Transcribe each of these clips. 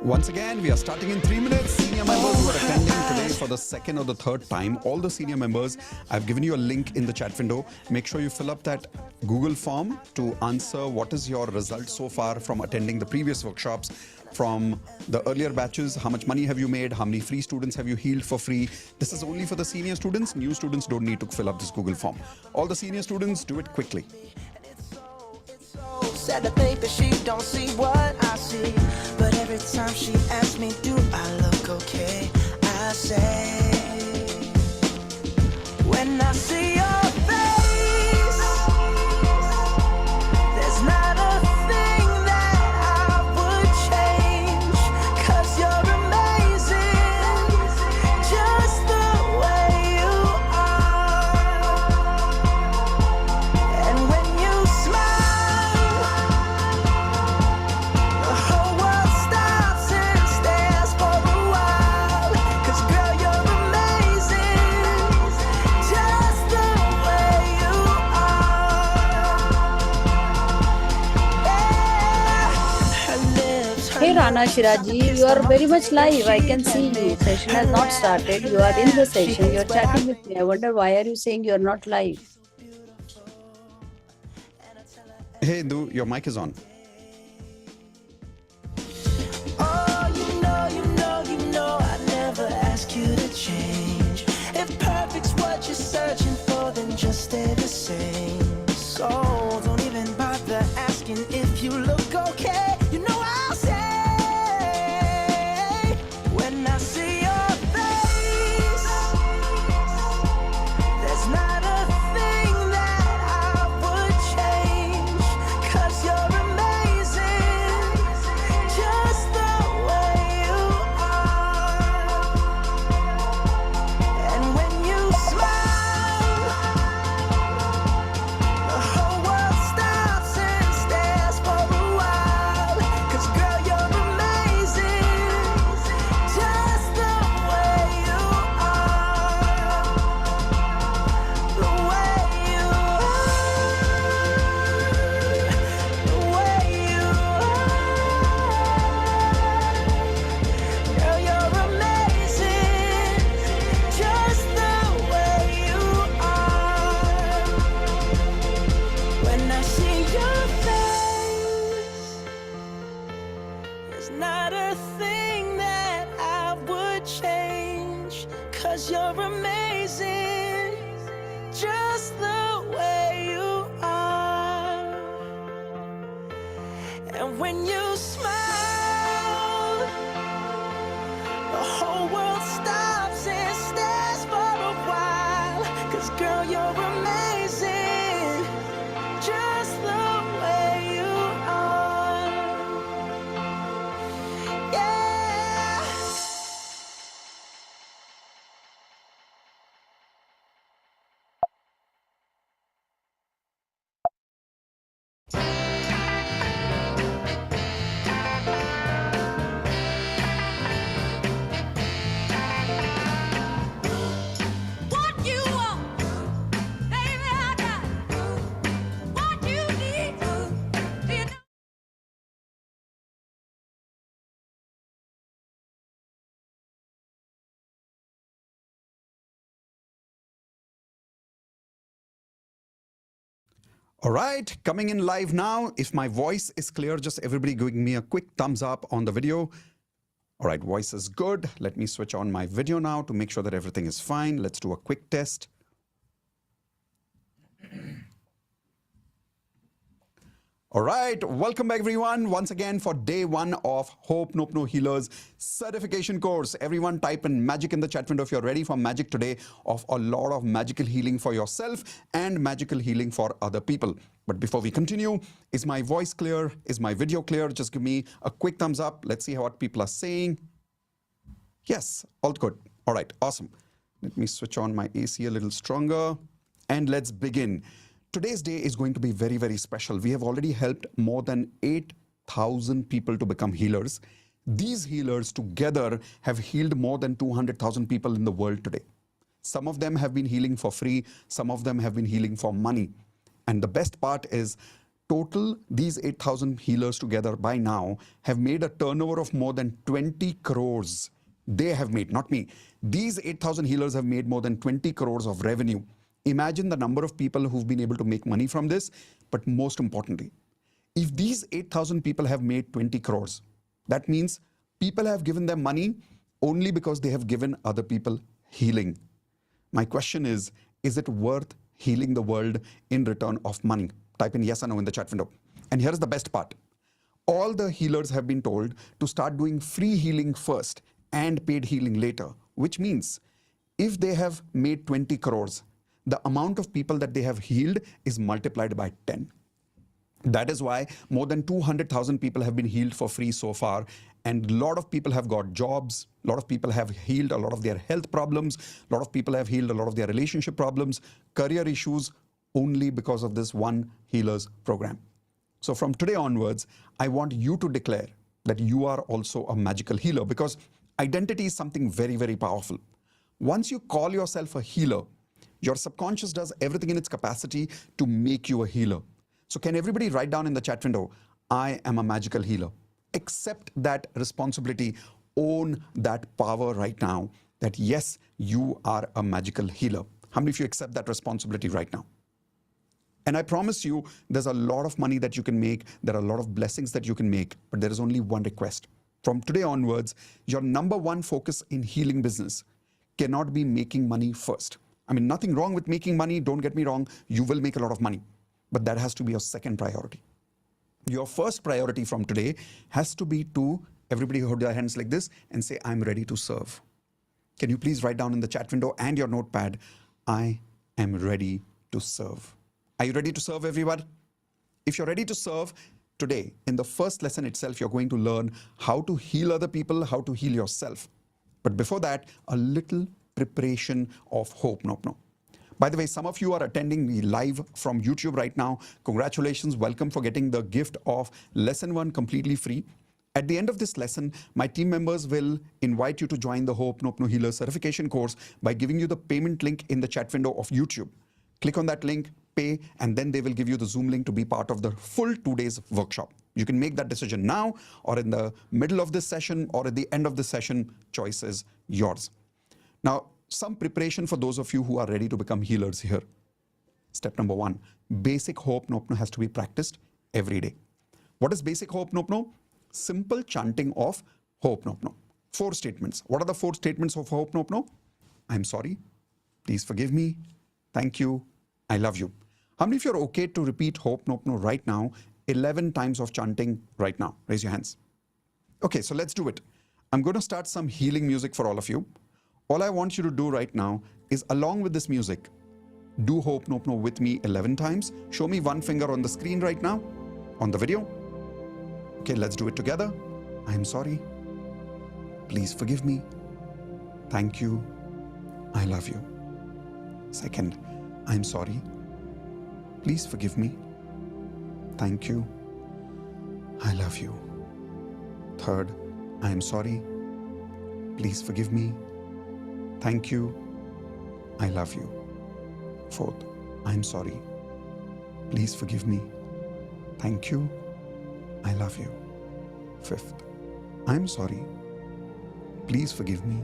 Once again, we are starting in 3 minutes. Senior members who are attending today for the second or the third time, all the senior members, I've given you a link in the chat window. Make sure you fill up that Google form to answer what is your result so far from attending the previous workshops, from the earlier batches. How much money have you made? How many free students have you healed for free? This is only for the senior students. New students don't need to fill up this Google form. All the senior students, do it quickly. Sad to think that she don't see what I see, but every time she asks me, do I look okay? I say, when I see your face, there's not a thing that I would change, 'cause you're amazing, just the way you are. And when you smile, the whole world stops and stares for a while, 'cause girl, you're amazing, just the way you are. Yeah. Her lips, her Hey Rana Shiraji, you are very much live. I can see you. Session has not started. You are in the session. You are chatting with me. I wonder why are you saying you are not live? Hey, Indu, your mic is on. oh, you know, I never ask you to change. If perfect's what you're searching for, then just stay the same. So don't even bother asking if you look okay. You know I'll say, when I see your face, there's not a thing that I would change, 'cause you're amazing, just the way you are. And when you smile, the whole world stops and stares for a while, 'cause girl, you're amazing, just the way you are. The way you are, the way you are. Girl, you're amazing, just the way you are. When I see your face, there's not a thing that I would change, 'cause you're amazing, just the way you are. And when you smile, the whole world stops and stares for a while, 'cause girl, you're amazing, just the way you are. Yeah. What you want, baby, I got what you need. Do you know? All right, coming in live now. If my voice is clear, just everybody giving me a quick thumbs up on the video. All right, voice is good. Let me switch on my video now to make sure that everything is fine. Let's do a quick test. All right, welcome back everyone once again for day one of Hope Nope No Healers certification course. Everyone type in magic in the chat window if you're ready for magic today, of a lot of magical healing for yourself and magical healing for other people. But before we continue, is my voice clear? Is my video clear? Just give me a quick thumbs up. Let's see what people are saying. Yes, all good. All right, awesome. Let me switch on my AC a little stronger and let's begin. Today's day is going to be very, very special. We have already helped more than 8,000 people to become healers. These healers together have healed more than 200,000 people in the world today. Some of them have been healing for free. Some of them have been healing for money. And the best part is Total, these 8,000 healers together by now have made a turnover of more than 20 crores. They have made, not me. These 8,000 healers have made more than 20 crores of revenue. Imagine the number of people who've been able to make money from this. But most importantly, if these 8,000 people have made 20 crores, that means people have given them money only because they have given other people healing. My question is it worth healing the world in return of money? Type in yes or no in the chat window. And here's the best part. All the healers have been told to start doing free healing first and paid healing later, which means if they have made 20 crores, the amount of people that they have healed is multiplied by 10. That is why more than 200,000 people have been healed for free so far. And a lot of people have got jobs. A lot of people have healed a lot of their health problems. A lot of people have healed a lot of their relationship problems, career issues, only because of this one healers program. So from today onwards, I want you to declare that you are also a magical healer, because identity is something very, very powerful. Once you call yourself a healer, your subconscious does everything in its capacity to make you a healer. So can everybody write down in the chat window, I am a magical healer. Accept that responsibility, own that power right now, that yes, you are a magical healer. How many of you accept that responsibility right now? And I promise you, there's a lot of money that you can make. There are a lot of blessings that you can make, but there is only one request. From today onwards, your number one focus in healing business cannot be making money first. I mean, nothing wrong with making money. Don't get me wrong. You will make a lot of money, but that has to be your second priority. Your first priority from today has to be to, everybody hold their hands like this and say, I'm ready to serve. Can you please write down in the chat window and your notepad, I am ready to serve. Are you ready to serve, everyone? If you're ready to serve, today, in the first lesson itself, you're going to learn how to heal other people, how to heal yourself. But before that, a little preparation of Hope Nopno. By the way, some of you are attending me live from YouTube right now. Congratulations, welcome for getting the gift of Lesson 1 completely free. At the end of this lesson, my team members will invite you to join the Hope Nopno Healer certification course by giving you the payment link in the chat window of YouTube. Click on that link, pay, and then they will give you the Zoom link to be part of the full 2 days workshop. You can make that decision now, or in the middle of this session, or at the end of the session. Choice is yours. Now, some preparation for those of you who are ready to become healers here. Step number 1, basic Hope Nopno has to be practiced every day. What is basic Hope Nopno? Simple chanting of Hope Nopno. 4 statements. What are the 4 statements of Hope Nopno? I'm sorry. Please forgive me. Thank you. I love you. How many of you are okay to repeat Hope Nopno right now, 11 times of chanting right now? Raise your hands. Okay, so let's do it. I'm going to start some healing music for all of you. All I want you to do right now is, along with this music, do Hope Nopno with me 11 times. Show me one finger on the screen right now, on the video. Okay, let's do it together. I'm sorry. Please forgive me. Thank you. I love you. Second, I'm sorry. Please forgive me. Thank you. I love you. Third, I'm sorry. Please forgive me. Thank you. I love you. Fourth, I'm sorry. Please forgive me. Thank you. I love you. Fifth, I'm sorry. Please forgive me.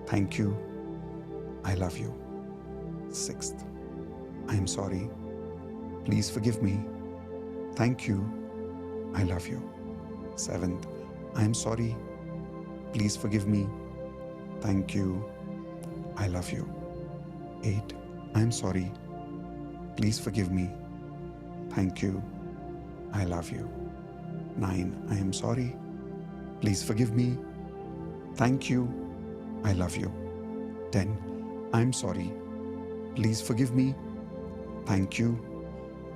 Thank you. I love you. Sixth, I'm sorry. Please forgive me. Thank you. I love you. Seventh, I'm sorry. Please forgive me. Thank you. I love you. 8, I'm sorry. Please forgive me. Thank you. I love you. 9, I am sorry. Please forgive me. Thank you. I love you. 10, I'm sorry. Please forgive me. Thank you.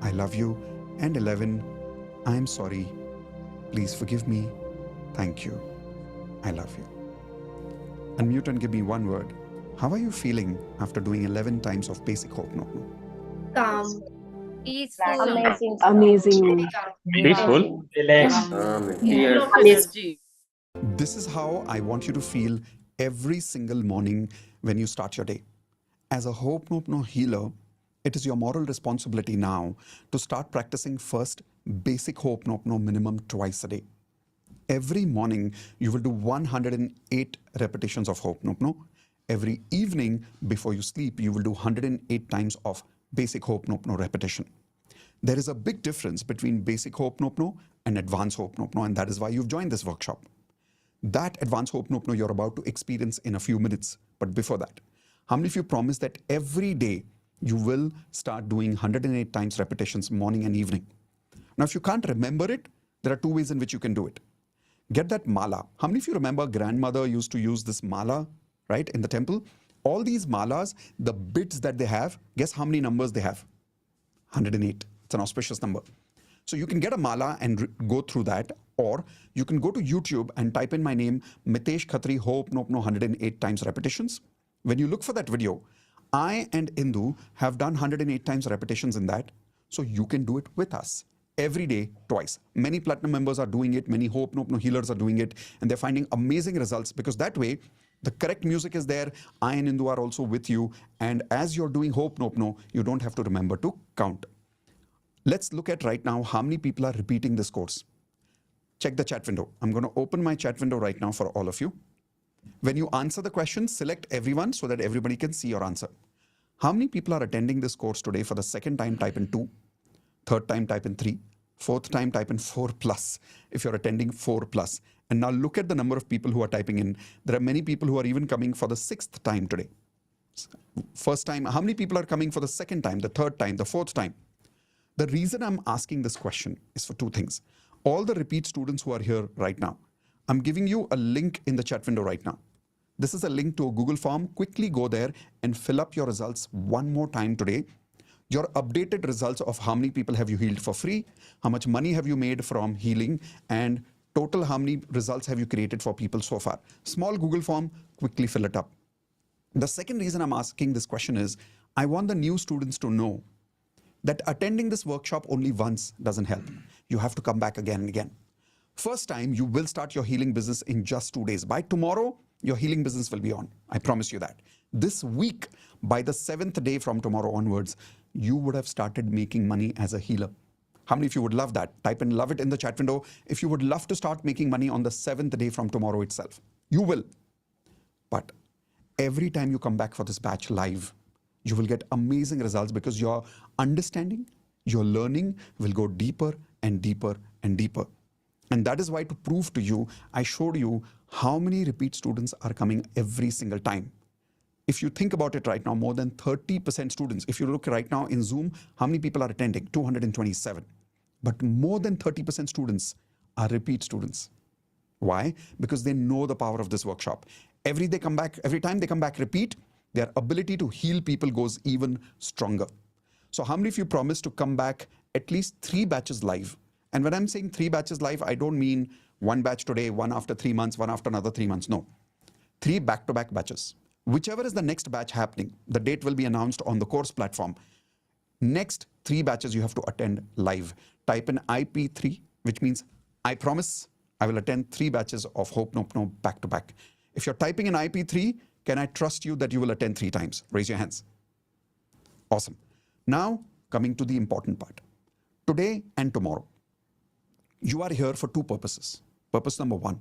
I love you. And 11, I'm sorry. Please forgive me. Thank you. I love you. Unmute and give me one word. How are you feeling after doing 11 times of basic Hope Nopno? Calm. Peaceful. Amazing. Amazing. Peaceful, relaxed, Yes. Energy. This is how I want you to feel every single morning when you start your day. As a Hope Nopno healer, It is your moral responsibility now to start practicing first basic Ho'oponopono minimum twice a day. Every morning, you will do 108 repetitions of Ho'oponopono. Every evening, before you sleep, you will do 108 times of basic Ho'oponopono repetition. There is a big difference between basic Ho'oponopono and advanced Ho'oponopono, and that is why you've joined this workshop. That advanced Ho'oponopono you're about to experience in a few minutes. But before that, how many of you promise that every day you will start doing 108 times repetitions morning and evening? Now, if you can't remember it, there are two ways in which you can do it. Get that mala. How many of you remember grandmother used to use this mala, right, in the temple? All these malas, the bits that they have, guess how many numbers they have? 108. It's an auspicious number. So you can get a mala and go through that, or you can go to YouTube and type in my name, Mitesh Khatri Ho'oponopono 108 times repetitions. When you look for that video, I and Indu have done 108 times repetitions in that, so you can do it with us every day, twice. Many platinum members are doing it, many Ho'oponopono healers are doing it, and they're finding amazing results because that way, the correct music is there. I and Indu are also with you, and as you're doing Ho'oponopono, you don't have to remember to count. Let's look at right now how many people are repeating this course. Check the chat window. I'm going to open my chat window right now for all of you. When you answer the question, select everyone so that everybody can see your answer. How many people are attending this course today for the second time? Type in 2. Third time, type in 3. Fourth time, type in 4 plus if you're attending 4 plus. And now look at the number of people who are typing in. There are many people who are even coming for the 6th time today. First time, how many people are coming for the second time, the third time, the fourth time? The reason I'm asking this question is for two things. All the repeat students who are here right now, I'm giving you a link in the chat window right now. This is a link to a Google form. Quickly go there and fill up your results one more time today. Your updated results of how many people have you healed for free, how much money have you made from healing, and total how many results have you created for people so far. Small Google form, quickly fill it up. The second reason I'm asking this question is, I want the new students to know that attending this workshop only once doesn't help. You have to come back again and again. First time, you will start your healing business in just 2 days. By tomorrow, your healing business will be on. I promise you that. This week, by the 7th day from tomorrow onwards, you would have started making money as a healer. How many of you would love that? Type in love it in the chat window. If you would love to start making money on the 7th day from tomorrow itself, you will. But every time you come back for this batch live, you will get amazing results because your understanding, your learning will go deeper and deeper and deeper. And that is why, to prove to you, I showed you how many repeat students are coming every single time. If you think about it right now, more than 30% students, if you look right now in Zoom, how many people are attending? 227. But more than 30% students are repeat students. Why? Because they know the power of this workshop. Every time they come back, repeat, their ability to heal people goes even stronger. So how many of you promise to come back at least 3 batches live? And when I'm saying 3 batches live, I don't mean 1 batch today, 1 after 3 months, 1 after another 3 months. No, 3 back-to-back batches. Whichever is the next batch happening, the date will be announced on the course platform. Next 3 batches you have to attend live. Type in IP3, which means I promise I will attend 3 batches of Ho'oponopono back-to-back. If you're typing in IP3, can I trust you that you will attend 3 times? Raise your hands. Awesome. Now, coming to the important part. Today and tomorrow, you are here for 2 purposes. Purpose number 1,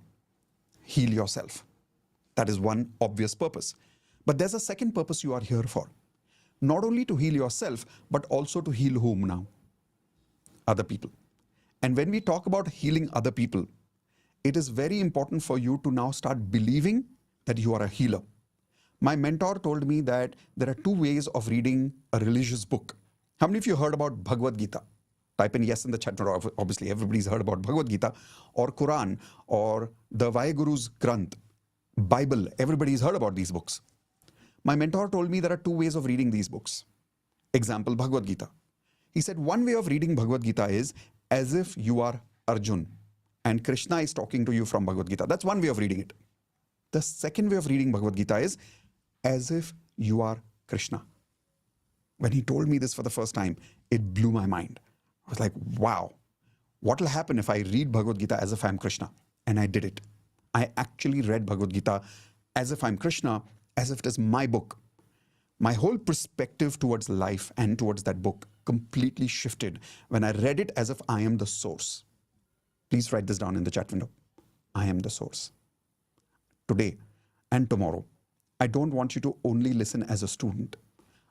heal yourself. That is one obvious purpose. But there's a second purpose you are here for. Not only to heal yourself, but also to heal whom now? Other people. And when we talk about healing other people, it is very important for you to now start believing that you are a healer. My mentor told me that there are 2 ways of reading a religious book. How many of you heard about Bhagavad Gita? Type in yes in the chat. Obviously, everybody's heard about Bhagavad Gita, or Quran, or the Vaheguru's Granth, Bible. Everybody's heard about these books. My mentor told me there are 2 ways of reading these books. Example, Bhagavad Gita. He said one way of reading Bhagavad Gita is as if you are Arjun and Krishna is talking to you from Bhagavad Gita. That's one way of reading it. The second way of reading Bhagavad Gita is as if you are Krishna. When he told me this for the first time, it blew my mind. I was like, wow, what will happen if I read Bhagavad Gita as if I'm Krishna? And I did it. I actually read Bhagavad Gita as if I'm Krishna, as if it is my book. My whole perspective towards life and towards that book completely shifted when I read it as if I am the source. Please write this down in the chat window. I am the source. Today and tomorrow, I don't want you to only listen as a student.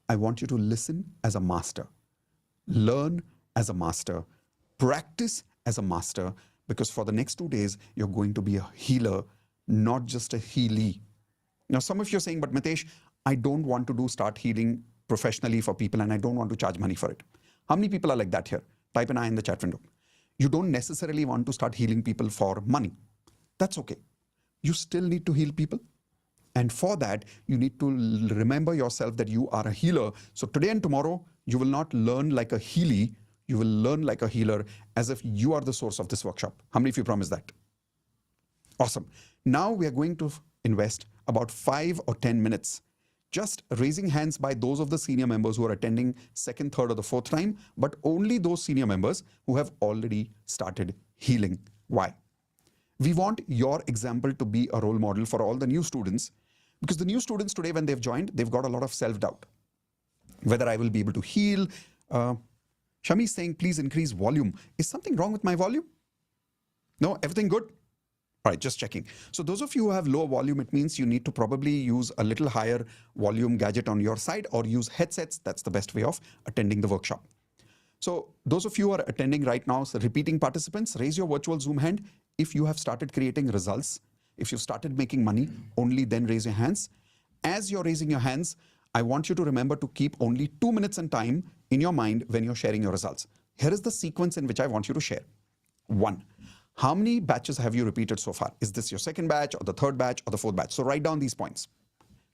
I want you to listen as a master, learn as a master, practice as a master, because for the next 2 days, you're going to be a healer, not just a healee. Now, some of you are saying, but Mitesh, I don't want to start healing professionally for people and I don't want to charge money for it. How many people are like that here? Type an I in the chat window. You don't necessarily want to start healing people for money. That's okay. You still need to heal people. And for that, you need to remember yourself that you are a healer. So today and tomorrow, you will not learn like a healee. You will learn like a healer, as if you are the source of this workshop. How many of you promise that? Awesome. Now we are going to invest about 5 or 10 minutes just raising hands by those of the senior members who are attending second, third, or the fourth time, but only those senior members who have already started healing. Why? We want your example to be a role model for all the new students, because the new students today, when they've joined, they've got a lot of self-doubt. Whether I will be able to heal. Shami is saying, please increase volume. Is something wrong with my volume? No, everything good? All right, just checking. So those of you who have low volume, it means you need to probably use a little higher volume gadget on your side or use headsets. That's the best way of attending the workshop. So those of you who are attending right now, so repeating participants, raise your virtual Zoom hand. If you have started creating results, if you've started making money, only then raise your hands. As you're raising your hands, I want you to remember to keep only 2 minutes in time in your mind when you're sharing your results. Here is the sequence in which I want you to share. 1. How many batches have you repeated so far? Is this your second batch or the third batch or the fourth batch? So write down these points.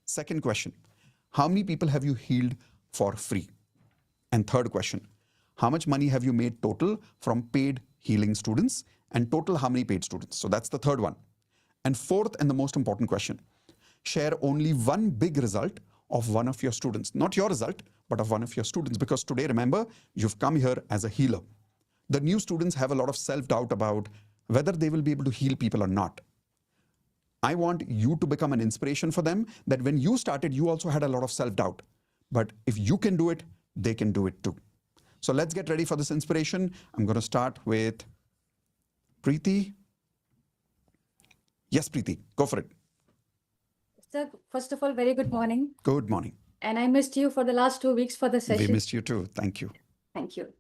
Second question, how many people have you healed for free? And third question, how much money have you made total from paid healing students, and total how many paid students? So that's the third one. And fourth and the most important question, share only one big result of one of your students, not your result, but of one of your students, because today, remember, you've come here as a healer. The new students have a lot of self-doubt about whether they will be able to heal people or not. I want you to become an inspiration for them, that when you started, you also had a lot of self-doubt. But if you can do it, they can do it too. So let's get ready for this inspiration. I'm going to start with Preeti. Yes, Preeti, go for it. Sir, first of all, very good morning. Good morning. And I missed you for the last 2 weeks for the session. We missed you too. Thank you. Thank you.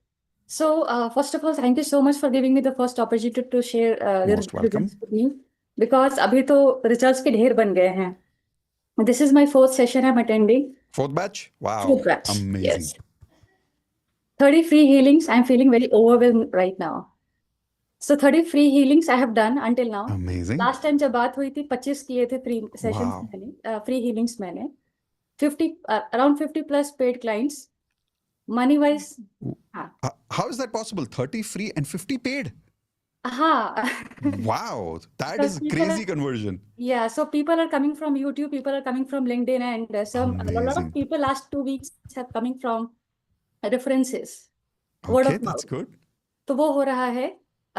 So, first of all, thank you so much for giving me the first opportunity to share the Most welcome. results with you. Because अभी तो results के ढेर बन गए हैं. This is my 4th session I'm attending. 4th batch? Wow. 4th batch. Amazing. Yes. 30 free healings. I'm feeling very overwhelmed right now. So 30 free healings I have done until now. Amazing. Last time जब बात हुई थी 25 किए थे free sessions Wow. मैंने, free healings मैंने. 50 around 50 plus paid clients. Money wise, How is that possible? 30 free and 50 paid? Wow, that Because is people crazy are- conversion. Yeah, so people are coming from YouTube, people are coming from LinkedIn, and a lot Amazing. of people last 2 weeks have coming from references. Word Okay, of that's mouth. good. तो वो हो रहा है.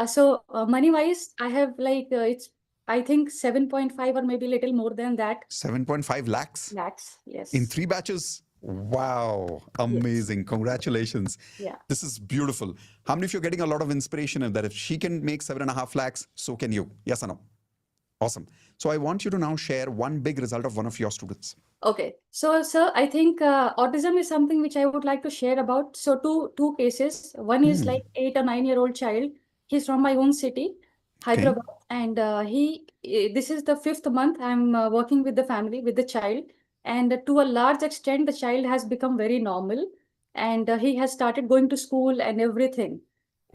So money wise, I have like it's I think 7.5 or maybe little more than that 7.5 lakhs lakhs. Yes. in 3 batches. Wow, amazing. Congratulations. Yeah. This is beautiful. How many of you are getting a lot of inspiration in that if she can make 7.5 lakhs, so can you? Yes or no? Awesome. So I want you to now share one big result of one of your students. Okay. So, sir, I think autism is something which I would like to share about. So, two cases. One is like 8 or 9-year-old child. He's from my own city, Hyderabad, and this is the 5th month I'm working with the family, with the child, and to a large extent, the child has become very normal, and he has started going to school and everything.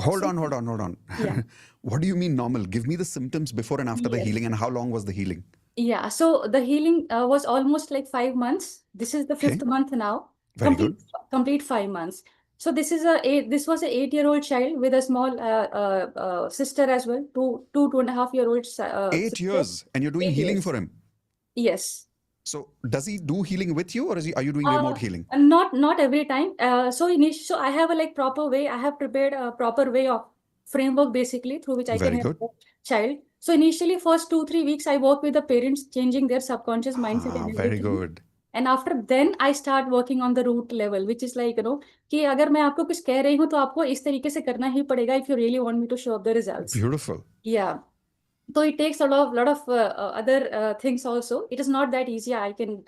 Hold on. Yeah. What do you mean normal? Give me the symptoms before and after the Yes. healing, and how long was the healing? Yeah. So the healing was almost like 5 months. This is the 5th month now. Very good. Complete 5 months. So this was an 8-year-old child with a small sister as well, 2.5-year-old. 8 years, and you're doing 8 healing years. for him. Yes. So does he do healing with you, or are you doing remote healing? Not every time. So I have a like proper way. I have prepared a proper way of framework basically through which I Very can help good. the child. So initially, first 2-3 weeks, I work with the parents, changing their subconscious mindset and Very everything. good. And after then I start working on the root level, which is like, कि अगर मैं आपको कुछ कह रही हूँ तो आपको इस तरीके से करना ही पड़ेगा if you really want me to show up the results. Beautiful. Yeah. So it takes a lot of other things also. It is not that easy. I can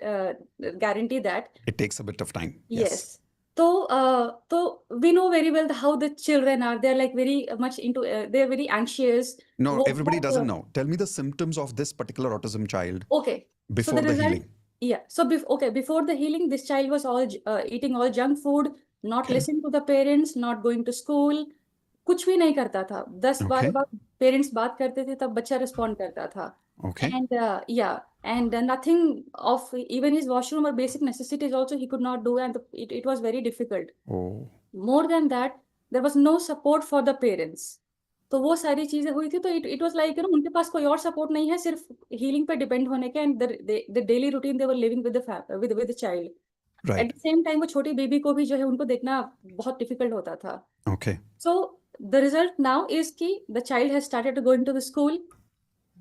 guarantee that. It takes a bit of time. Yes. So we know very well how the children are. They're like very much into. They're very anxious. No, everybody doesn't know. Tell me the symptoms of this particular autism child. Okay. Before the healing. Yeah. So before the healing, this child was all eating all junk food, not listening to the parents, not going to school. कुछ भी नहीं करता था. 10-12 बार parents बात करते थे तब बच्चा रिस्पॉन्ड करता था. Okay. And nothing of even his washroom or basic necessities also he could not do, and it was very difficult. Oh. More than that, there was no support for the parents. तो वो सारी चीजें हुई थी. तो it was like उनके पास कोई और सपोर्ट नहीं है, सिर्फ हीलिंग पे डिपेंड होने के. And the daily routine they were living with the child. Right. At the same time वो छोटी बेबी को भी जो है उनको देखना बहुत डिफिकल्ट होता था. Okay. So the result now is कि the child has started to go into the school.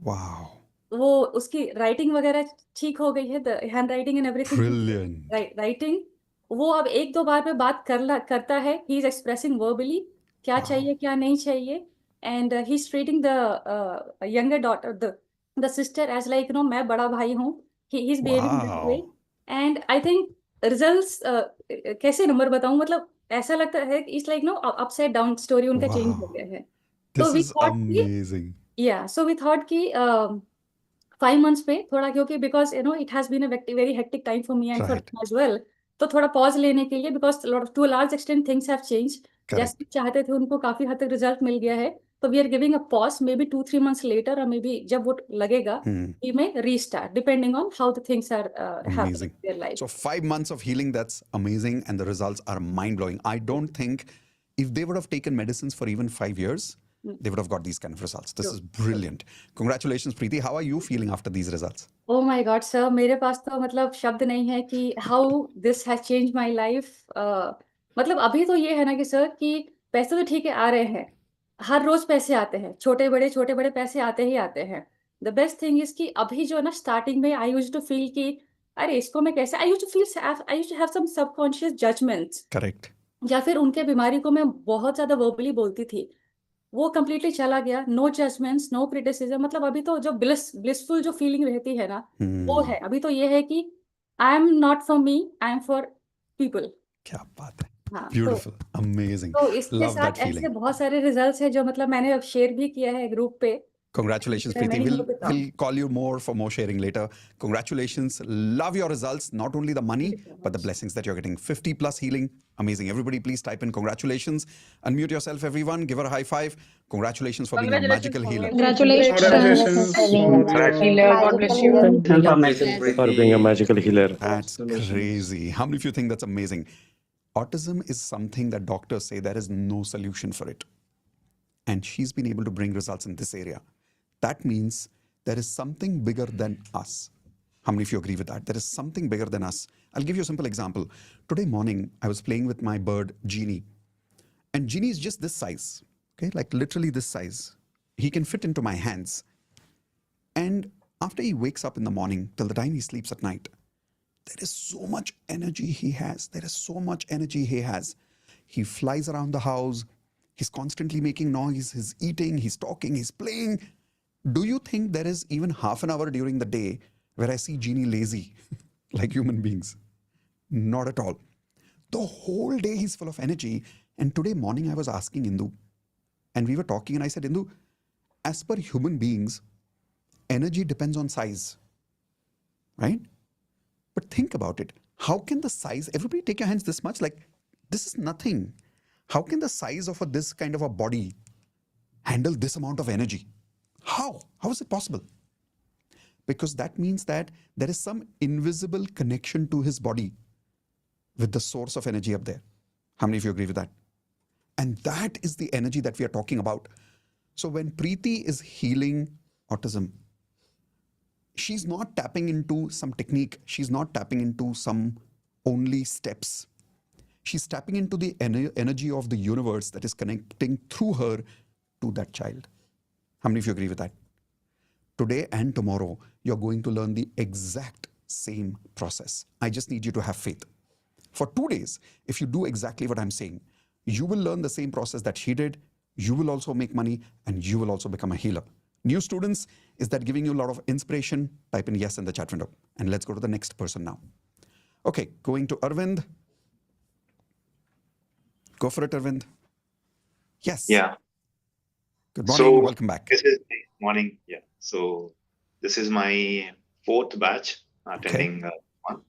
Wow. वो उसकी राइटिंग वगैरह ठीक हो गई है, the handwriting and everything. Brilliant. Writing वो अब 1-2 बार में बात करता है. He is expressing verbally क्या चाहिए क्या नहीं चाहिए. And he's treating the younger daughter, the sister as like मैं बड़ा भाई हूँ. He's behaving that way. And I think results कैसे नंबर बताऊं, मतलब ऐसा लगता है it's like upside down story उनका चेंज हो गया है. This is amazing. So we thought कि 5 months में थोड़ा, क्योंकि because it has been a very hectic time for me and for him as well. तो थोड़ा पॉज लेने के लिए, because to a large extent things have changed. जैसे चाहते थे उनको काफी हद तक रिजल्ट मिल गया है. तो we are giving a pause, maybe 2-3 months later, or maybe जब वो लगेगा, we may restart depending on how the things are happening in their life. So 5 months of healing, that's amazing, and the results are mind-blowing. I don't think if they would have taken medicines for even 5 years, they would have got these kind of results. This is brilliant. Congratulations, Preeti. How are you feeling after these results? Oh my God, sir. मेरे पास तो मतलब शब्द नहीं है कि how this has changed my life. मतलब अभी तो ये है ना कि सर कि पैसे तो ठीक है आ रहे हैं, हर रोज पैसे आते हैं, छोटे बड़े पैसे आते ही आते हैं. द बेस्ट थिंग इज कि अभी जो है ना, स्टार्टिंग में आई यूज्ड टू फील कि अरे इसको मैं कैसे, I used to have some subconscious judgments. Correct. या फिर उनके बीमारी को मैं बहुत ज्यादा वर्बली बोलती थी. वो कंप्लीटली चला गया. No judgments, no criticism. मतलब अभी तो जो ब्लिसफुल जो फीलिंग रहती है ना, वो है. अभी तो ये है कि I am not for me, I am for people. क्या बात है. हाँ, Beautiful. Amazing. तो इसके Love साथ that feeling. ऐसे बहुत सारे रिजल्ट्स हैं जो मतलब मैंने अब शेयर भी किया है ग्रुप पे. Congratulations, Preeti. We'll call you more for more sharing later. Congratulations. Love your results. Not only the money, but the blessings that you're getting. 50 plus healing. Amazing. Everybody, please type in congratulations. Unmute yourself, everyone. Give her a high five. Congratulations for being a magical healer. Congratulations. Healer, God bless you. For being a magical healer. That's crazy. How many of you think that's amazing? Autism is something that doctors say there is no solution for it. And she's been able to bring results in this area. That means there is something bigger than us. How many of you agree with that? There is something bigger than us. I'll give you a simple example. Today morning, I was playing with my bird, Genie. And Genie is just this size, okay? Like literally this size. He can fit into my hands. And after he wakes up in the morning, till the time he sleeps at night, there is so much energy he has. There is so much energy he has. He flies around the house. He's constantly making noise. He's eating, he's talking, he's playing. Do you think there is even half an hour during the day where I see Genie lazy like human beings? Not at all. The whole day he's full of energy. And today morning I was asking Indu, and we were talking, and I said, Indu, as per human beings, energy depends on size, right? But think about it. How can the size, everybody take your hands this much, like this is nothing. How can the size of this kind of a body handle this amount of energy? How? How is it possible? Because that means that there is some invisible connection to his body with the source of energy up there. How many of you agree with that? And that is the energy that we are talking about. So when Preeti is healing autism, she's not tapping into some technique. She's not tapping into some only steps. She's tapping into the energy of the universe that is connecting through her to that child. How many of you agree with that? Today and tomorrow, you're going to learn the exact same process. I just need you to have faith. For 2 days, if you do exactly what I'm saying, you will learn the same process that he did. You will also make money and you will also become a healer. New students, is that giving you a lot of inspiration? Type in yes in the chat window. And let's go to the next person now. Okay, going to Arvind. Go for it, Arvind. Yes. Yeah. Good morning. Welcome back. This is morning. Yeah. So this is my 4th batch attending one.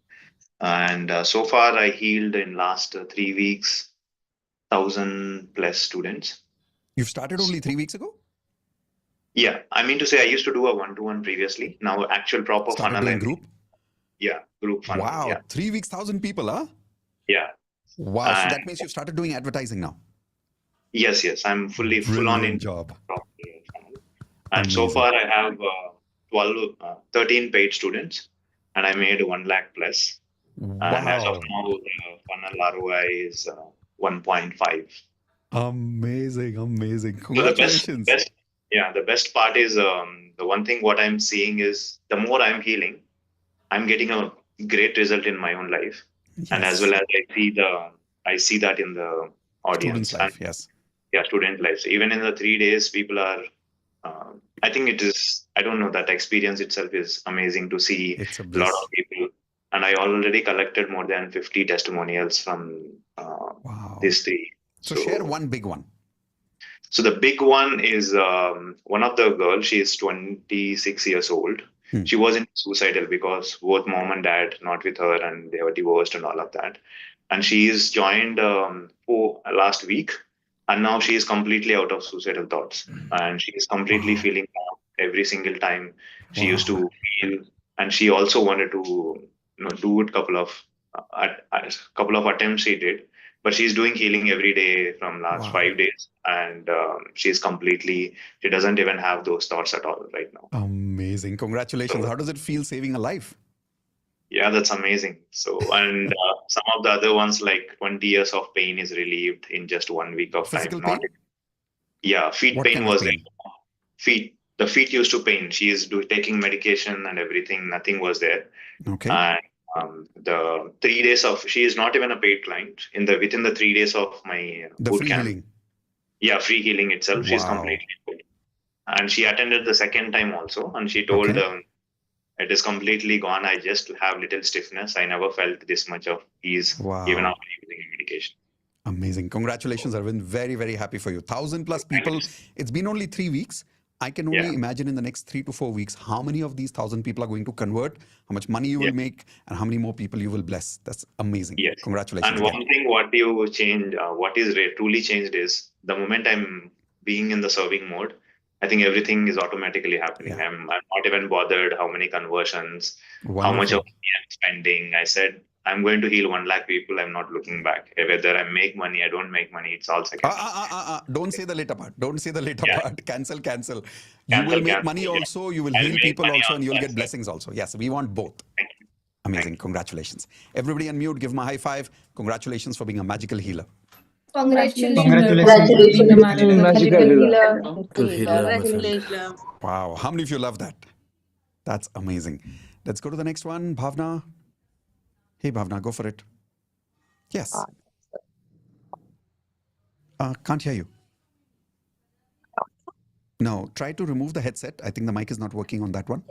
And so far I healed in last 3 weeks, 1,000 plus students. You've started only 3 weeks ago? Yeah. I mean to say I used to do a 1-to-1 previously. Now actual proper Started funnel. doing group? Yeah. Group funnel. Wow. Yeah. 3 weeks, 1,000 people, huh? Yeah. Wow. So that means you've started doing advertising now. Yes. I'm full on in job. And so far I have 13 paid students and I made 1 lakh plus. Wow. And as of now, the funnel ROI is 1.5. Amazing. So Congratulations. the best part is the one thing what I'm seeing is the more I'm healing, I'm getting a great result in my own life. Yes. And as well as I see that in the audience. Student's life, and, yes. Yeah, student lives. Even in the 3 days, people are, I think it is, I don't know, that experience itself is amazing to see It's a a lot bliss. of people. And I already collected more than 50 testimonials from Wow. these 3. So share one big one. So the big one is one of the girls, she is 26 years old. She was suicidal because both mom and dad not with her and they were divorced and all of that. And she is joined last week. And now she is completely out of suicidal thoughts. And she is completely feeling calm every single time. She used to feel, and she also wanted to do it couple of attempts she did. But she's doing healing every day from last 5 days. And she doesn't even have those thoughts at all right now. Amazing. Congratulations. How does it feel saving a life? Yeah, that's amazing. So, and some of the other ones, like 20 years of pain is relieved in just 1 week of Physical time. pain? Yeah, feet What pain kind of was pain? like feet. The feet used to pain. She is taking medication and everything. Nothing was there. Okay. And the 3 days she is not even a paid client. Within the 3 days of my The boot free camp. healing. Yeah, free healing itself. She's completely good. And she attended the second time also, and she told it is completely gone. I just have little stiffness. I never felt this much of ease even after using medication. Amazing. Congratulations, Arvind. Very, very happy for you. 1,000 plus people. It's been only 3 weeks. I can only imagine in the next 3 to 4 weeks how many of these 1,000 people are going to convert, how much money you will make, and how many more people you will bless. That's amazing. Yes. Congratulations. And one thing what you change, what is truly changed is the moment I'm being in the serving mode, I think everything is automatically happening. Yeah. I'm not even bothered how many conversions, Wonderful. how much of money I'm spending. I said, I'm going to heal 1 lakh people. I'm not looking back. Whether I make money, I don't make money, it's all second. Don't say the later part. Don't say the later part. Cancel. You will Cancel, make money also. You will I'll heal make people money also, and you'll also, get that's blessings also. Yes, we want both. Thank you. Amazing. Congratulations. Everybody unmute. Give my high five. Congratulations for being a magical healer. Congratulations. Magical healer. Congratulations. Wow. How many of you love that? That's amazing. Let's go to the next one. Bhavna. Hey, Bhavna, go for it. Yes. Can't hear you. No, try to remove the headset. I think the mic is not working on that one.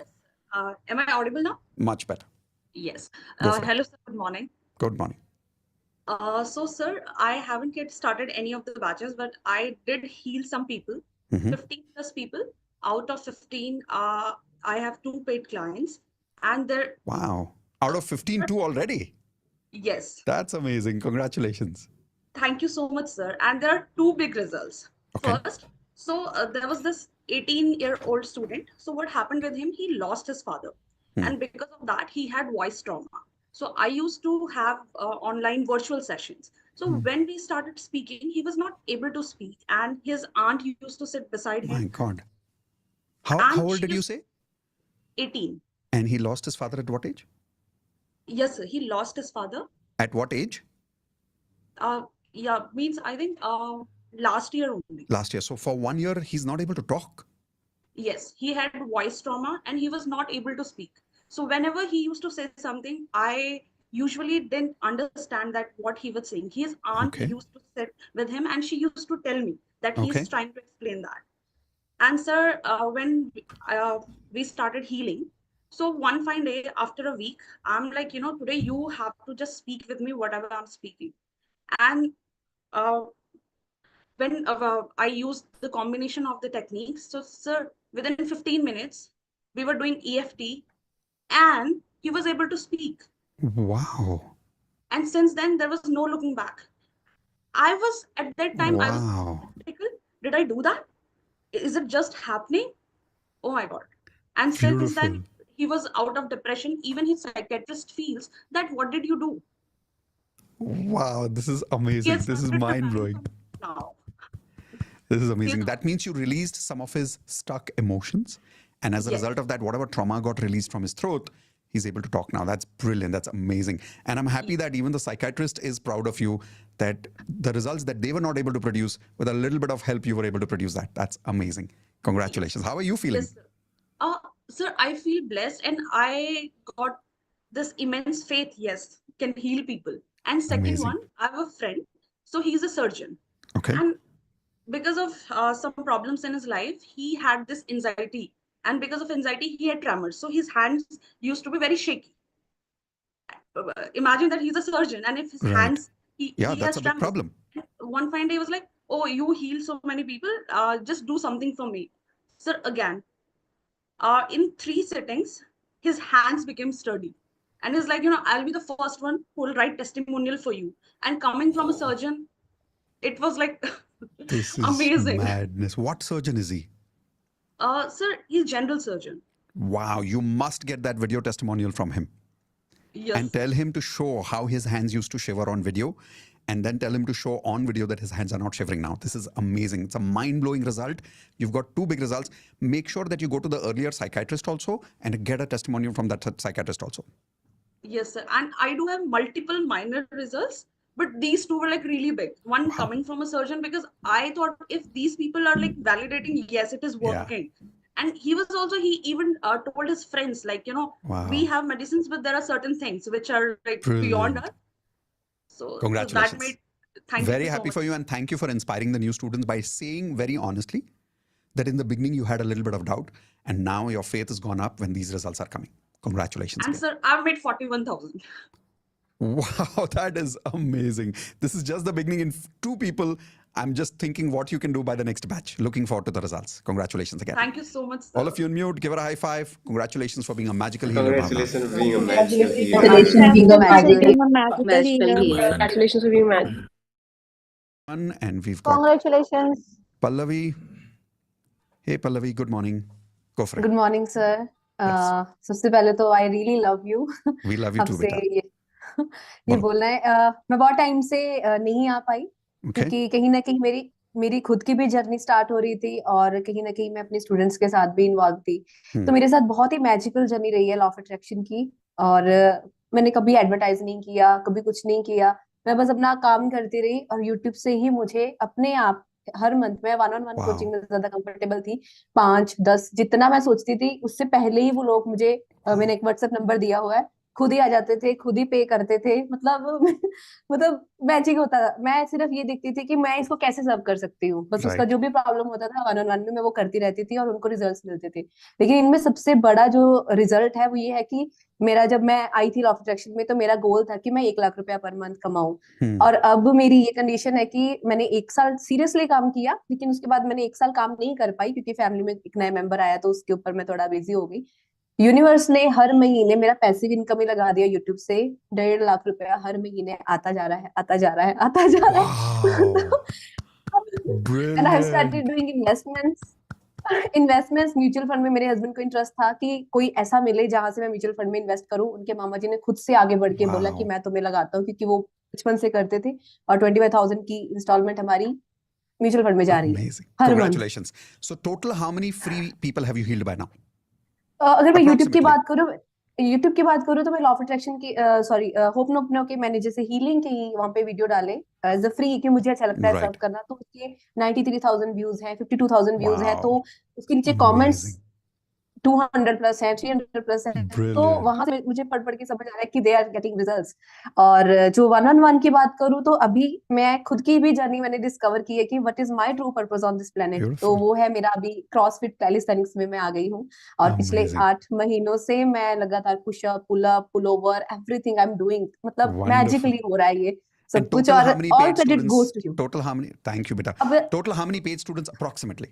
Am I audible now? Much better. Yes. Go for it. Hello, sir. Good morning. Good morning. So, sir, I haven't yet started any of the batches, but I did heal some people, 15 plus people. Out of 15, I have 2 paid clients, and they're Wow. Out of 15, 2 already. yes. That's amazing. Congratulations. Thank you so much, sir. And there are 2 big results. Okay. First, so there was this 18-year-old student. So what happened with him? He lost his father, and because of that, he had voice trauma. So I used to have online virtual sessions. So when we started speaking, he was not able to speak, and his aunt used to sit beside him. My God. How old did you say? 18. And he lost his father at what age? Yes, sir. He lost his father. At what age? Yeah, means I think last year only. Last year. So for 1 year, he's not able to talk. Yes, he had voice trauma and he was not able to speak. So whenever he used to say something, I usually didn't understand that what he was saying. His aunt Okay. used to sit with him and she used to tell me that Okay. he's trying to explain that. And sir, when we started healing, so one fine day after a week, I'm like, today you have to just speak with me whatever I'm speaking. And uh, when I used the combination of the techniques, so sir, within 15 minutes, we were doing EFT and he was able to speak. Wow. And since then, there was no looking back. I was at that time, I was Wow. skeptical. Did I do that? Is it just happening? Oh my God. And since Beautiful. then, he was out of depression. Even his psychiatrist feels that what did you do? Wow, this is He amazing. has This is started the mind blowing. management now. This is He amazing. is- That means you released some of his stuck emotions. And as a Yes. result of that, whatever trauma got released from his throat, he's able to talk now. That's brilliant. That's amazing. And I'm happy that even the psychiatrist is proud of you, that the results that they were not able to produce, with a little bit of help, you were able to produce that. That's amazing. Congratulations. How are you feeling? Yes, sir. Sir, I feel blessed and I got this immense faith, yes, can heal people. And second Amazing. one, I have a friend. So he's a surgeon. Okay. And because of some problems in his life, he had this anxiety. And because of anxiety, he had tremors. So his hands used to be very shaky. Imagine that he's a surgeon, and if his Right. hands, Yeah, he that's has a big tremors. problem. One fine day, he was like, "Oh, you heal so many people. Just do something for me." Sir, again, in 3 sittings, his hands became sturdy. And he's like, I'll be the first one who will write testimonial for you. And coming from a surgeon, it was like This is amazing. madness. What surgeon is he? Sir, he's general surgeon. Wow, you must get that video testimonial from him. Yes. And tell him to show how his hands used to shiver on video, and then tell him to show on video that his hands are not shivering now. This is amazing. It's a mind-blowing result. You've got two big results. Make sure that you go to the earlier psychiatrist also and get a testimonial from that psychiatrist also. Yes, sir. And I do have multiple minor results, but these two were like really big. One Wow. coming from a surgeon, because I thought if these people are like validating, yes, it is Yeah. working. And he was also, he even told his friends, like, Wow. we have medicines, but there are certain things which are like beyond Brilliant. us. So that Congratulations. made, thank Very you so happy much. for you, and thank you for inspiring the new students by saying very honestly that in the beginning you had a little bit of doubt, and now your faith has gone up when these results are coming. Congratulations. And again. sir, I've made 41,000. Wow, that is amazing. This is just the beginning. In two people, I'm just thinking what you can do by the next batch. Looking forward to the results. Congratulations again. Thank you so much, sir. All of you on mute, give her a high five. Congratulations for being a magical healer. Congratulations Bhavna. for being a magical healer. Congratulations being a magical Magical healer. Congratulations for being magical. And we've got Congratulations. Pallavi. Hey Pallavi, good morning. Go for it. Good morning, sir. Yes. सबसे पहले तो I really love you. We love you too, आपसे beta. ये बोलो। बोलना है मैं बहुत टाइम से नहीं आ पाई Okay. क्योंकि कहीं ना कहीं मेरी खुद की भी जर्नी स्टार्ट हो रही थी और कहीं ना कहीं मैं अपने स्टूडेंट्स के साथ भी इन्वॉल्व थी तो मेरे साथ बहुत ही मैजिकल जर्नी रही है लॉ ऑफ अट्रैक्शन की और मैंने कभी एडवर्टाइज नहीं किया कभी कुछ नहीं किया मैं बस अपना काम करती रही और यूट्यूब से ही मुझे अपने आप हर मंथ में 1-on-1 Wow. कोचिंग में ज्यादा कंफर्टेबल थी 5-10 जितना मैं सोचती थी उससे पहले ही वो लोग मुझे मैंने एक व्हाट्सएप नंबर दिया हुआ है खुद ही आ जाते थे खुद ही पे करते थे मतलब मैजिक होता था मैं सिर्फ ये देखती थी कि मैं इसको कैसे सर्व कर सकती हूँ बस उसका Right. जो भी प्रॉब्लम होता था 1-on-1 में मैं वो करती रहती थी और उनको रिजल्ट्स मिलते थे लेकिन इनमें सबसे बड़ा जो रिजल्ट है वो ये है कि मेरा जब मैं आई थी लॉ ऑफ अट्रैक्शन में तो मेरा गोल था कि मैं 1 लाख रुपया पर मंथ कमाऊं और अब मेरी ये कंडीशन है कि मैंने 1 साल सीरियसली काम किया लेकिन उसके बाद मैंने 1 साल काम नहीं कर पाई क्योंकि फैमिली में एक नया मेंबर आया तो उसके ऊपर मैं थोड़ा बिजी हो गई यूनिवर्स ने हर महीने मेरा पैसिव इनकम ही लगा दिया यूट्यूब से 1.5 लाख रुपया हर महीने आता जा रहा है आता जा रहा है आता जा रहा है and I have started doing investments mutual fund में मेरे हस्बैंड को इंटरेस्ट था कि कोई ऐसा मिले जहां से मैं म्यूचुअल फंड में इन्वेस्ट करूं उनके मामा जी ने खुद से आगे बढ़ के बोला कि मैं तुम्हें लगाता हूं क्योंकि वो बचपन से करते थे और 25,000 की इंस्टॉलमेंट हमारी म्यूचुअल फंड में जा रही है हर month Congratulations. So total, how many free people have you healed by now? अगर मैं यूट्यूब की Approximately. बात करूं तो मैं लॉ ऑफ अट्रैक्शन की सॉरी होप नोपनो के मैंने जैसे हीलिंग की वहां पे वीडियो डाले एज अ फ्री कि मुझे अच्छा लगता है Right. सर्व करना तो उसके 93,000 व्यूज हैं 52,000 व्यूज हैं Wow. तो उसके नीचे कमेंट्स 200 प्लस है, 300 प्लस है। तो Brilliant. वहां से मुझे पढ़ पढ़ के समझ आ रहा है कि दे आर गेटिंग रिजल्ट्स। और जो 1-on-1 की बात करूँ तो अभी मैं खुद की भी जर्नी मैंने डिस्कवर की है कि what is my true purpose on this planet. तो Beautiful. वो है मेरा अभी क्रॉसफिट कैलिस्थेनिक्स में मैं आ गई हूँ। और पिछले Amazing. 8 महीनों से मैं लगातार pushup, pullup, pullover, everything I am doing. मतलब Wonderful. मैजिकली हो रहा है ये And सब कुछ। total और how many all paid credit students? Goes to you. Total how many? Thank you, beta. अब Total how many paid students approximately?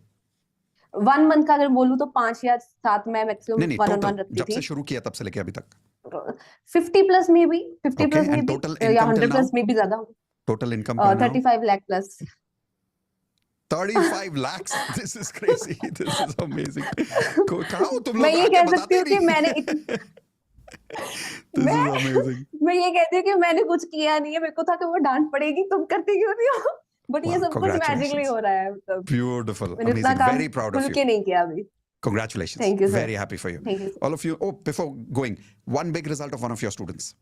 1 month का अगर बोलूँ तो 5 या 7 मैं मैक्सिमम नहीं, 1-on-1 total रखती जब थी। से शुरू किया तब से लेके अभी तक. 50 प्लस में भी, 50 Okay, प्लस में and भी, total या income till 100 now? प्लस में भी ज्यादा हो। Total income per now? 35 lakh plus. 35 lakhs. This is crazy. This is amazing. कहाँ हो तुम मैं लोग? ये आके कह सकती बताते हूँ कि नहीं. मैंने This मैं is amazing. मैं ये कहती हूँ कि मैंने कुछ किया नहीं है। मेरे को था कि वो डांट पड़ेगी, तुम करती क्यों नहीं हो। बट ये Wow, सब कुछ मैजिकली congratulations. हो रहा है। मतलब Beautiful, मैंने इतना amazing. काम Very proud खुल of you. के नहीं किया अभी। Congratulations. Thank you sir. Very happy for you. Thank you sir. All of you. Oh, before going, one big result of one of your students.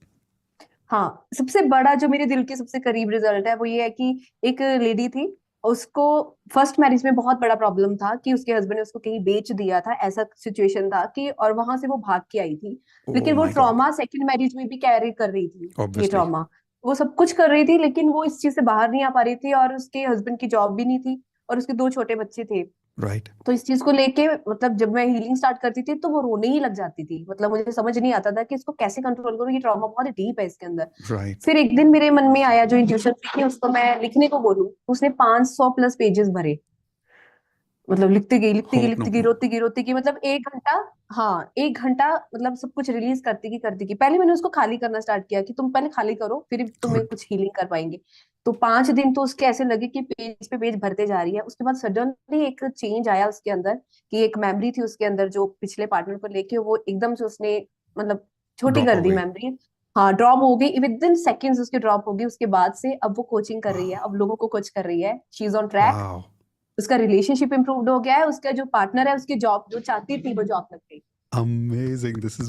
हाँ, सबसे बड़ा जो मेरे दिल के सबसे करीब रिजल्ट है वो ये है कि एक लेडी थी, उसको फर्स्ट मैरिज में बहुत बड़ा प्रॉब्लम था कि उसके हस्बैंड ने उसको कहीं बेच दिया था। ऐसा सिचुएशन था कि, और वहां से वो भाग के आई थी। Oh लेकिन वो my God. Trauma second marriage में भी कैरी कर रही थी। ये Obviously. ट्रॉमा वो सब कुछ कर रही थी, लेकिन वो इस चीज से बाहर नहीं आ पा रही थी। और उसके हस्बैंड की जॉब भी नहीं थी और उसके 2 छोटे बच्चे थे। Right. तो इस चीज को लेके मतलब जब मैं हीलिंग स्टार्ट करती थी तो वो रोने ही लग जाती थी। मतलब मुझे समझ नहीं आता था कि इसको कैसे कंट्रोल करूं, ये ट्रॉमा बहुत डीप है इसके अंदर। Right. फिर एक दिन मेरे मन में आया, जो इंट्यूशन थी कि उसको मैं लिखने को बोलूं। उसने 500 प्लस पेजेस भरे। मतलब लिखती गई, लिखती गई, Hope लिखती no गई, no. रोती गई, रोती गई। मतलब 1 घंटा, हाँ 1 घंटा मतलब सब कुछ रिलीज करती गई, करती गई। पहले मैंने उसको खाली करना स्टार्ट किया कि तुम पहले खाली करो, फिर तुम्हें Good. कुछ हीलिंग कर पाएंगे। तो 5 दिन तो उसके ऐसे लगे कि पेज पे पेज भरते जा रही है। उसके बाद सडनली एक चेंज आया उसके अंदर कि एक मेमोरी थी उसके अंदर जो पिछले पार्टनर को लेके, वो एकदम से उसने मतलब छोटी Drop कर दी away. मेमोरी। हाँ, ड्रॉप हो गई, विद इन सेकेंड्स उसकी ड्रॉप हो गई। उसके बाद से अब वो कोचिंग कर रही है, Wow. अब लोगों को कोच कर रही है। She is on track. Wow. उसका रिलेशनशिप इंप्रूव्ड हो गया है। उसका जो पार्टनर है, उसकी जॉब जो चाहती थी वो जॉब लग गई। Amazing. This is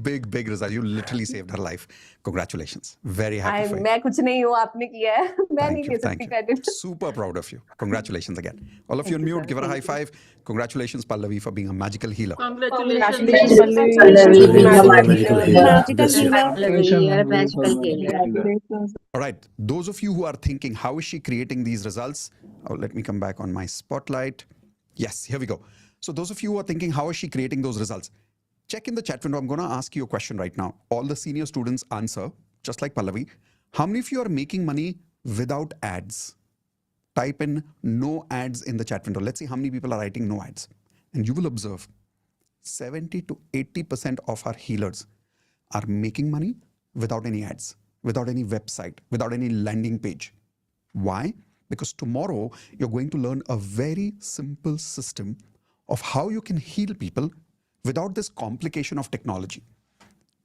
big result. You literally saved her life. Congratulations. Very happy for you. मैं कुछ नहीं हूँ, आपने किया है। मैं नहीं Thank you. ले Thank सकती you. Credit. Super proud of you. Congratulations again. All of you thank on you mute, sir, give her a high thank you. five. Congratulations, Pallavi, for being a magical healer. Congratulations. Congratulations, Pallavi, Pallavi, being a for being magical a healer. magical Bless you. healer. Pallavi, you're a magical healer. Congratulations. All right. Those of you who are thinking, how is she creating these results? Oh, let me come back on my spotlight. Yes, here we go. So those of you who are thinking, how is she creating those results? Check in the chat window. I'm going to ask you a question right now. All the senior students answer, just like Pallavi. How many of you are making money without ads? Type in no ads in the chat window. Let's see how many people are writing no ads. And you will observe 70 to 80% of our healers are making money without any ads, without any website, without any landing page. Why? Because tomorrow you're going to learn a very simple system of how you can heal people without this complication of technology.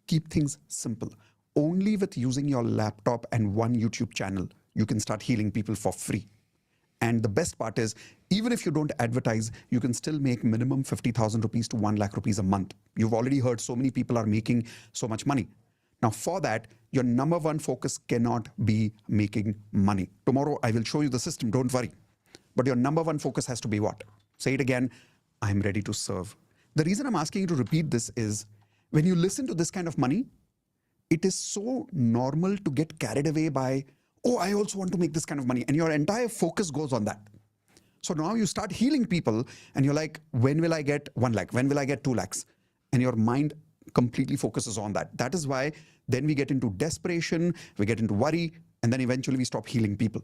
Keep things simple. Only with using your laptop and one YouTube channel, you can start healing people for free. And the best part is, even if you don't advertise, you can still make minimum 50,000 rupees to 1 lakh rupees a month. You've already heard so many people are making so much money. Now for that, your number one focus cannot be making money. Tomorrow I will show you the system, don't worry. But your number one focus has to be what? Say it again, I'm ready to serve. The reason I'm asking you to repeat this is, when you listen to this kind of money, it is so normal to get carried away by, oh, I also want to make this kind of money. And your entire focus goes on that. So now you start healing people and you're like, when will I get 1 lakh? When will I get 2 lakhs? And your mind completely focuses on that. That is why then we get into desperation, we get into worry, and then eventually we stop healing people.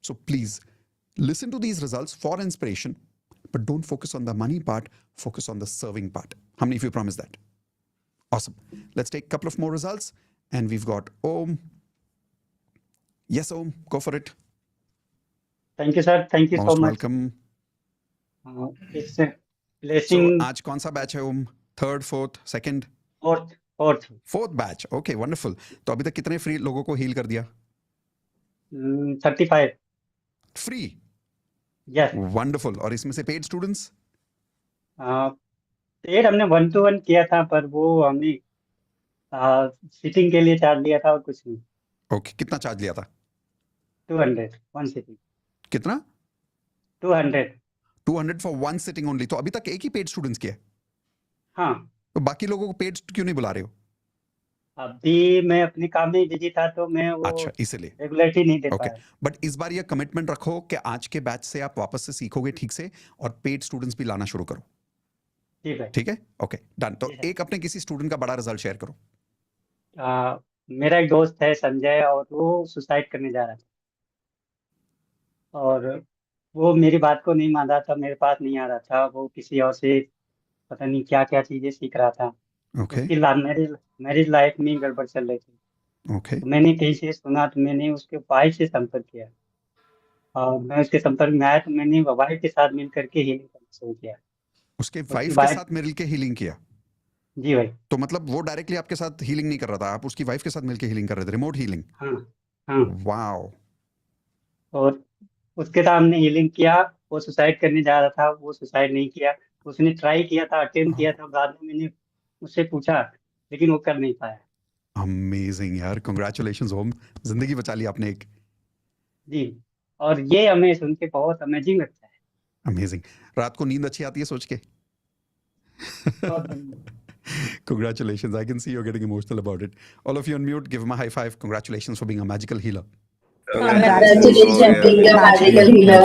So please listen to these results for inspiration, but don't focus on the money part, focus on the serving part. How many of you promise that? Awesome. Let's take a couple of more results. And we've got Om. Yes, Om, go for it. Thank you, sir. Thank you Most so much. welcome. It's So, blessing. आज कौन सा batch है Om? Third, fourth, second? Fourth. Fourth batch. Okay, wonderful. तो अभी तक कितने free लोगों को हील कर दिया? 35. Free? Yes. Wonderful. और इसमें से paid students? पेड हमने 1-to-1 किया था, पर वो हमने सिटिंग के लिए चार्ज लिया था और कुछ नहीं। Okay, कितना चार्ज लिया था? 200 1 सिटिंग। कितना? 200 200 for one sitting only. तो अभी तक एक ही paid students किया? हाँ, तो बाकी लोगों को पेड क्यों नहीं बुला रहे हो? अभी मैं अपने काम में बिजी था तो मैं वो अच्छा, इसलिए। रेगुलरिटी नहीं दे ओके, पाया। बट इस बार ये कमिटमेंट रखो कि आज के बैच से आप वापस से सीखोगे ठीक से और पेड स्टूडेंट्स भी लाना शुरू करो। जी भाई। ठीक है, ओके डन। तो जी सर। एक अपने किसी स्टूडेंट का बड़ा रिजल्ट शेयर करो। मेरा एक दोस्त है संजय, और वो सुसाइड करने जा रहा था, और वो मेरी बात को नहीं मान रहा था, मेरे पास नहीं आ रहा था, वो किसी और से पता नहीं क्या क्या चीजें सीख रहा था। ओके उसकी मैरिज मैरिज लाइफ में गड़बड़ चल रही थी। ओके तो मैंने कहीं से सुना, तो मैंने उसके वाइफ से संपर्क किया, और मैं उसके संपर्क में आया तो मैंने वाइफ के साथ मिल करके हीलिंग करना शुरू किया। उसके उसकी वाइफ के वाइफ। साथ मिल के हीलिंग किया? जी भाई। तो मतलब वो डायरेक्टली आपके साथ हीलिंग नहीं कर रहा था, आप उसकी वाइफ के साथ मिलके हीलिंग कर रहे थे, रिमोट हीलिंग? हाँ हाँ। वाओ। और उसके साथ हमने हीलिंग किया। वो सुसाइड करने जा रहा था, वो सुसाइड नहीं किया। उसने ट्राई किया था, अटेम्प्ट किया था, बाद में मैंने उससे पूछा, लेकिन वो कर नहीं पाया। अमेजिंग यार, कांग्रेचुलेशंस होम, जिंदगी बचा ली आपने एक। जी। और ये हमें सुन के बहुत अमेजिंग लगता है। अमेजिंग। रात को नींद अच्छी आती है सोच के? बहुत बढ़िया। Congratulations. I can see you're getting emotional about it. All of you on mute, give him a high five. Congratulations for being a magical healer. Congratulations for being a magical healer.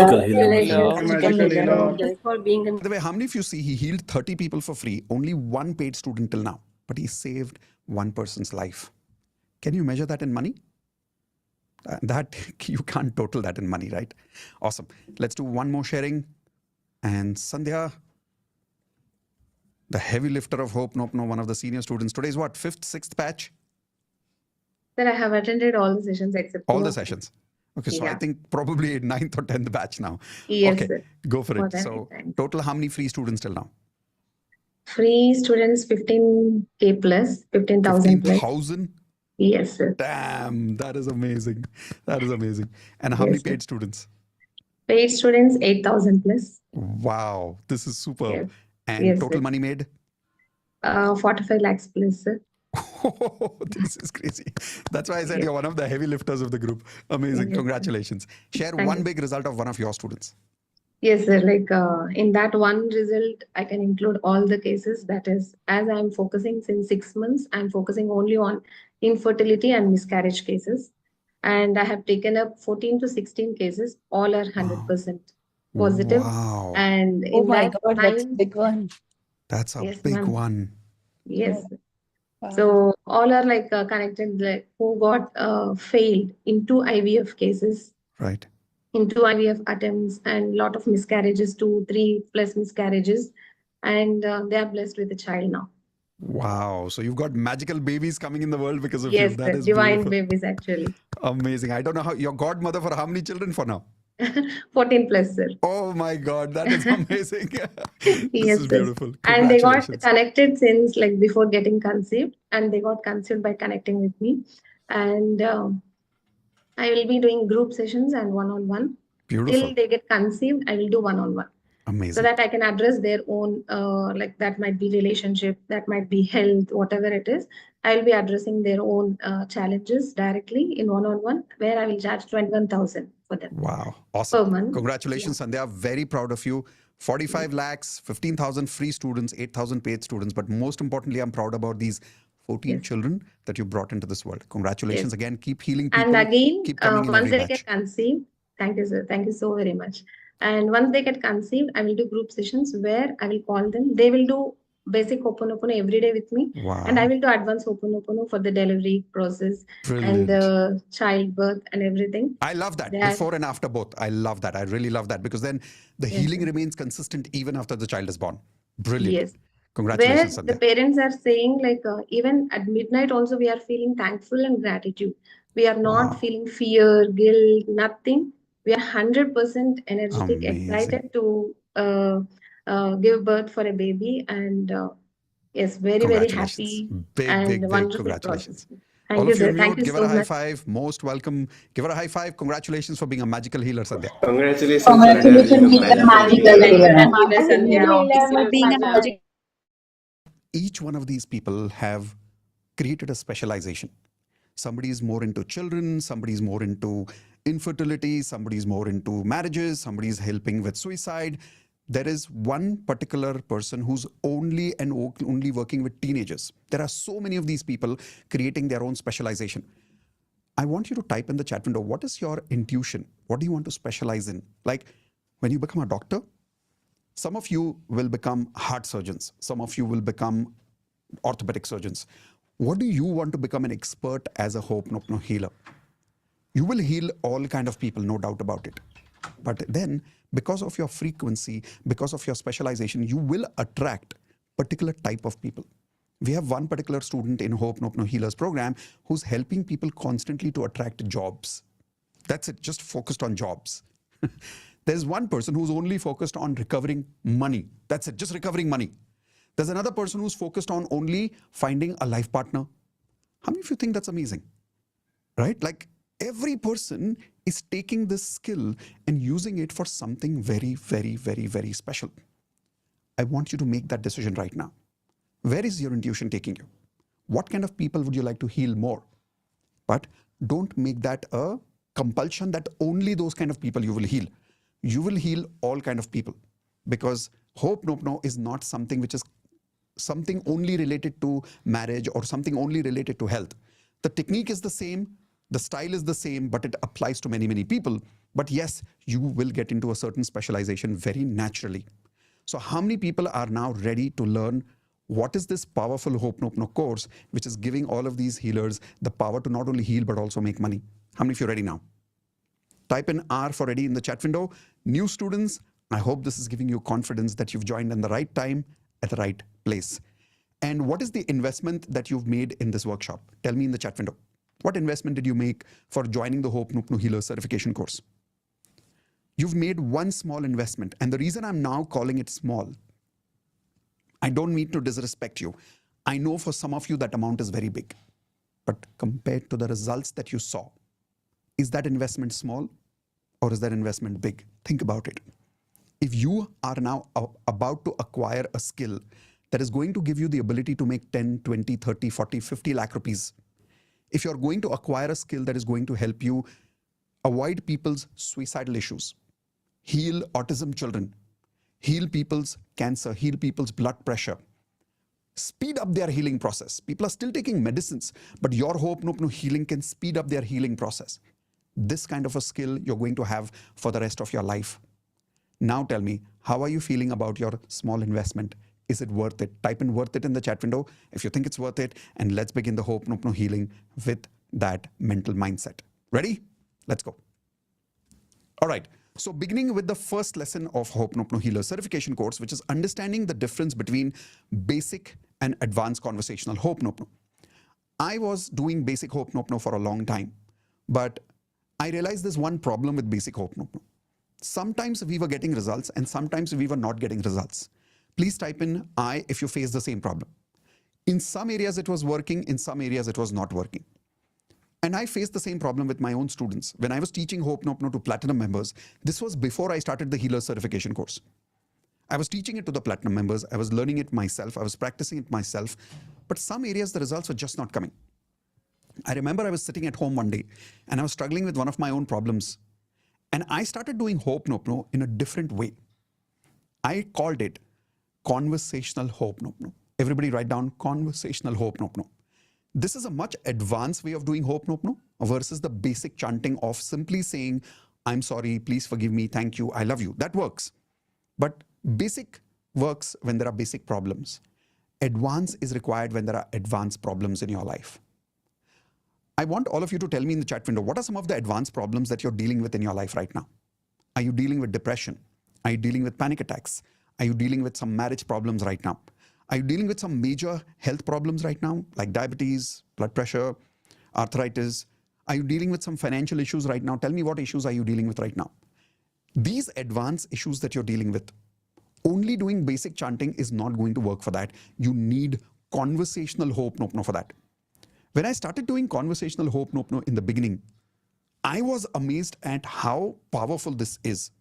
Magical healer. Just for being a By the way, how many of you see he healed 30 people for free, only one paid student till now, but he saved one person's life? Can you measure that in money? That you can't total that in money, right? Awesome. Let's do one more sharing. And Sandhya, the heavy lifter of Hope Nope No, one of the senior students. Today's what, fifth, sixth batch? Sir, I have attended all the sessions except All two the of them. sessions. Okay, so I Yeah. think probably ninth or 10th batch now. Yes, Okay, sir. go for More it. than So 8 times. total how many free students till now? Free students 15K plus, 15,000 plus. 15,000? Yes, sir. Damn, that is amazing. That is amazing. And how Yes, many sir. paid students? Paid students 8,000 plus. Wow, this is superb. Yes. And Yes, total sir. money made? 45 lakhs plus, sir. This is crazy. That's why I said you're one of the heavy lifters of the group. Amazing. Yes, sir. Congratulations. Share Thank one you. big result of one of your students. Yes, sir. Like in that one result, I can include all the cases. That is, as I'm focusing since 6 months, I'm focusing only on infertility and miscarriage cases. And I have taken up 14 to 16 cases. All are 100% positive. Wow. And Oh in my that God, that's a time, big one. That's a yes, big ma'am. one. Yes. Wow. So all are like connected, like who got failed into IVF cases, Right. into IVF attempts, and lot of miscarriages, 2, 3 plus miscarriages, and they are blessed with a child now. Wow. So you've got magical babies coming in the world because of you. Yes, That the is divine beautiful. babies actually. Amazing. I don't know how your godmother for how many children for now? 14 plus, sir. Oh my God, that is amazing. This Yes, is sir. beautiful. And they got Congratulations. connected since like before getting conceived, and they got conceived by connecting with me. And I will be doing group sessions and one-on-one. Beautiful. Till they get conceived, I will do one-on-one. So Amazing. that I can address their own, like that might be relationship, that might be health, whatever it is. I will be addressing their own challenges directly in one-on-one, where I will charge 21,000 for them Wow. per Awesome. month. Congratulations, Sandhya. Very proud of you. 45 lakhs, 15,000 free students, 8,000 paid students. But most importantly, I'm proud about these 14 Yes. children that you brought into this world. Congratulations Yes. again. Keep healing people. And again, Keep coming in once every they batch. get conceived, thank you, sir. Thank you so very much. And once they get conceived, I will do group sessions where I will call them. They will do basic Ho'oponopono every day with me. Wow. And I will do advanced Ho'oponopono for the delivery process and Brilliant. childbirth and everything. I love that. They are- Before and after both. I love that. I really love that because then the Yes, healing sir. remains consistent even after the child is born. Brilliant. Yes. Where Congratulations, the Sandhya. parents are saying like even at midnight also we are feeling thankful and gratitude. We are not Wow. feeling fear, guilt, nothing. We are 100% energetic, Amazing. excited to give birth for a baby, and yes, very Congratulations. happy Big, and big, big wonderful congratulations. process. Thank All you, of you sir. on Thank mute, you give her so a high much. five. Most welcome. Give her a high five. Congratulations for being a magical healer, Sandhya. Congratulations, Congratulations, Sandhya, being a magical healer. Healer, Sandhya. For being a magic. Each one of these people have created a specialization. Somebody is more into children, somebody is more into infertility, somebody is more into marriages, somebody is helping with suicide. there is one particular person who's only and only working with teenagers. There are so many of these people creating their own specialization. I want you to type in the chat window, what is your intuition? What do you want to specialize in? Like when you become a doctor, some of you will become heart surgeons. Some of you will become orthopedic surgeons. What do you want to become an expert as a Ho'oponopono healer? You will heal all kind of people, no doubt about it. But then, because of your frequency, because of your specialization, you will attract particular type of people. We have one particular student in Ho'oponopono Healers program who's helping people constantly to attract jobs. That's it, just focused on jobs. There's one person who's only focused on recovering money. That's it, just recovering money. There's another person who's focused on only finding a life partner. How many of you think that's amazing? Right? Like every person is taking this skill and using it for something very, very, very, very special. I want you to make that decision right now. Where is your intuition taking you? What kind of people would you like to heal more? But don't make that a compulsion that only those kind of people you will heal. You will heal all kind of people, because Ho'oponopono is not something which is something only related to marriage or something only related to health. The technique is the same, the style is the same, but it applies to many, many people. But yes, you will get into a certain specialization very naturally. So how many people are now ready to learn what is this powerful Ho'oponopono course, which is giving all of these healers the power to not only heal, but also make money? How many of you are ready now? Type in R for ready in the chat window. New students, I hope this is giving you confidence that you've joined in the right time, at the right place. And what is the investment that you've made in this workshop? Tell me in the chat window. What investment did you make for joining the Ho'oponopono Healer certification course? You've made one small investment. And the reason I'm now calling it small, I don't mean to disrespect you. I know for some of you that amount is very big. But compared to the results that you saw, is that investment small or is that investment big? Think about it. If you are now about to acquire a skill that is going to give you the ability to make 10, 20, 30, 40, 50 lakh rupees, if you're going to acquire a skill that is going to help you avoid people's suicidal issues, heal autism children, heal people's cancer, heal people's blood pressure, speed up their healing process. People are still taking medicines, but your Ho'oponopono healing can speed up their healing process. This kind of a skill you're going to have for the rest of your life. Now tell me, how are you feeling about your small investment? Is it worth it? Type in worth it in the chat window if you think it's worth it, and let's begin the Ho'oponopono healing with that mental mindset. Ready? Let's go. All right. So beginning with the first lesson of Ho'oponopono Healer certification course, which is understanding the difference between basic and advanced conversational Ho'oponopono. I was doing basic Ho'oponopono for a long time, but I realized there's one problem with basic Ho'oponopono. Sometimes we were getting results and sometimes we were not getting results. Please type in I if you face the same problem. In some areas it was working, in some areas it was not working. And I faced the same problem with my own students. When I was teaching Ho'oponopono to platinum members, this was before I started the healer certification course. I was teaching it to the platinum members, I was learning it myself, I was practicing it myself, but some areas the results were just not coming. I remember I was sitting at home one day and I was struggling with one of my own problems. And I started doing Ho'oponopono in a different way. I called it conversational Ho'oponopono. Everybody write down conversational Ho'oponopono. This is a much advanced way of doing Ho'oponopono versus the basic chanting of simply saying, I'm sorry, please forgive me, thank you, I love you. That works. But basic works when there are basic problems. Advance is required when there are advanced problems in your life. I want all of you to tell me in the chat window, what are some of the advanced problems that you're dealing with in your life right now? Are you dealing with depression? Are you dealing with panic attacks? Are you dealing with some marriage problems right now? Are you dealing with some major health problems right now, like diabetes, blood pressure, arthritis? Are you dealing with some financial issues right now? Tell me, what issues are you dealing with right now? These advanced issues that you're dealing with, only doing basic chanting is not going to work for that. You need conversational Ho'oponopono for that. When I started doing conversational Ho'oponopono in the beginning, I was amazed at how powerful this is.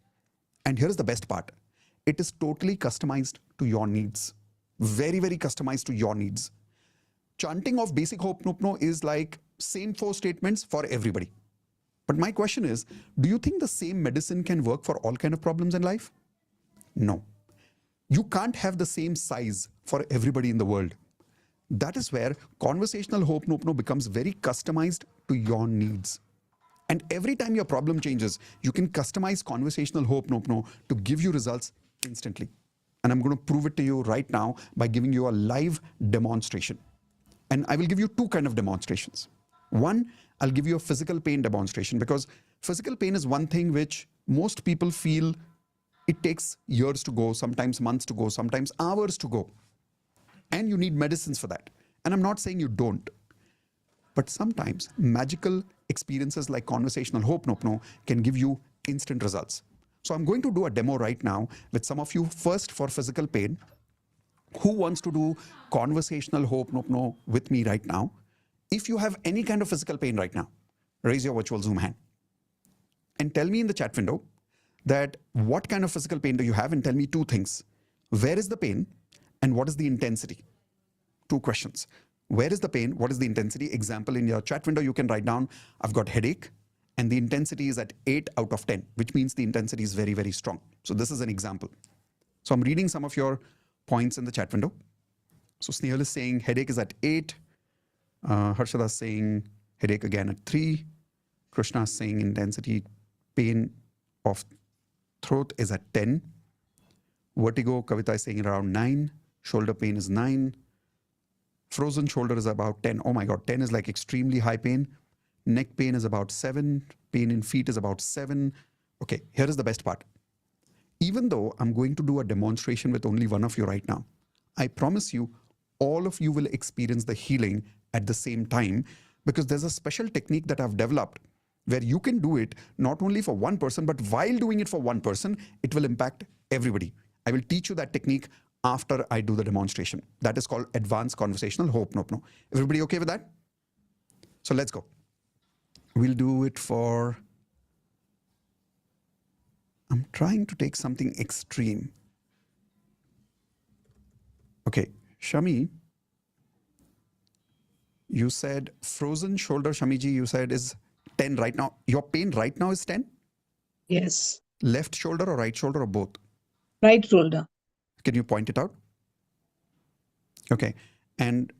And here's the best part. It is totally customized to your needs. Very, very customized to your needs. Chanting of basic Ho'oponopono is like same 4 statements for everybody. But my question is, do you think the same medicine can work for all kind of problems in life? No. You can't have the same size for everybody in the world. That is where conversational Ho'oponopono becomes very customized to your needs. And every time your problem changes, you can customize conversational Ho'oponopono to give you results instantly. And I'm going to prove it to you right now by giving you a live demonstration. And I will give you two kind of demonstrations. One, I'll give you a physical pain demonstration, because physical pain is one thing which most people feel it takes years to go, sometimes months to go, sometimes hours to go. And you need medicines for that. And I'm not saying you don't. But sometimes magical experiences like conversational Ho'oponopono can give you instant results. So I'm going to do a demo right now with some of you, first for physical pain. Who wants to do conversational Ho'oponopono with me right now? If you have any kind of physical pain right now, raise your virtual Zoom hand. And tell me in the chat window that what kind of physical pain do you have, and tell me two things. Where is the pain and what is the intensity? Two questions. Where is the pain? What is the intensity? Example, in your chat window, you can write down, I've got headache, and the intensity is at 8 out of 10, which means the intensity is very, very strong. So this is an example. So I'm reading some of your points in the chat window. So Snehal is saying headache is at 8. Harshada is saying headache again at 3. Krishna is saying intensity pain of throat is at 10. Vertigo, Kavita is saying around 9. Shoulder pain is 9. Frozen shoulder is about 10. Oh my God, 10 is like extremely high pain. Neck pain is about 7. Pain in feet is about 7. Okay, here is the best part. Even though I'm going to do a demonstration with only one of you right now, I promise you, all of you will experience the healing at the same time, because there's a special technique that I've developed where you can do it not only for one person, but while doing it for one person, it will impact everybody. I will teach you that technique after I do the demonstration. That is called advanced conversational Ho'oponopono. Everybody okay with that? So let's go. We'll do it for, I'm trying to take something extreme. Okay, Shami, you said frozen shoulder, Shamiji, you said is 10 right now. Your pain right now is 10? Yes. Left shoulder or right shoulder or both? Right shoulder. Can you point it out? Okay. And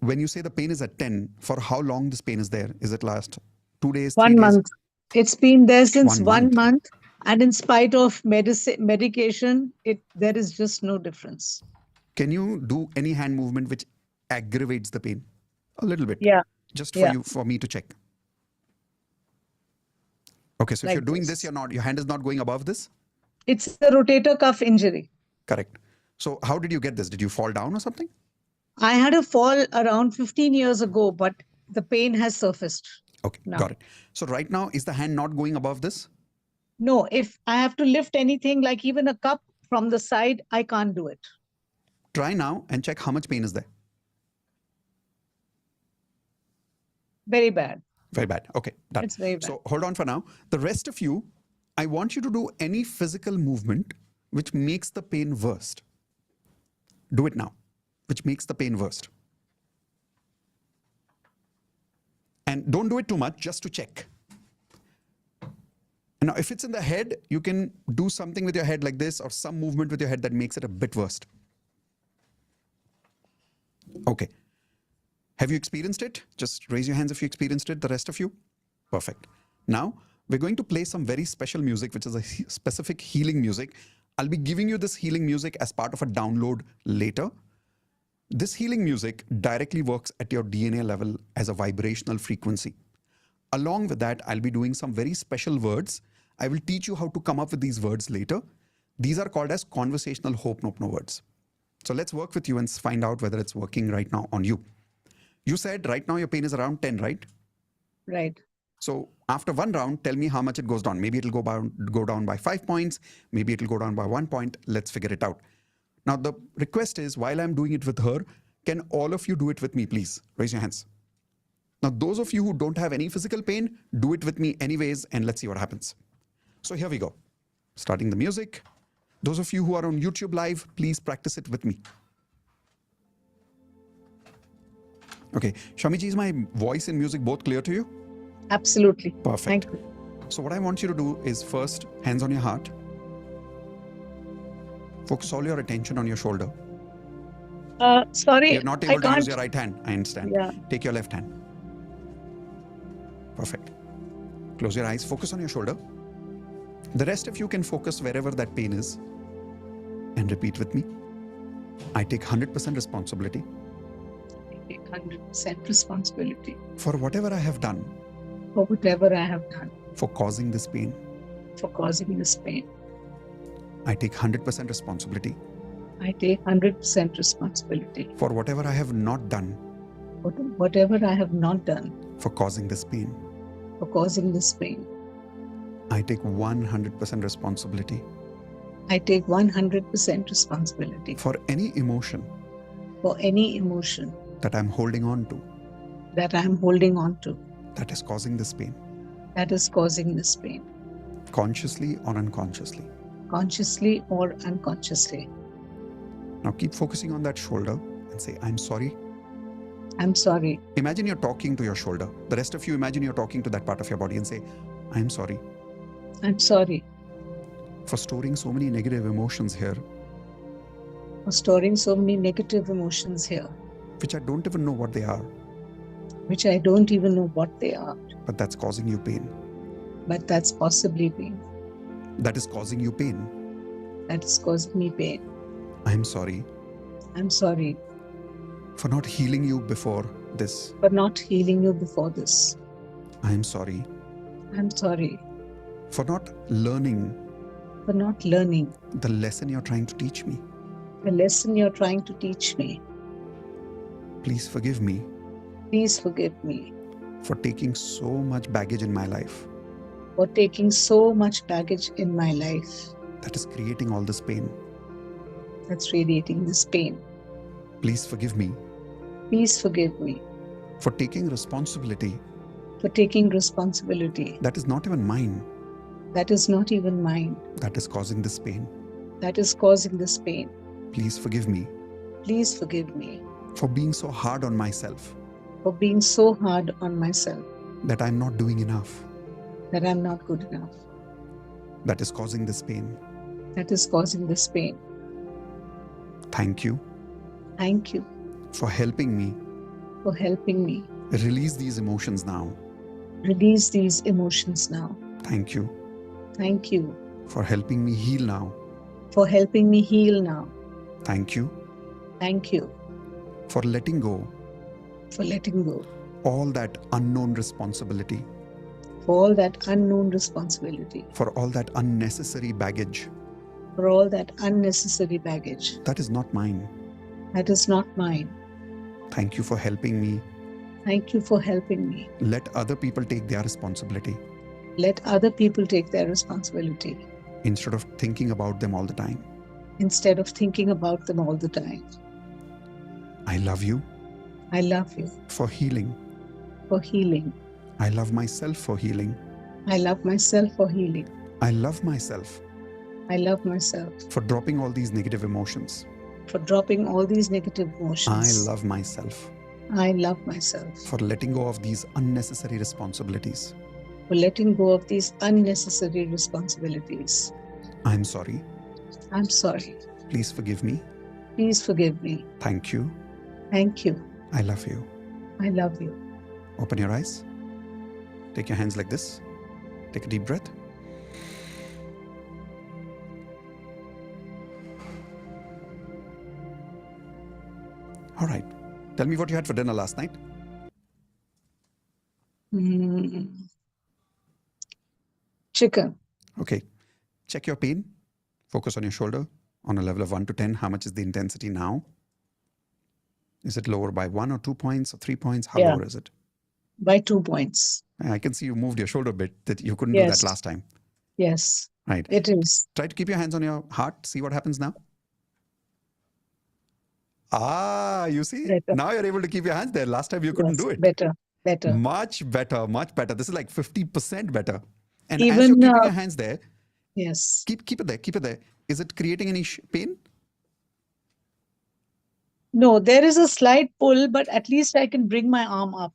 when you say the pain is at 10, for how long this pain is there? Is it last 2 days, 3 1 days? month. It's been there since 1 1 month. month. And in spite of medication, there is just no difference. Can you do any hand movement which aggravates the pain? A little bit. Yeah. Just for Yeah. you, for me to check. Okay, so if Like you're doing this. this, your hand is not going above this? It's a rotator cuff injury. Correct. So how did you get this? Did you fall down or something? I had a fall around 15 years ago, but the pain has surfaced. Okay, now. got it. So right now, is the hand not going above this? No, if I have to lift anything, like even a cup from the side, I can't do it. Try now and check how much pain is there. Very bad. Very bad. Okay, done. It's very bad. So hold on for now. The rest of you, I want you to do any physical movement which makes the pain worst. Do it now, which makes the pain worst. And don't do it too much, just to check. Now, if it's in the head, you can do something with your head like this, or some movement with your head that makes it a bit worst. Okay. Have you experienced it? Just raise your hands if you experienced it, the rest of you. Perfect. Now, we're going to play some very special music, which is a specific healing music. I'll be giving you this healing music as part of a download later. This healing music directly works at your DNA level as a vibrational frequency. Along with that, I'll be doing some very special words. I will teach you how to come up with these words later. These are called as conversational Ho'oponopono words. So let's work with you and find out whether it's working right now on you. You said right now your pain is around 10, right? Right. So after one round, tell me how much it goes down. Maybe it'll go down by 5 points. Maybe it'll go down by 1 point. Let's figure it out. Now, the request is, while I'm doing it with her, can all of you do it with me, please? Raise your hands. Now, those of you who don't have any physical pain, do it with me anyways, and let's see what happens. So here we go. Starting the music. Those of you who are on YouTube Live, please practice it with me. Okay. Shamiji, is my voice and music both clear to you? Absolutely. Perfect. Thank you. So what I want you to do is first, hands on your heart. Focus all your attention on your shoulder. Sorry, You're not I able to use can't. your right hand. I understand. Yeah. Take your left hand. Perfect. Close your eyes. Focus on your shoulder. The rest of you can focus wherever that pain is. And repeat with me. I take 100% responsibility. I take 100% responsibility For whatever I have done. for whatever I have done. For causing this pain. For causing this pain. I take 100% responsibility. I take 100% responsibility For whatever I have not done. for whatever I have not done. For causing this pain. For causing this pain. I take 100% responsibility. I take 100% responsibility For any emotion. for any emotion That I'm holding on to. that I am holding on to That is causing this pain. that is causing this pain, Consciously or unconsciously. consciously or unconsciously. Now keep focusing on that shoulder and say, I'm sorry. I'm sorry. Imagine you're talking to your shoulder. The rest of you imagine you're talking to that part of your body and say, I'm sorry I'm sorry for storing so many negative emotions here, for storing so many negative emotions here, which I don't even know what they are, which I don't even know what they are, but that's causing you pain. but that's possibly pain. That is causing you pain. That is causing me pain. I'm sorry I'm sorry for not healing you before this. for not healing you before this. I'm sorry I'm sorry for not learning for not learning the lesson you're trying to teach me. the lesson you're trying to teach me. Please forgive me Please forgive me for taking so much baggage in my life for taking so much baggage in my life that is creating all this pain. that's radiating this pain. Please forgive me Please forgive me for taking responsibility for taking responsibility that is not even mine, that is not even mine, that is causing this pain. that is causing this pain. Please forgive me Please forgive me for being so hard on myself for being so hard on myself that I'm not doing enough, that I'm not good enough, that is causing this pain. that is causing this pain. Thank you Thank you for helping me for helping me release these emotions now. release these emotions now. Thank you Thank you for helping me heal now. for helping me heal now. Thank you Thank you for letting go for letting go all that unknown responsibility, for all that unknown responsibility, for all that unnecessary baggage for all that unnecessary baggage that is not mine. that is not mine. Thank you for helping me Thank you for helping me let other people take their responsibility let other people take their responsibility instead of thinking about them all the time. instead of thinking about them all the time. I love you I love you for healing. for healing. I love myself for healing. I love myself for healing. I love myself I love myself for dropping all these negative emotions. for dropping all these negative I emotions. love myself I love myself for letting go of these unnecessary responsibilities. for letting go of these unnecessary responsibilities. I'm sorry. I'm sorry. Please forgive me. Please forgive me. Thank you. Thank you. I love you. I love you. Open your eyes. Take your hands like this. Take a deep breath. All right. Tell me what you had for dinner last night. Chicken. Okay. Check your pain. Focus on your shoulder on a level of 1 to 10. How much is the intensity now? Is it lower by 1 or 2 points or 3 points? How Yeah. lower is it? By 2 points. I can see you moved your shoulder a bit, that you couldn't do that Yes. last time. Yes, Right. it is. Try to keep your hands on your heart. See what happens now. Ah, you see? Better. Now you're able to keep your hands there. Last time you couldn't Yes, do it. better. Better. Much better, much better. This is like 50% better. And as Even, you're keeping your hands there, Yes. keep it there, keep it there. Is it creating any pain? No, there is a slight pull, but at least I can bring my arm up.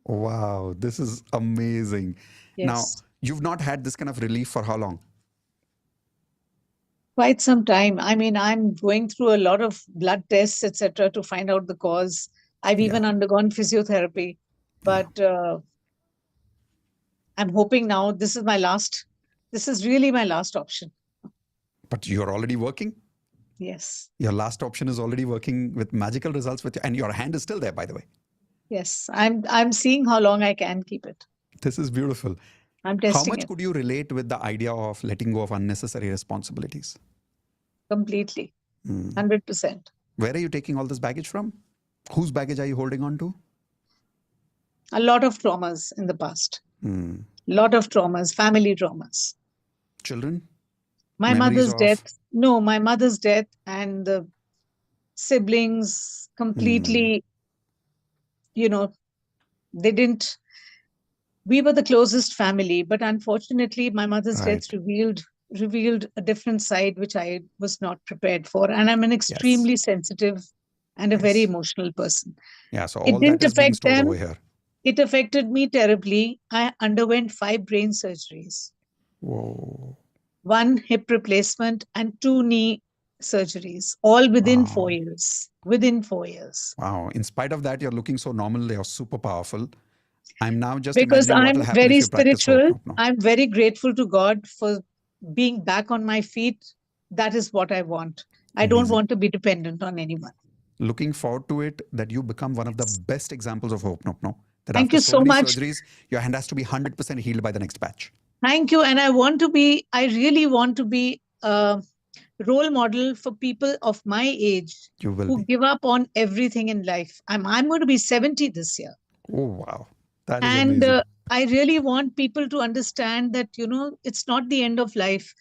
Wow, this is amazing. Now, Yes. you've not had this kind of relief for how long? Quite some time. I mean, I'm going through a lot of blood tests, etc., to find out the cause. I've even undergone physiotherapy, but I'm hoping now this is my last. This is really my last option. But you're already working. Yes. Your last option is already working with magical results with you, and your hand is still there, by the way. Yes, I'm seeing how long I can keep it. This is beautiful. I'm How testing much it could you relate with the idea of letting go of unnecessary responsibilities? completely, 100%. Where are you taking all this baggage from? Whose baggage are you holding on to? A lot of traumas in the past. Lot of traumas, family traumas. Children? My Memories mother's of- death. No, my mother's death and the siblings completely, you know, they didn't. We were the closest family, but unfortunately, my mother's death revealed a different side which I was not prepared for, and I'm an extremely sensitive and a very emotional person. Yeah, so It all didn't that is being affect stored them. over here. It affected me terribly. I underwent 5 brain surgeries. Whoa. 1 hip replacement and 2 knee surgeries, all within 4 years. Within 4 years. Wow. In spite of that, you're looking so normal. You're super powerful. I'm now just Because imagining what will I'm happen if very you practice Hope spiritual. No. I'm very grateful to God for being back on my feet. That is what I want. I don't Amazing. want to be dependent on anyone. Looking forward to it, that you become one of the best examples of Hope No. That Thank after you so so many much. surgeries, your hand has to be 100% healed by the next batch. Thank you. And I really want to be a role model for people of my age You will who be. give up on everything in life. I'm going to be 70 this year. Oh, wow. That is And amazing. I really want people to understand that, it's not the end of life.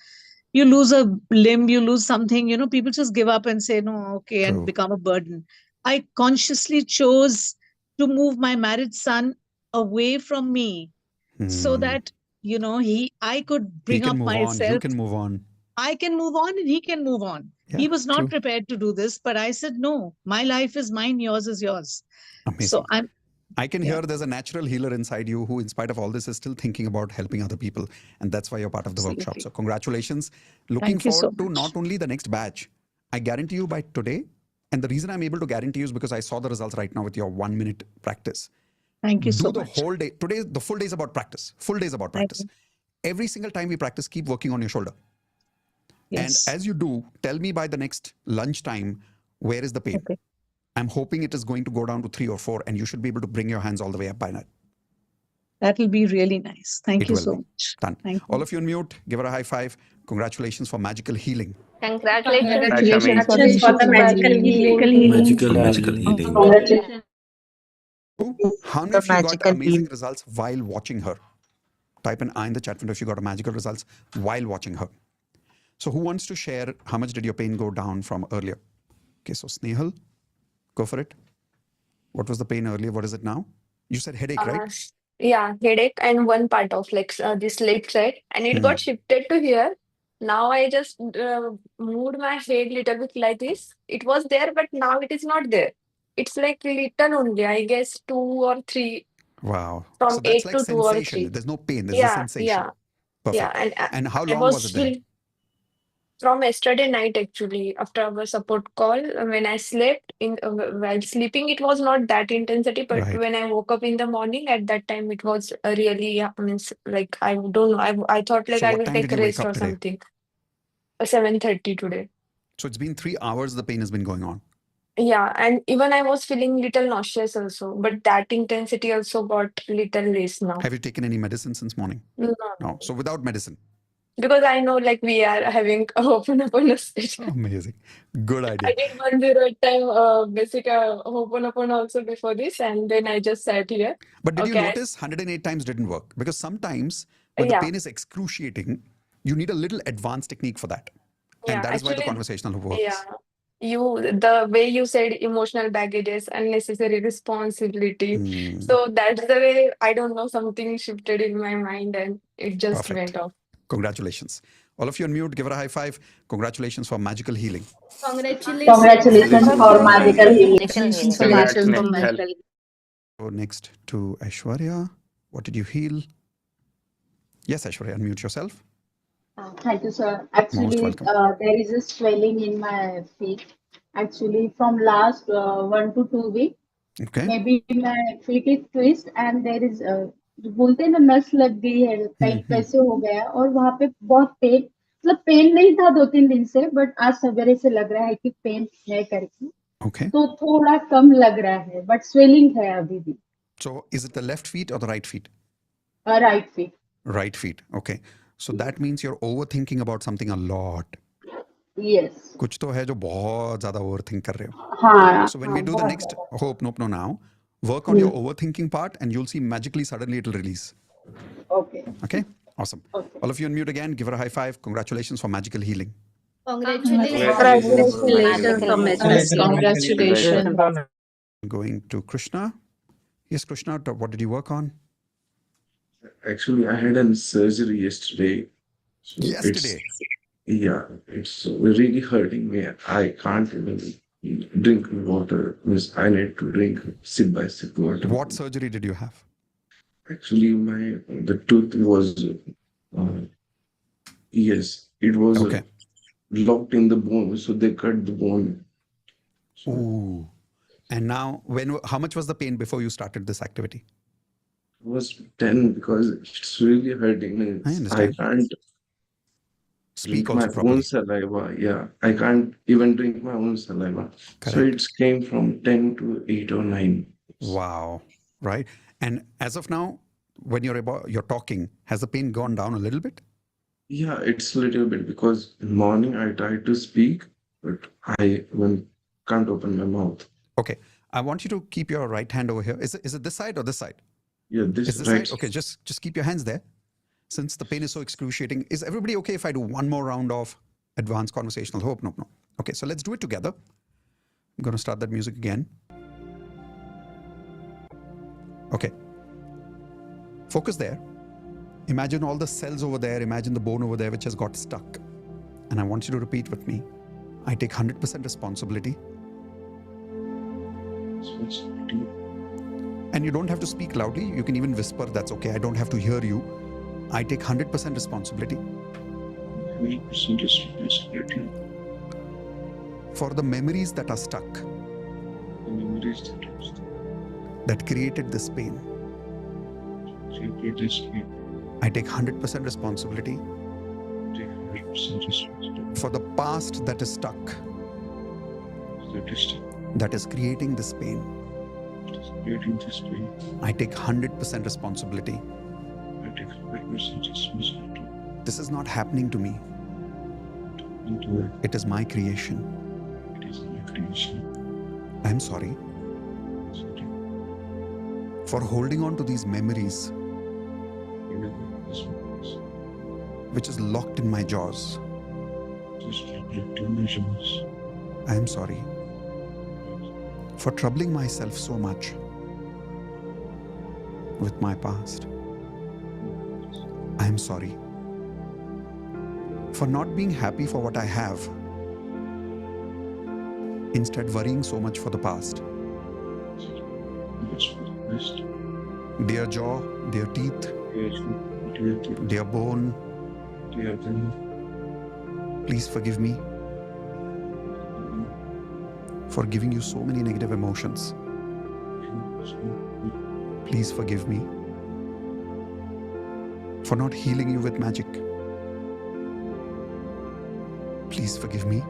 You lose a limb, you lose something, people just give up and say, no, okay, and become a burden. I consciously chose to move my married son away from me so that, I could bring He can up move on. You myself. can move on. I can move on and he can move on. He was not prepared to do this, but I said, no, my life is mine, yours is yours. Amazing. So I can hear there's a natural healer inside you who, in spite of all this, is still thinking about helping other people. And that's why you're part of the workshop. So congratulations. Looking Thank you so forward to much. not only the next batch, I guarantee you by today. And the reason I'm able to guarantee you is because I saw the results right now with your 1-minute practice. Thank you Do so the much. whole day. Today, the full day is about practice. Full day is about practice. Every single time we practice, keep working on your shoulder. Yes. And as you do, tell me by the next lunchtime, where is the pain? Okay. I'm hoping it is going to go down to 3 or 4, and you should be able to bring your hands all the way up by that. That will be really nice. Thank It you will so be. much. Done. Thank you. All of you on mute, give her a high five. Congratulations for magical healing. Congratulations for the magical healing. Magical healing. Congratulations. How many of you got amazing results while watching her? Type an I in the chat window if you got magical results while watching her. So who wants to share how much did your pain go down from earlier? Okay, so Snehal, go for it. What was the pain earlier? What is it now? You said headache, right? Yeah, headache and one part of like this left side, and it got shifted to here. Now I just moved my head little bit like this. It was there, but now it is not there. It's like little only, I guess 2 or 3, Wow. from So that's 8 like to 2 or 3. sensation. There's no pain, there's a Yeah, sensation. yeah, Perfect. yeah. And how I long was was it there? still from yesterday night actually. After our support call, when I slept while sleeping, it was not that intensity. But Right. when I woke up in the morning, at that time it was really means like I don't know. I thought like So I what will time take did a you wake rest up or today? something. 7:30 today. So it's been 3 hours the pain has been going on. Yeah, and even I was feeling little nauseous also, but that intensity also got little less now. Have you taken any medicine since morning? No. No. So without medicine. Because I know like we are having a open session. Amazing. Good idea. I did 108 time basic Ho'oponopono also before this, and then I just sat here. But did you Okay. notice 108 times didn't work? Because sometimes when the Yeah. pain is excruciating, you need a little advanced technique for that. And Yeah, that is why the actually, conversational works. yeah. The way you said emotional baggages, unnecessary responsibility. So that's the way, I don't know, something shifted in my mind and it just Perfect. went off. Congratulations. All of you on mute, give her a high five. Congratulations for magical healing. Congratulations for magical healing. Congratulations for magical. Go next to Aishwarya. What did you heal? Yes, Aishwarya, unmute yourself. Thank you, sir. Most Actually, welcome. there is a swelling in my feet. Actually, from last 1 to 2 weeks, Okay. maybe my feet is twist and there is बोलते हैं ना नस लग गई है type वैसे हो गया और वहां पे बहुत पेन मतलब पेन नहीं था 2-3 दिन से बट आज सवेरे से लग रहा है कि पेन है करके Okay. तो थोड़ा कम लग रहा है बट स्वेलिंग है अभी भी So is it the left feet or the right feet? Right feet Right feet. Okay. So that means you're overthinking about something a lot. Yes कुछ तो है जो बहुत ज़्यादा overthink कर रहे हो. हाँ So when we do the बहुत next ज्यादा। hope no now, work on your overthinking part and you'll see magically suddenly it'll release. Okay Okay? Awesome. Okay. All of you unmute again. Give her a high five. Congratulations for magical healing. Congratulations for magic. Congratulations. Going to Krishna. Yes, Krishna, what did you work on? Actually, I had a surgery yesterday. So Yesterday? it's really hurting me. I can't even drink water. Means I need to drink sip by sip water. What surgery did you have? Actually, the tooth was yes, it was Okay. locked in the bone, so they cut the bone. So Ooh. And now, how much was the pain before you started this activity? it was 10 because it's really hurting. I understand. I can't Speak drink my also properly. own saliva. Yeah, I can't even drink my own saliva. So Correct. it came from 10 to 8 or 9. Wow. Right. And as of now, when you're talking, has the pain gone down a little bit? Yeah, it's a little bit because in the morning I try to speak, but I can't open my mouth. Okay. I want you to keep your right hand over here. Is it this side or this side? Yeah, this Is this right. side? Okay, just keep your hands there. Since the pain is so excruciating, is everybody okay if I do one more round of advanced conversational hope? No. Okay, so let's do it together. I'm going to start that music again. Okay. Focus there. Imagine all the cells over there. Imagine the bone over there which has got stuck. And I want you to repeat with me. I take 100% responsibility. And you don't have to speak loudly. You can even whisper. That's okay. I don't have to hear you. I take 100% responsibility 100% responsibility for the memories that are stuck, for memories that created this pain. created this pain. I take 100% responsibility Take 100% responsibility for the past that is stuck, that is creating this pain. creating this pain. I take 100% responsibility. I take 100% responsibility. This is not happening to me. Into it. It is my creation. It is my creation. I am sorry Sorry. for holding on to these memories This was which is locked in my jaws. just reflecting measures. I am sorry for troubling myself so much with my past. I am sorry for not being happy for what I have, instead worrying so much for the past. That's for the best. Dear jaw, dear teeth, dear bone, please forgive me for giving you so many negative emotions. Please forgive me for not healing you with magic. Please forgive me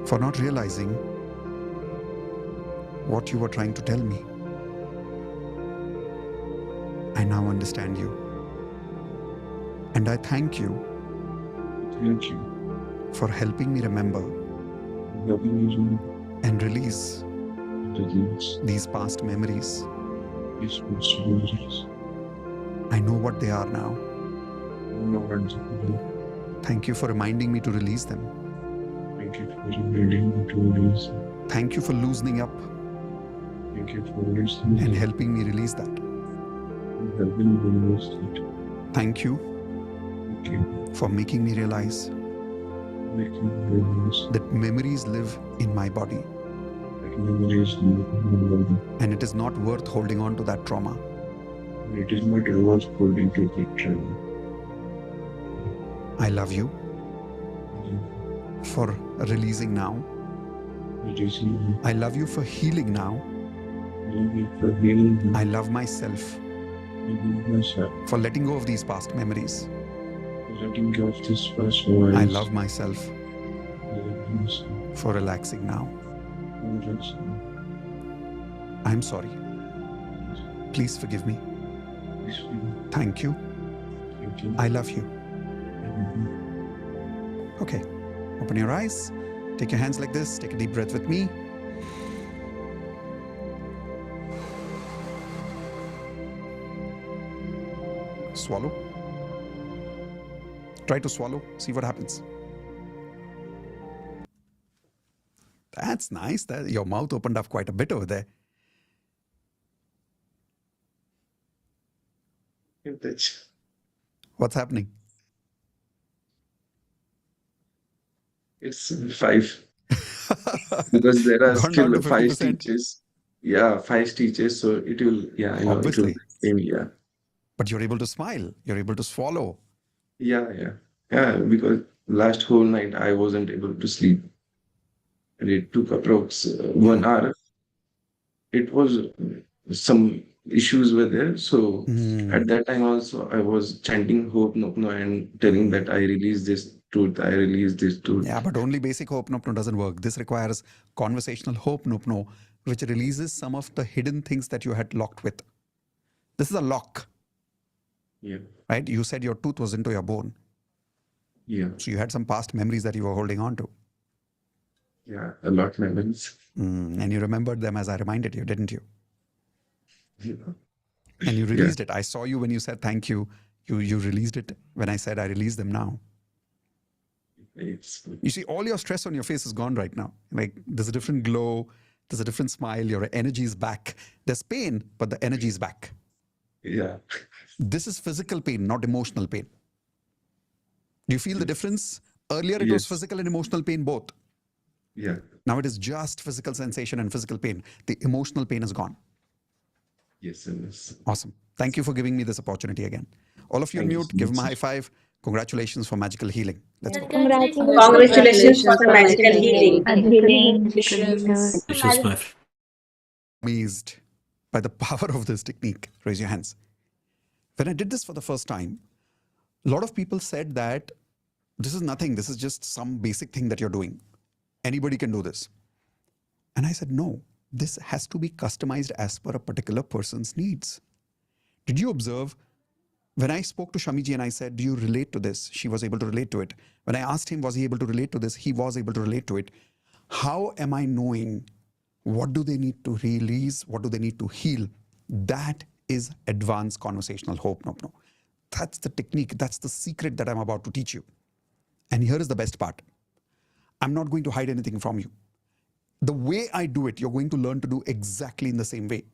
for not realizing what you were trying to tell me. I now understand you. And I thank you Thank you. for helping me remember Helping me and release release these past memories. these possibilities. I know what they are now. No one to do. Thank you for reminding me to release them. Thank you for reminding me to release. Thank you for loosening up Thank you for listening and helping me release that. and helping me release it. Thank you Thank you for making me realize for making me realize that memories live in my body that memories live in my body. and it is not worth holding on to that trauma. It is not worth holding to the trauma. I love you for releasing now. I love you for healing now. I love myself for letting go of these past memories. I love myself for relaxing now. I'm sorry. Please forgive me. Thank you. I love you. Okay, open your eyes. Take your hands like this. Take a deep breath with me. Swallow. Try to swallow. See what happens. That's nice. Your mouth opened up quite a bit over there. What's happening? It's 5. Because there are Gone down still to 5 50%. stitches. Yeah, 5 stitches. So it will, yeah, I know, it will Obviously. pain, yeah. But you're able to smile. You're able to swallow. Yeah. Because last whole night I wasn't able to sleep. And it took approx 1 hour. It was some issues were there. So at that time also I was chanting Hope Nopno and telling that I release this truth, I release this truth. Yeah, but only basic Ho'oponopono doesn't work. This requires conversational Ho'oponopono, which releases some of the hidden things that you had locked with. This is a lock. Yeah. Right? You said your tooth was into your bone. Yeah. So you had some past memories that you were holding on to. Yeah, a lot of memories. And you remembered them as I reminded you, didn't you? Yeah. And you released it. I saw you when you said thank you. You released it when I said I release them now. You see, all your stress on your face is gone right now. Like there's a different glow, there's a different smile, your energy is back. There's pain, but the energy is back. Yeah. This is physical pain, not emotional pain. Do you feel the difference? Earlier it was physical and emotional pain both. Yeah. Now it is just physical sensation and physical pain. The emotional pain is gone. Yes. Awesome. Thank you for giving me this opportunity again. All of you on mute, give him a high five. Congratulations for magical healing. Let's go. Congratulations for the magical healing. This was my Amazed by the power of this technique. Raise your hands. When I did this for the first time, a lot of people said that this is nothing. This is just some basic thing that you're doing. Anybody can do this. And I said, no, this has to be customized as per a particular person's needs. Did you observe when I spoke to Shamiji and I said, do you relate to this? She was able to relate to it. When I asked him, was he able to relate to this? He was able to relate to it. How am I knowing what do they need to release? What do they need to heal? That is advanced conversational Ho'oponopono. That's the technique. That's the secret that I'm about to teach you. And here is the best part. I'm not going to hide anything from you. The way I do it, you're going to learn to do exactly in the same way.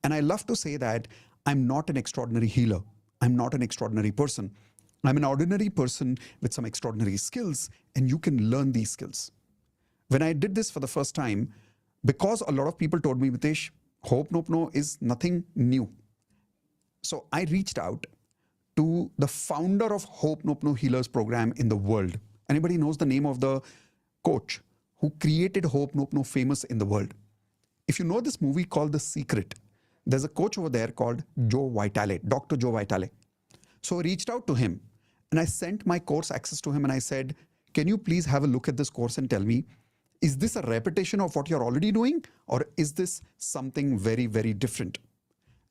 And I love to say that I'm not an extraordinary healer. I'm not an extraordinary person. I'm an ordinary person with some extraordinary skills, and you can learn these skills. When I did this for the first time, because a lot of people told me, Mitesh, Ho'oponopono is nothing new. So I reached out to the founder of Ho'oponopono Healers program in the world. Anybody knows the name of the coach who created Ho'oponopono famous in the world? If you know this movie called The Secret, there's a coach over there called Joe Vitale, Dr. Joe Vitale. So I reached out to him and I sent my course access to him and I said, can you please have a look at this course and tell me, is this a repetition of what you're already doing or is this something very, very different?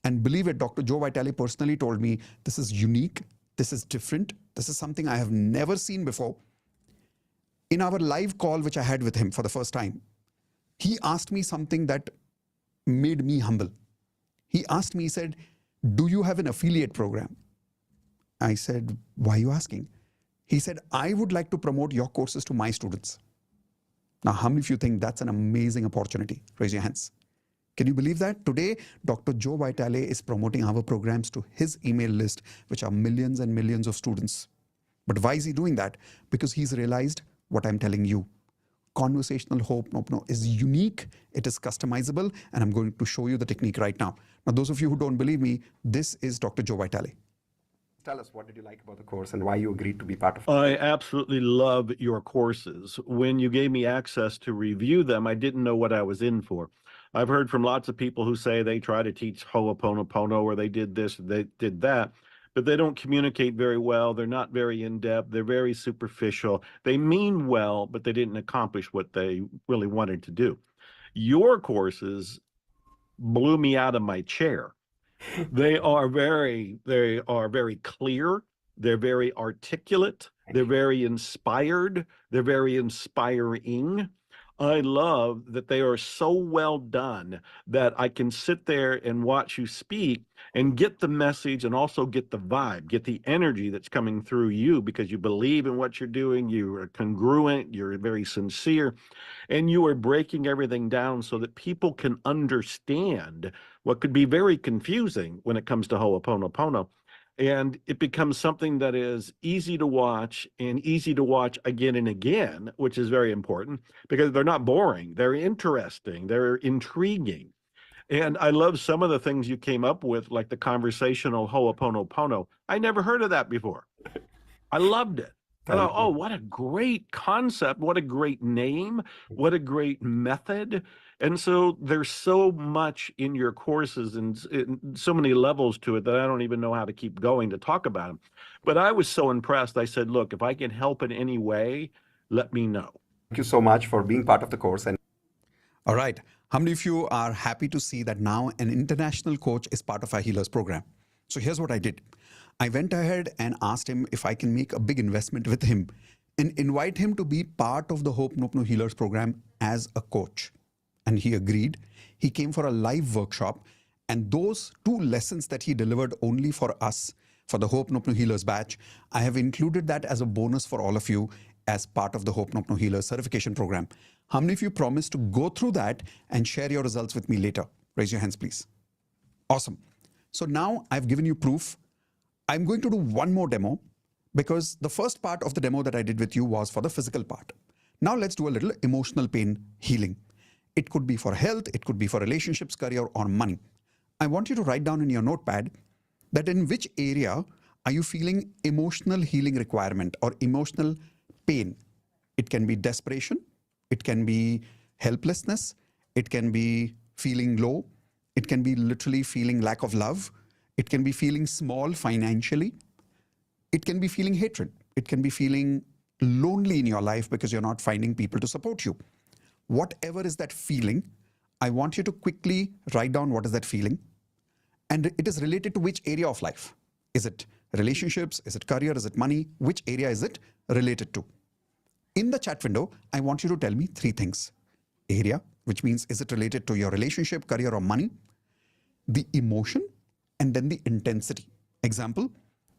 And believe it, Dr. Joe Vitale personally told me, this is unique, this is different, this is something I have never seen before. In our live call, which I had with him for the first time, he asked me something that made me humble. He asked me, he said, do you have an affiliate program? I said, why are you asking? He said, I would like to promote your courses to my students. Now, how many of you think that's an amazing opportunity? Raise your hands. Can you believe that? Today, Dr. Joe Vitale is promoting our programs to his email list, which are millions and millions of students. But why is he doing that? Because he's realized what I'm telling you. Conversational Ho'oponopono is unique, it is customizable, and I'm going to show you the technique right now. Now, those of you who don't believe me, this is Dr. Joe Vitale. Tell us, what did you like about the course and why you agreed to be part of it? I absolutely love your courses. When you gave me access to review them, I didn't know what I was in for. I've heard from lots of people who say they try to teach Ho'oponopono or they did this, they did that, but they don't communicate very well. They're not very in-depth. They're very superficial. They mean well, but they didn't accomplish what they really wanted to do. Your courses blew me out of my chair. They are very clear. They're very articulate. They're very inspired. They're very inspiring. I love that they are so well done that I can sit there and watch you speak and get the message and also get the vibe, get the energy that's coming through you because you believe in what you're doing. You are congruent. You're very sincere. And you are breaking everything down so that people can understand what could be very confusing when it comes to Ho'oponopono. And it becomes something that is easy to watch and easy to watch again and again, which is very important because they're not boring. They're interesting. They're intriguing. And I love some of the things you came up with, like the conversational Ho'oponopono. I never heard of that before. I loved it. I thought, oh, what a great concept. What a great name. What a great method. And so there's so much in your courses and so many levels to it that I don't even know how to keep going to talk about them. But I was so impressed. I said, look, if I can help in any way, let me know. Thank you so much for being part of the course. And all right, how many of you are happy to see that now an international coach is part of our Healers program? So here's what I did. I went ahead and asked him if I can make a big investment with him and invite him to be part of the Ho'oponopono Healers program as a coach. And he agreed. He came for a live workshop, and those 2 lessons that he delivered only for us, for the Ho'oponopono Healers batch, I have included that as a bonus for all of you as part of the Ho'oponopono Healers certification program. How many of you promise to go through that and share your results with me later? Raise your hands, please. Awesome. So now I've given you proof. I'm going to do one more demo because the first part of the demo that I did with you was for the physical part. Now let's do a little emotional pain healing. It could be for health, it could be for relationships, career, or money. I want you to write down in your notepad that in which area are you feeling emotional healing requirement or emotional pain. It can be desperation, it can be helplessness, it can be feeling low, it can be literally feeling lack of love, it can be feeling small financially, it can be feeling hatred, it can be feeling lonely in your life because you're not finding people to support you. Whatever is that feeling, I want you to quickly write down what is that feeling. And it is related to which area of life. Is it relationships? Is it career? Is it money? Which area is it related to? In the chat window, I want you to tell me 3 things. Area, which means is it related to your relationship, career, or money? The emotion, and then the intensity. Example,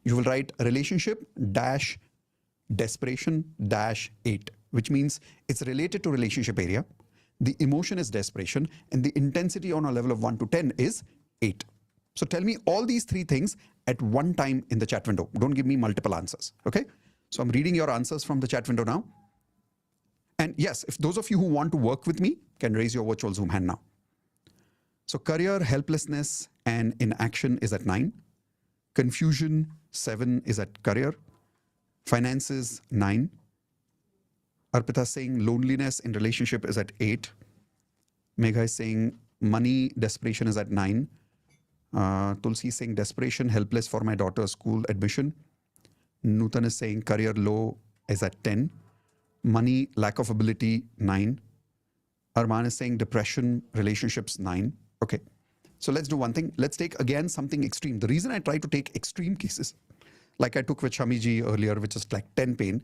you will write relationship dash desperation dash 8, which means it's related to relationship area. The emotion is desperation, and the intensity on a level of 1 to 10 is 8. So tell me all these 3 things at one time in the chat window. Don't give me multiple answers, okay? So I'm reading your answers from the chat window now. And yes, if those of you who want to work with me can raise your virtual Zoom hand now. So career, helplessness, and inaction is at 9. Confusion, 7 is at career. Finances, 9. Arpita saying loneliness in relationship is at 8. Megha is saying money, desperation is at 9. Tulsi is saying desperation, helpless for my daughter's school admission. Nutan is saying career low is at 10. Money, lack of ability, 9. Arman is saying depression, relationships, 9. Okay. So let's do one thing. Let's take again something extreme. The reason I try to take extreme cases, like I took with Shamiji earlier, which is like 10 pain,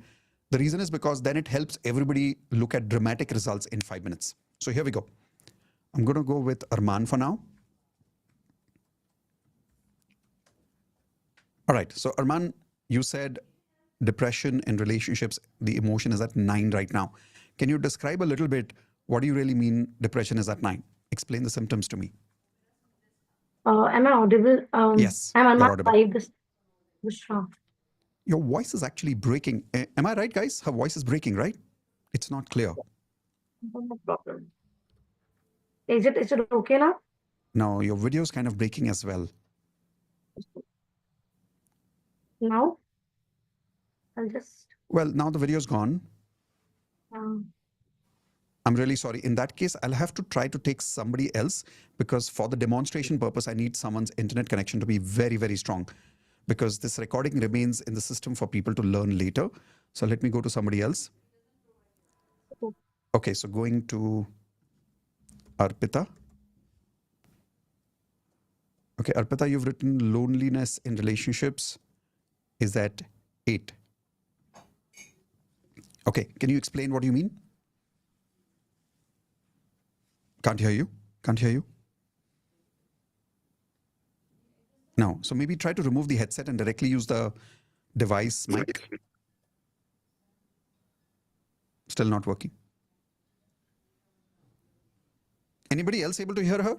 the reason is because then it helps everybody look at dramatic results in 5 minutes. So here we go. I'm going to go with Arman for now. All right. So Arman, you said depression in relationships, the emotion is at 9 right now. Can you describe a little bit what do you really mean depression is at 9? Explain the symptoms to me. Am I audible? Yes, I'm on you're my audible. 5 Bushra. Your voice is actually breaking. Am I right, guys? Her voice is breaking, right? It's not clear. No problem. Is it okay now? No, your video is kind of breaking as well. Now I'll just. Well, now the video's gone. Um, I'm really sorry. In that case, I'll have to try to take somebody else because for the demonstration purpose, I need someone's internet connection to be very, very strong because this recording remains in the system for people to learn later. So let me go to somebody else. Okay, so going to Arpita. Okay, Arpita, you've written loneliness in relationships is at 8. Okay, can you explain what you mean? Can't hear you. Can't hear you. No, so maybe try to remove the headset and directly use the device mic. Still not working. Anybody else able to hear her?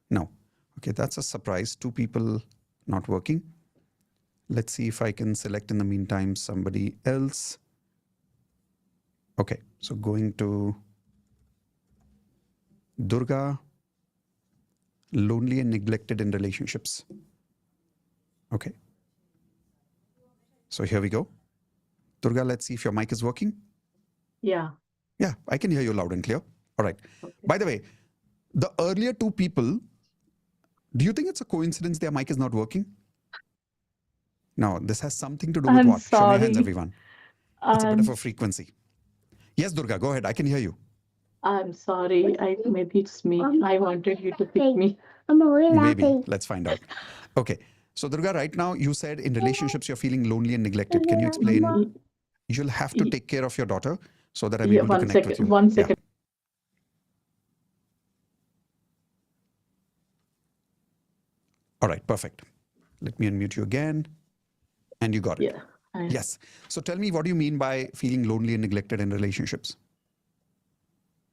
No. Okay, that's a surprise. 2 people not working. Let's see if I can select in the meantime somebody else. Okay, so going to Durga, lonely and neglected in relationships. Okay. So here we go. Durga, let's see if your mic is working. Yeah. Yeah, I can hear you loud and clear. All right. Okay. By the way, the earlier 2 people, do you think it's a coincidence their mic is not working? No, this has something to do with what? Sorry. Show me your hands, everyone. It's a bit of a frequency. Yes, Durga, go ahead. I can hear you. I'm sorry. Maybe it's me. I wanted you to pick me. Maybe. Let's find out. Okay. So, Durga, right now you said in relationships you're feeling lonely and neglected. Can you explain? You'll have to take care of your daughter so that I'm able to connect with you. One second. All right. Perfect. Let me unmute you again. And you got it. Yeah. Yes. So tell me, what do you mean by feeling lonely and neglected in relationships?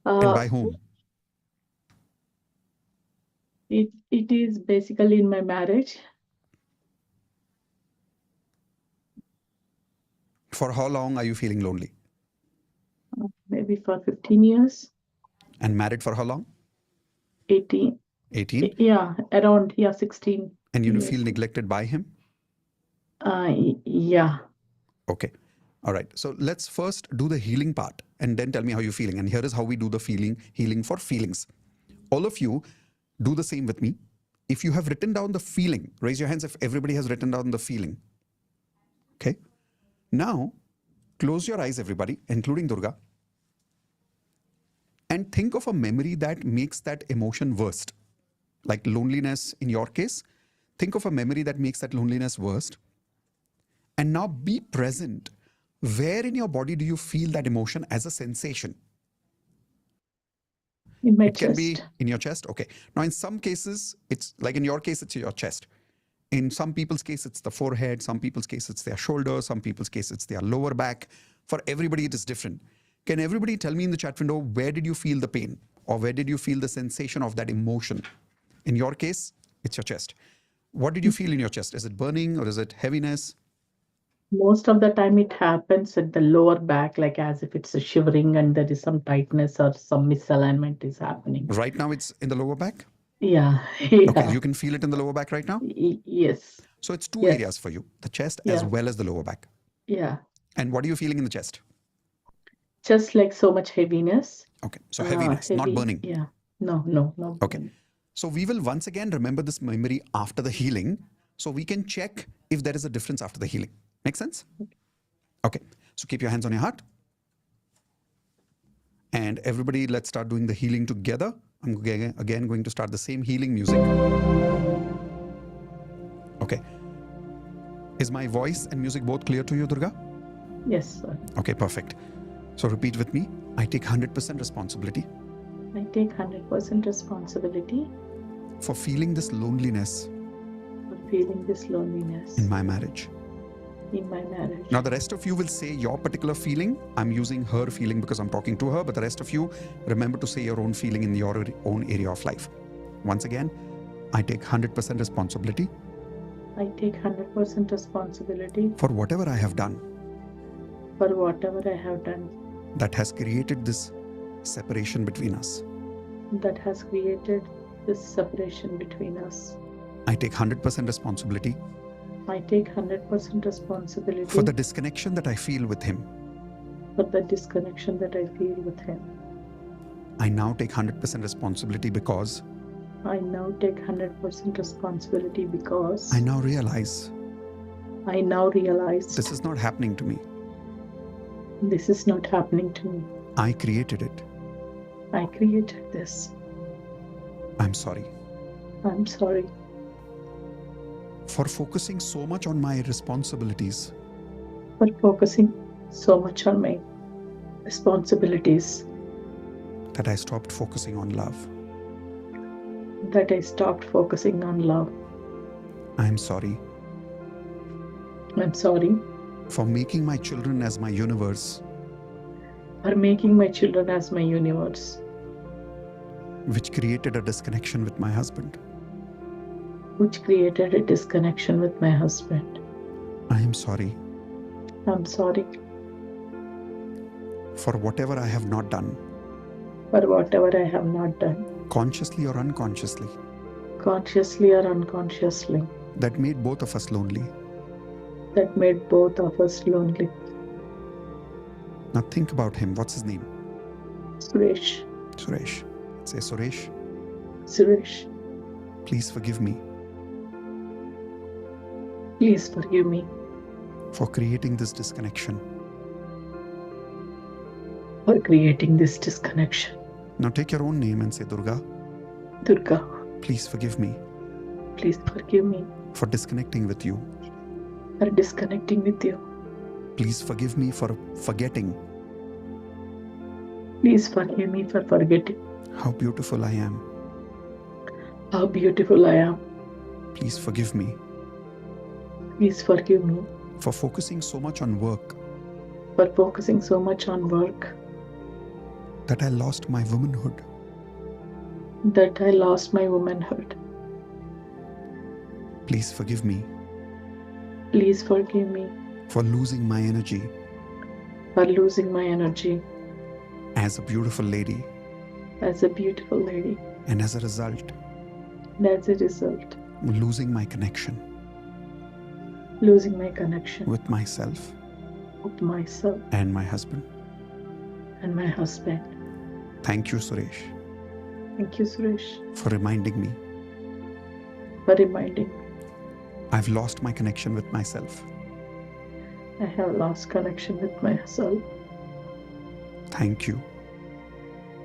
And by whom? It is basically in my marriage. For how long are you feeling lonely? Maybe for 15 years. And married for how long? 18. 18? Yeah, around 16. And you feel neglected by him? Yeah. Okay. All right. So let's first do the healing part and then tell me how you're feeling. And here is how we do the healing for feelings. All of you do the same with me. If you have written down the feeling, raise your hands if everybody has written down the feeling. Okay. Now, close your eyes, everybody, including Durga, and think of a memory that makes that emotion worst. Like loneliness in your case, think of a memory that makes that loneliness worst. And now be present. Where in your body do you feel that emotion as a sensation? In my chest. It can be in your chest. Okay. Now, in some cases, it's like in your case, it's your chest. In some people's case, it's the forehead. Some people's case, it's their shoulder. Some people's case, it's their lower back. For everybody, it is different. Can everybody tell me in the chat window, where did you feel the pain? Or where did you feel the sensation of that emotion? In your case, it's your chest. What did you feel in your chest? Is it burning or is it heaviness? Most of the time it happens at the lower back, like as if it's a shivering and there is some tightness or some misalignment is happening. Right now it's in the lower back? Yeah. Okay, you can feel it in the lower back right now? Yes. So it's 2 areas for you, the chest as well as the lower back. Yeah. And what are you feeling in the chest? Just like so much heaviness. Okay, so heaviness, not burning. Yeah. No. Okay. So we will once again remember this memory after the healing so we can check if there is a difference after the healing. Make sense? Okay. So keep your hands on your heart. And everybody, let's start doing the healing together. I'm again going to start the same healing music. Okay. Is my voice and music both clear to you, Durga? Yes, sir. Okay, perfect. So repeat with me. I take 100% responsibility. I take 100% responsibility. For feeling this loneliness. For feeling this loneliness. In my marriage. In my marriage. Now the rest of you will say your particular feeling. I'm using her feeling because I'm talking to her, but the rest of you remember to say your own feeling in your own area of life. Once again, I take 100% responsibility. I take 100% responsibility. For whatever I have done. For whatever I have done. That has created this separation between us. That has created this separation between us. I take 100% responsibility. I take 100% responsibility for the disconnection that I feel with him. for the disconnection that I feel with him. I now take 100% responsibility because I now take 100% responsibility because I now realize this is not happening to me. this is not happening to me. I created it. I created this. I'm sorry I'm sorry for focusing so much on my responsibilities for focusing so much on my responsibilities that I stopped focusing on love. that I stopped focusing on love. I'm sorry I'm sorry for making my children as my universe, for making my children as my universe, which created a disconnection with my husband. which created a disconnection with my husband. I am sorry I'm sorry for whatever I have not done, for whatever I have not done, consciously or unconsciously, consciously or unconsciously, that made both of us lonely. that made both of us lonely. Now think about him. What's his name? Suresh, Suresh. Say, Suresh, Suresh, please forgive me please forgive me for creating this disconnection. for creating this disconnection. Now take your own name and say, Durga, Durga, please forgive me please forgive me for disconnecting with you. for disconnecting with you. Please forgive me for forgetting Please forgive me for forgetting how beautiful I am. how beautiful I am. Please forgive me Please forgive me for focusing so much on work for focusing so much on work that I lost my womanhood. that I lost my womanhood. Please forgive me Please forgive me for losing my energy for losing my energy as a beautiful lady, as a beautiful lady, and as a result, and as a result, losing my connection losing my connection with myself with myself and my husband. and my husband. Thank you, Suresh, Thank you, Suresh, for reminding me for reminding me I've lost my connection with myself. I have lost connection with myself. Thank you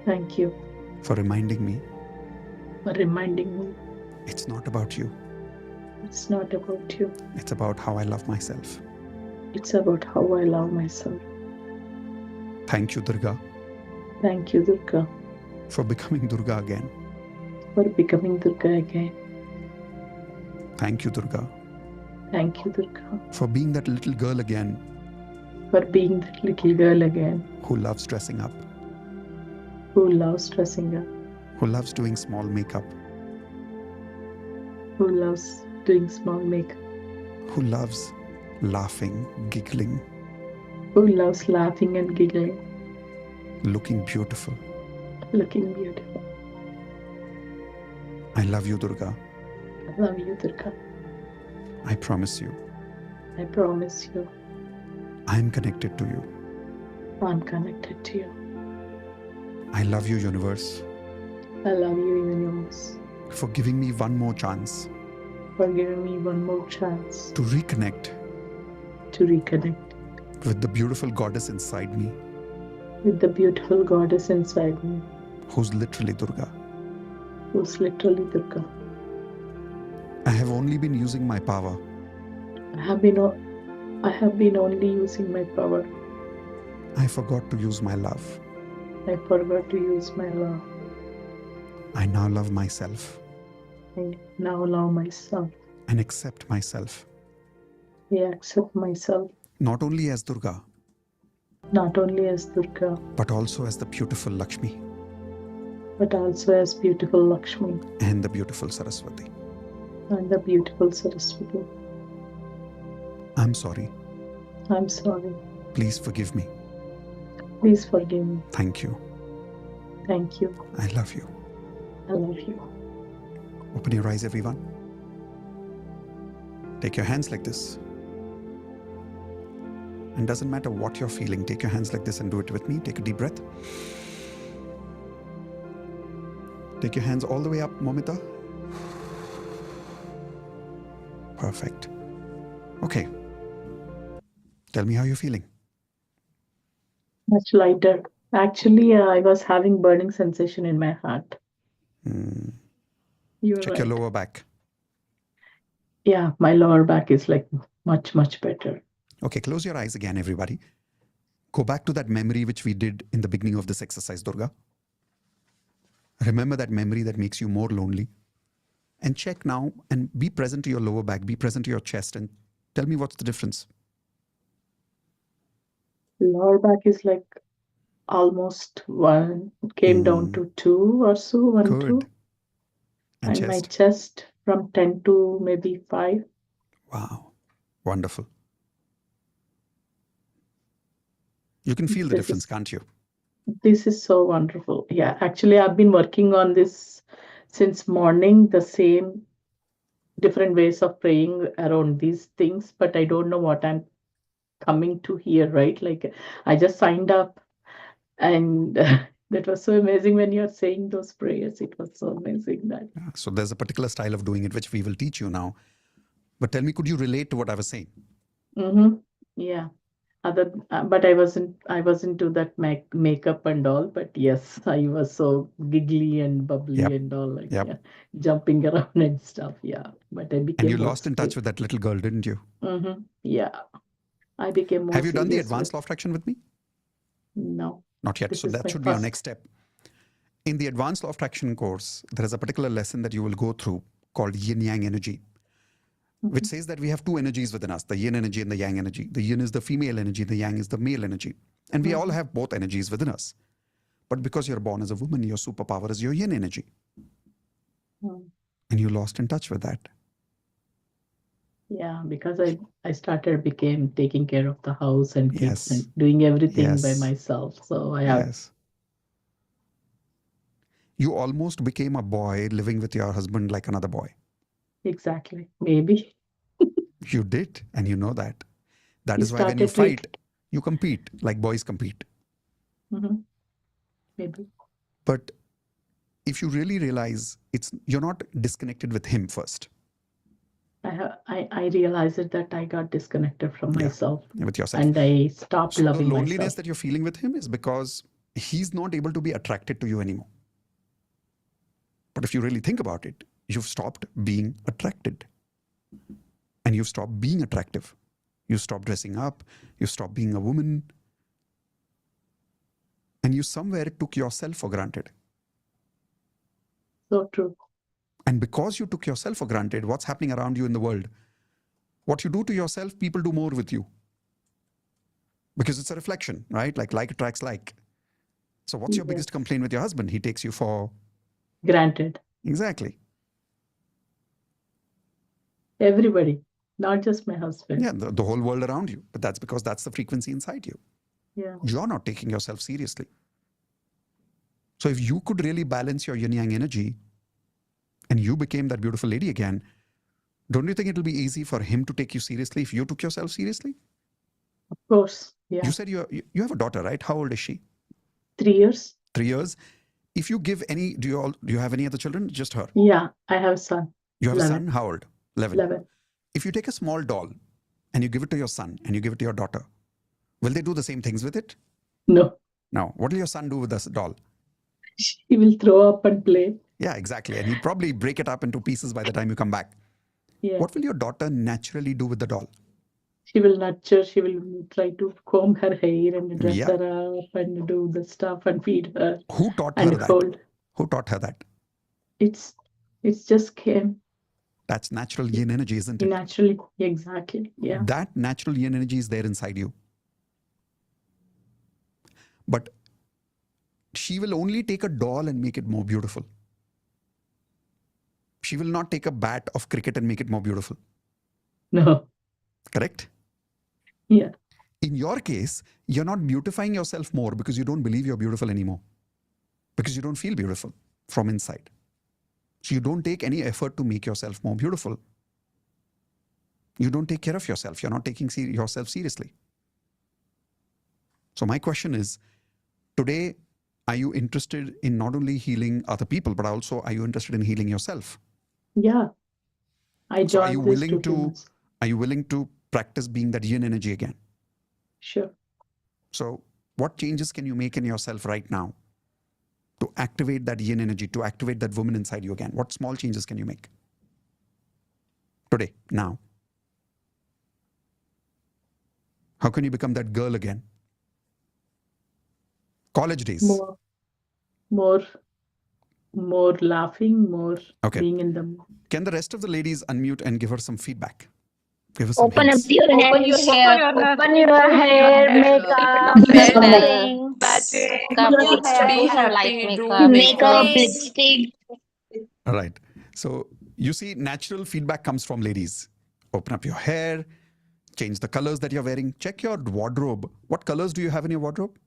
Thank you for reminding me for reminding me it's not about you, it's not about you. it's about how I love myself. It's about how I love myself. Thank you, Durga, Thank you, Durga, for becoming Durga again. for becoming Durga again. Thank you, Durga, Thank you, Durga, for being that little girl again for being that little girl again who loves dressing up, who loves dressing up, who loves doing small makeup, who loves doing small makeup, who loves laughing, giggling, who loves laughing and giggling, looking beautiful. looking beautiful. I love you, Durga. I love you, Durga. I promise you, I promise you, I'm connected to you. I'm connected to you. I love you, universe, I love you, universe, for giving me one more chance for giving me one more chance to reconnect to reconnect with the beautiful goddess inside me, with the beautiful goddess inside me, who's literally Durga. who's literally Durga. I have only been using my power I have been only using my power. I forgot to use my love. I forgot to use my love. I now love myself I now love myself. and accept myself, I accept myself not only as Durga, not only as Durga, but also as the beautiful Lakshmi but also as beautiful Lakshmi and the beautiful Saraswati. and the beautiful Saraswati. I'm sorry. I'm sorry. Please forgive me. Please forgive me. Thank you. Thank you. I love you. I love you. Open your eyes, everyone. Take your hands like this. And doesn't matter what you're feeling, take your hands like this and do it with me. Take a deep breath. Take your hands all the way up, Momita. Perfect. Okay. Tell me how you're feeling. Much lighter. Actually, I was having burning sensation in my heart. You're Check right. your lower back. Yeah, my lower back is like much, much better. Okay, close your eyes again, everybody. Go back to that memory which we did in the beginning of this exercise, Durga. Remember that memory that makes you more lonely. And check now and be present to your lower back, be present to your chest, and tell me what's the difference. Lower back is like almost 1, came down to 2 or so, 1, 2. Good. And my chest? chest from 10 to maybe 5. Wow. Wonderful. You can feel the difference, can't you? This is so wonderful. Yeah, actually, I've been working on this since morning, the same different ways of praying around these things, but I don't know what I'm coming to here, right? Like, I just signed up, and that was so amazing when you're saying those prayers. It was so amazing that. So there's a particular style of doing it which we will teach you now. But tell me, could you relate to what I was saying? Yeah. But I wasn't do that makeup and all. But yes, I was so giggly and bubbly and all, like jumping around and stuff. Yeah, but I became. And you lost in touch with that little girl, didn't you? Yeah, I became more. Have you done the serious advanced law of attraction with me? No, not yet. This So is that my should be our first. next step. In the advanced law of attraction course, there is a particular lesson that you will go through called yin yang energy, which says that we have two energies within us, the yin energy and the yang energy. The yin is the female energy, the yang is the male energy. And we all have both energies within us. But because you're born as a woman, your superpower is your yin energy. And you lost in touch with that. Yeah, because I became taking care of the house and kids Yes. and doing everything by Yes. myself. So I have. Yes. You almost became a boy living with your husband like another boy. Exactly. Maybe. You did, and you know that. That You is why when you started fight, you compete like boys compete. Maybe. But if you really realize you're not disconnected with him first. I realized that I got disconnected from myself. With yourself. And I stopped So the loving loneliness myself. that you're feeling with him is because he's not able to be attracted to you anymore. But if you really think about it, you've stopped being attracted. And you've stopped being attractive. You stopped dressing up. You stopped being a woman. And you somewhere took yourself for granted. So true. And because you took yourself for granted, what's happening around you in the world? What you do to yourself, people do more with you. Because it's a reflection, right? Like attracts like. So what's your biggest complaint with your husband? He takes you for granted. Exactly. Everybody, not just my husband. Yeah, the whole world around you. But that's because that's the frequency inside you. Yeah. You're not taking yourself seriously. So if you could really balance your yin yang energy and you became that beautiful lady again, don't you think it'll be easy for him to take you seriously if you took yourself seriously? Of course. Yeah. You said you have a daughter, right? How old is she? 3 years. 3 years. If you give any, do you have any other children? Just her? Yeah, I have a son. You have 11. a son? How old? 11. 11. If you take a small doll and you give it to your son and you give it to your daughter, will they do the same things with it? No. Now, what will your son do with this doll? He will throw up and play. Yeah, exactly. And he'll probably break it up into pieces by the time you come back. Yeah. What will your daughter naturally do with the doll? She will nurture. She will try to comb her hair and dress her up and do the stuff and feed her. Who taught her and that? hold. Who taught her that? It's just came. That's natural yin energy, isn't it? Naturally, exactly. Yeah. That natural yin energy is there inside you. But she will only take a doll and make it more beautiful. She will not take a bat of cricket and make it more beautiful. No. Correct? Yeah. In your case, you're not beautifying yourself more because you don't believe you're beautiful anymore. Because you don't feel beautiful from inside. So you don't take any effort to make yourself more beautiful. You don't take care of yourself. You're not taking yourself seriously. So my question is, today, are you interested in not only healing other people, but also are you interested in healing yourself? Yeah. I So joined these 2 months. are you willing to practice being that yin energy again? Sure. So what changes can you make in yourself right now to activate that yin energy, to activate that woman inside you again? What small changes can you make today, now? How can you become that girl again? College days. More laughing, more being in the mood. Can the rest of the ladies unmute and give her some feedback? Give her some Open up hints. your hair, open your hair, makeup, everything. Makeup, Be do some light happy, do makeup, makeup, lipstick. All right. So you see, natural feedback comes from ladies. Open up your hair, change the colors that you're wearing, check your wardrobe. What colors do you have in your wardrobe?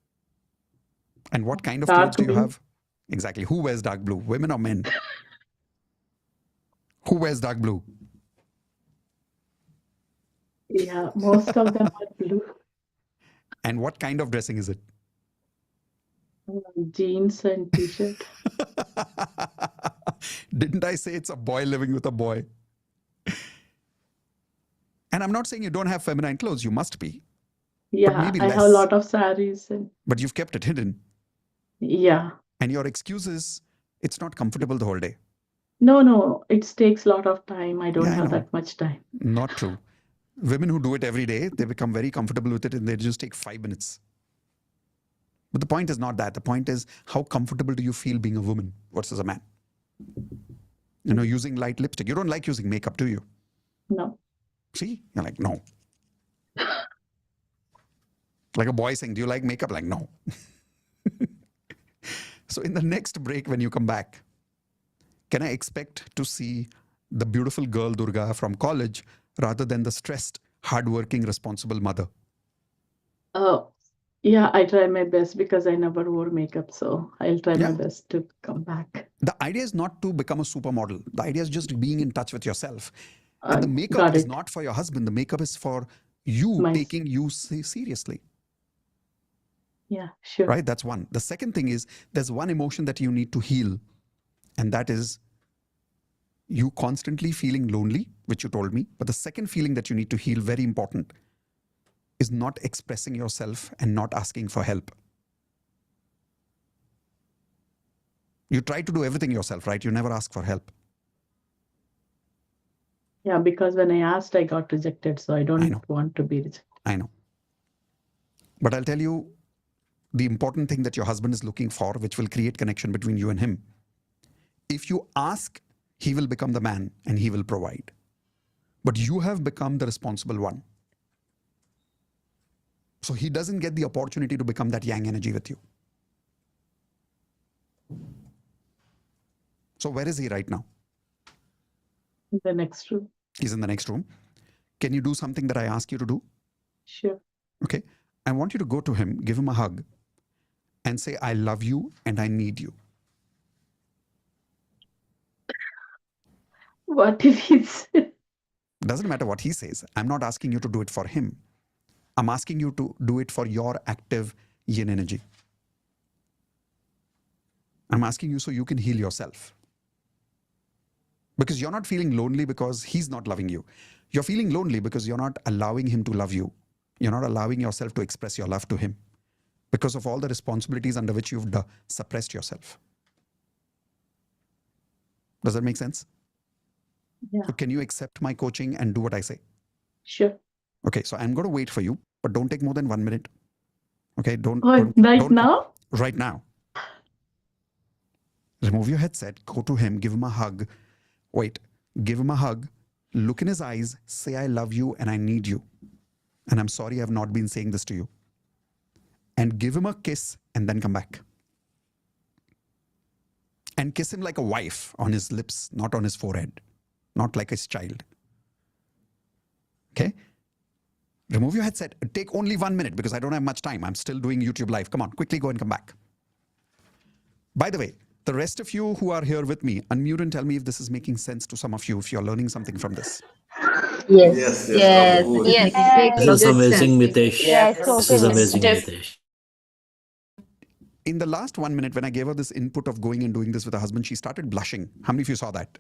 And what kind of clothes do you have? Exactly. Who wears dark blue, women or men? Who wears dark blue? Yeah, most of them are blue. And what kind of dressing is it? Jeans and t-shirt. Didn't I say it's a boy living with a boy? And I'm not saying you don't have feminine clothes. You must be. Yeah, but maybe I less. have a lot of saris. But you've kept it hidden. Yeah. And your excuse is, it's not comfortable the whole day. No, it takes a lot of time. I don't have that much time. Not true. Women who do it every day, they become very comfortable with it and they just take 5 minutes. But the point is not that. The point is, how comfortable do you feel being a woman versus a man? You know, using light lipstick. You don't like using makeup, do you? No. See? You're like, no. Like a boy saying, do you like makeup? Like, no. So in the next break, when you come back, can I expect to see the beautiful girl Durga from college rather than the stressed, hardworking, responsible mother? Yeah, I try my best because I never wore makeup. So I'll try my best to come back. The idea is not to become a supermodel. The idea is just being in touch with yourself. And the makeup is not for your husband. The makeup is for you, taking you seriously. Yeah, sure. Right? That's one. The second thing is, there's one emotion that you need to heal. And that is you constantly feeling lonely, which you told me. But the second feeling that you need to heal, very important, is not expressing yourself and not asking for help. You try to do everything yourself, right? You never ask for help. Yeah, because when I asked, I got rejected. So I don't want to be rejected. I know. But I'll tell you the important thing that your husband is looking for, which will create connection between you and him. If you ask, he will become the man and he will provide. But you have become the responsible one. So he doesn't get the opportunity to become that yang energy with you. So where is he right now? In the next room. He's in the next room. Can you do something that I ask you to do? Sure. Okay. I want you to go to him, give him a hug, and say, I love you and I need you. What if he's... Doesn't matter what he says. I'm not asking you to do it for him. I'm asking you to do it for your active yin energy. I'm asking you so you can heal yourself. Because you're not feeling lonely because he's not loving you. You're feeling lonely because you're not allowing him to love you. You're not allowing yourself to express your love to him because of all the responsibilities under which you've suppressed yourself. Does that make sense? Yeah. So can you accept my coaching and do what I say? Sure. Okay, so I'm going to wait for you, but don't take more than 1 minute. Okay, don't now? Right now. Remove your headset, go to him, give him a hug. Wait, give him a hug, look in his eyes, say I love you and I need you. And I'm sorry I've not been saying this to you. And give him a kiss and then come back. And kiss him like a wife on his lips, not on his forehead. Not like his child. Okay? Remove your headset. Take only 1 minute because I don't have much time. I'm still doing YouTube live. Come on, quickly go and come back. By the way, the rest of you who are here with me, unmute and tell me if this is making sense to some of you, if you're learning something from this. Yes, Yes, of Yes, course. exactly. This is Good amazing, sense. Mitesh. Yes, This is totally. amazing, Def Mitesh. In the last 1 minute, when I gave her this input of going and doing this with her husband, she started blushing. How many of you saw that?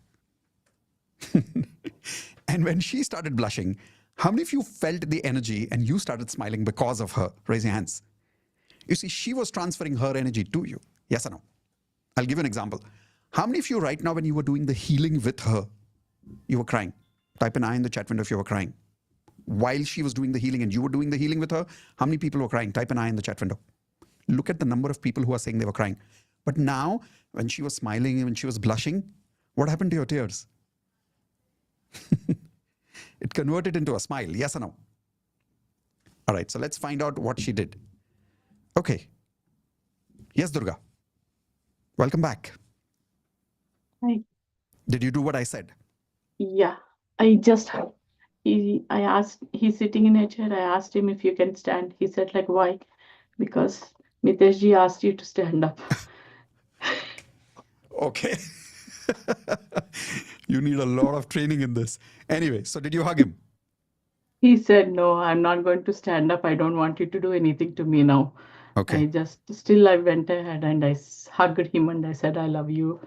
And when she started blushing, how many of you felt the energy and you started smiling because of her? Raise your hands. You see, she was transferring her energy to you. Yes or no? I'll give you an example. How many of you right now, when you were doing the healing with her, you were crying? Type an I in the chat window if you were crying. While she was doing the healing and you were doing the healing with her, how many people were crying? Type an I in the chat window. Look at the number of people who are saying they were crying. But now, when she was smiling, when she was blushing, what happened to your tears? It converted into a smile. Yes or no? All right, so let's find out what she did. Okay. Yes, Durga. Welcome back. Hi. Did you do what I said? Yeah, I just I asked, he's sitting in a chair. I asked him if you can stand. He said, like, why? Because Mitesh ji asked you to stand up. Okay. You need a lot of training in this. Anyway, so did you hug him? He said, no, I'm not going to stand up. I don't want you to do anything to me now. Okay. I went ahead and hugged him and I said, I love you.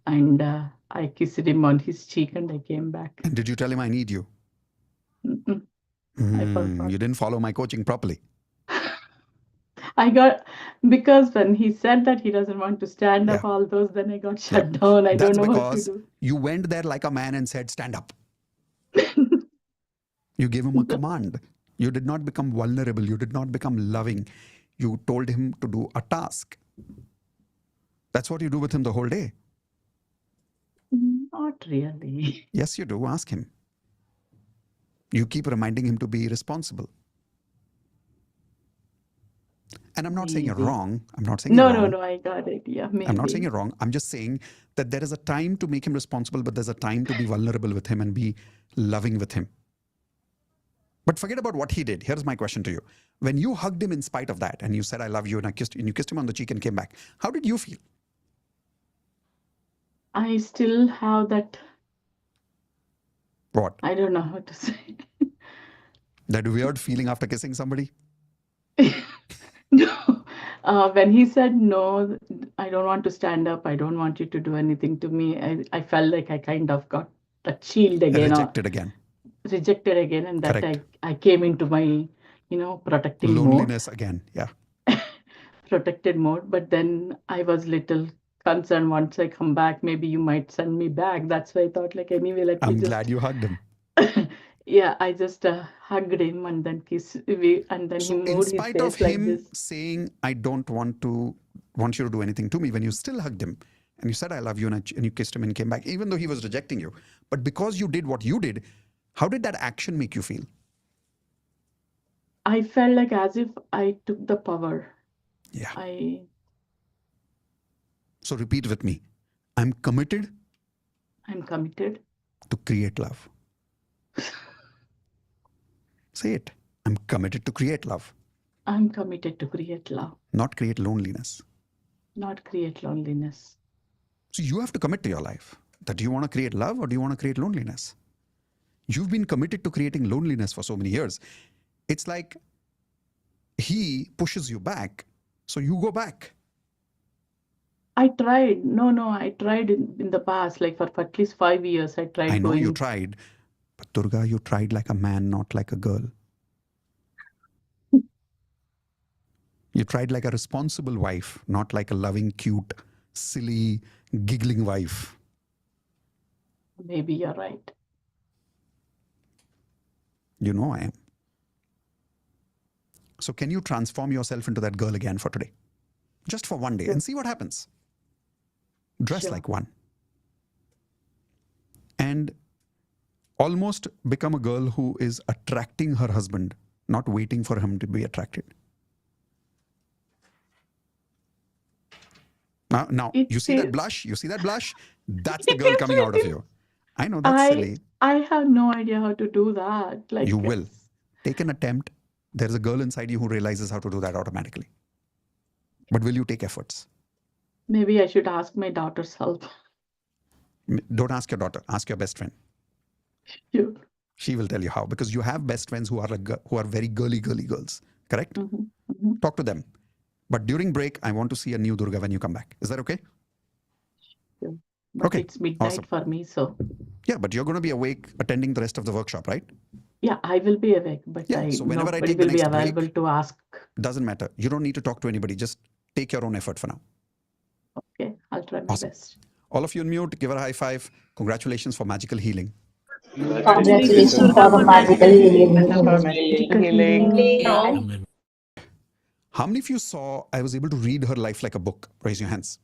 And I kissed him on his cheek and I came back. And did you tell him I need you? I forgot. You didn't follow my coaching properly. Because when he said that he doesn't want to stand up, Yeah. all those, then I got shut down. I That's don't know what to because do. you went there like a man and said, stand up. You gave him a command. You did not become vulnerable. You did not become loving. You told him to do a task. That's what you do with him the whole day. Not really. Yes, you do. Ask him. You keep reminding him to be responsible. And I'm not saying you're Maybe. wrong. I'm not saying you're wrong. No, I got it. Yeah, maybe. I'm not saying you're wrong. I'm just saying that there is a time to make him responsible, but there's a time to be vulnerable with him and be loving with him. But forget about what he did. Here's my question to you. When you hugged him in spite of that and you said, I love you, and you kissed him on the cheek and came back, how did you feel? I still have that. What? I don't know how to say. That weird feeling after kissing somebody? No. When he said, no, I don't want to stand up. I don't want you to do anything to me. I felt like I kind of got that shield again. Rejected again. Rejected again. And that Correct. I came into my, protecting Loneliness again. Yeah. protected mode. But then I was little concerned once I come back, maybe you might send me back. That's why I thought, like, anyway, let me I'm just. glad you hugged him. Yeah, I just hugged him and then kissed and then So he in moved his spite of face like him this. saying, I don't want you to do anything to me, when you still hugged him and you said, I love you, and you kissed him and came back, even though he was rejecting you. But because you did what you did, how did that action make you feel? I felt like as if I took the power. Yeah. So repeat with me. I'm committed to create love. Say it. I'm committed to create love. I'm committed to create love. Not create loneliness. Not create loneliness. So you have to commit to your life. That do you want to create love or do you want to create loneliness? You've been committed to creating loneliness for so many years. It's like he pushes you back, so you go back. I tried. No, I tried in the past, like for at least 5 years, I tried I know going. you tried, but Durga, you tried like a man, not like a girl. You tried like a responsible wife, not like a loving, cute, silly, giggling wife. Maybe you're right. You know I am. So can you transform yourself into that girl again for today? Just for one day and see what happens. Dress like one. And almost become a girl who is attracting her husband, not waiting for him to be attracted. Now you see that blush? You see that blush? That's the girl coming out of you. I know that's silly. I have no idea how to do that. Like you will. Take an attempt. There's a girl inside you who realizes how to do that automatically. But will you take efforts? Maybe I should ask my daughter's help. Don't ask your daughter. Ask your best friend. Sure. She will tell you how, because you have best friends who are very girly girls, correct? Mm-hmm. Talk to them. But during break, I want to see a new Durga when you come back. Is that okay? Sure. But Okay. it's midnight Awesome. for me, so. Yeah, but you're going to be awake attending the rest of the workshop, right? Yeah, I will be awake, but Yeah, so whenever I nobody take the will be next available break, to ask. Doesn't matter. You don't need to talk to anybody. Just take your own effort for now. Okay, I'll try my Awesome. best. All of you on mute, give her a high five. Congratulations for magical healing. Congratulations for the magical healing. How many of you saw I was able to read her life like a book? Raise your hands.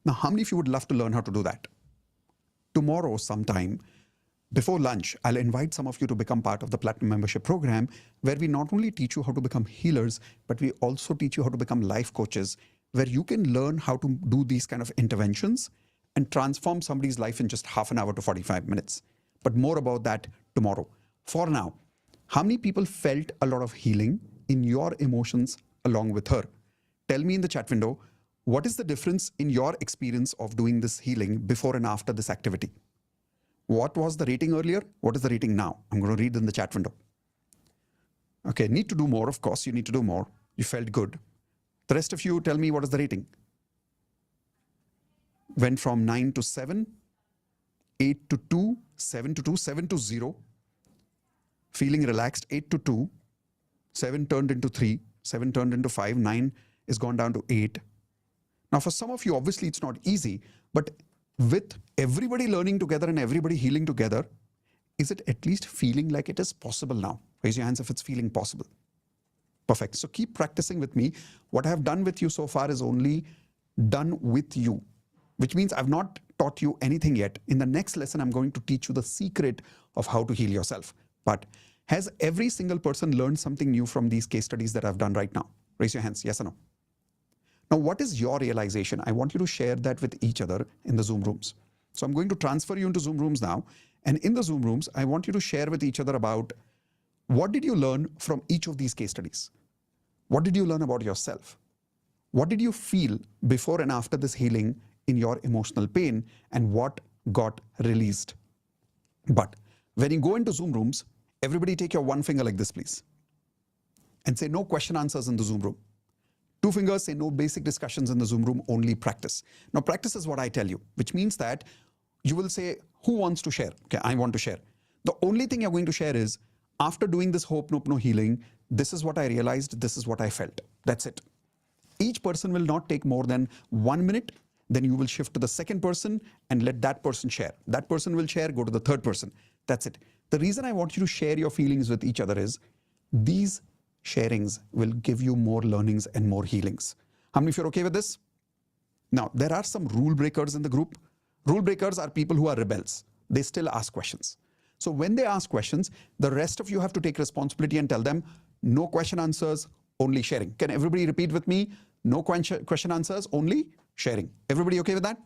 Now, how many of you would love to learn how to do that? Tomorrow, sometime, before lunch, I'll invite some of you to become part of the Platinum Membership Program, where we not only teach you how to become healers, but we also teach you how to become life coaches, where you can learn how to do these kind of interventions and transform somebody's life in just half an hour to 45 minutes. But more about that tomorrow. For now, how many people felt a lot of healing in your emotions along with her? Tell me in the chat window, what is the difference in your experience of doing this healing before and after this activity? What was the rating earlier? What is the rating now? I'm going to read in the chat window. Okay, need to do more. Of course, you need to do more. You felt good. The rest of you, tell me what is the rating? Went from 9 to 7, 8 to 2, 7 to 2, 7 to 0. Feeling relaxed, 8 to 2. 7 turned into 3. 7 turned into 5. 9 is gone down to 8. Now, for some of you, obviously, it's not easy. But with everybody learning together and everybody healing together, is it at least feeling like it is possible now? Raise your hands if it's feeling possible. Perfect. So keep practicing with me. What I have done with you so far is only done with you, which means I've not taught you anything yet. In the next lesson, I'm going to teach you the secret of how to heal yourself. But has every single person learned something new from these case studies that I've done right now? Raise your hands, yes or no? Now, what is your realization? I want you to share that with each other in the Zoom rooms. So I'm going to transfer you into Zoom rooms now. And in the Zoom rooms, I want you to share with each other about what did you learn from each of these case studies? What did you learn about yourself? What did you feel before and after this healing in your emotional pain, and what got released? But when you go into Zoom rooms, everybody take your one finger like this, please. And say no question answers in the Zoom room. Two fingers, say no basic discussions in the Zoom room, only practice. Now, practice is what I tell you, which means that you will say, who wants to share? Okay, I want to share. The only thing you're going to share is, after doing this Hope Nope No healing, this is what I realized, this is what I felt. That's it. Each person will not take more than 1 minute. Then you will shift to the second person and let that person share. That person will share, go to the third person. That's it. The reason I want you to share your feelings with each other is these sharings will give you more learnings and more healings. How many of you are okay with this? Now, there are some rule breakers in the group. Rule breakers are people who are rebels. They still ask questions. So when they ask questions, the rest of you have to take responsibility and tell them, no question answers, only sharing. Can everybody repeat with me? No question answers, only sharing. Everybody okay with that?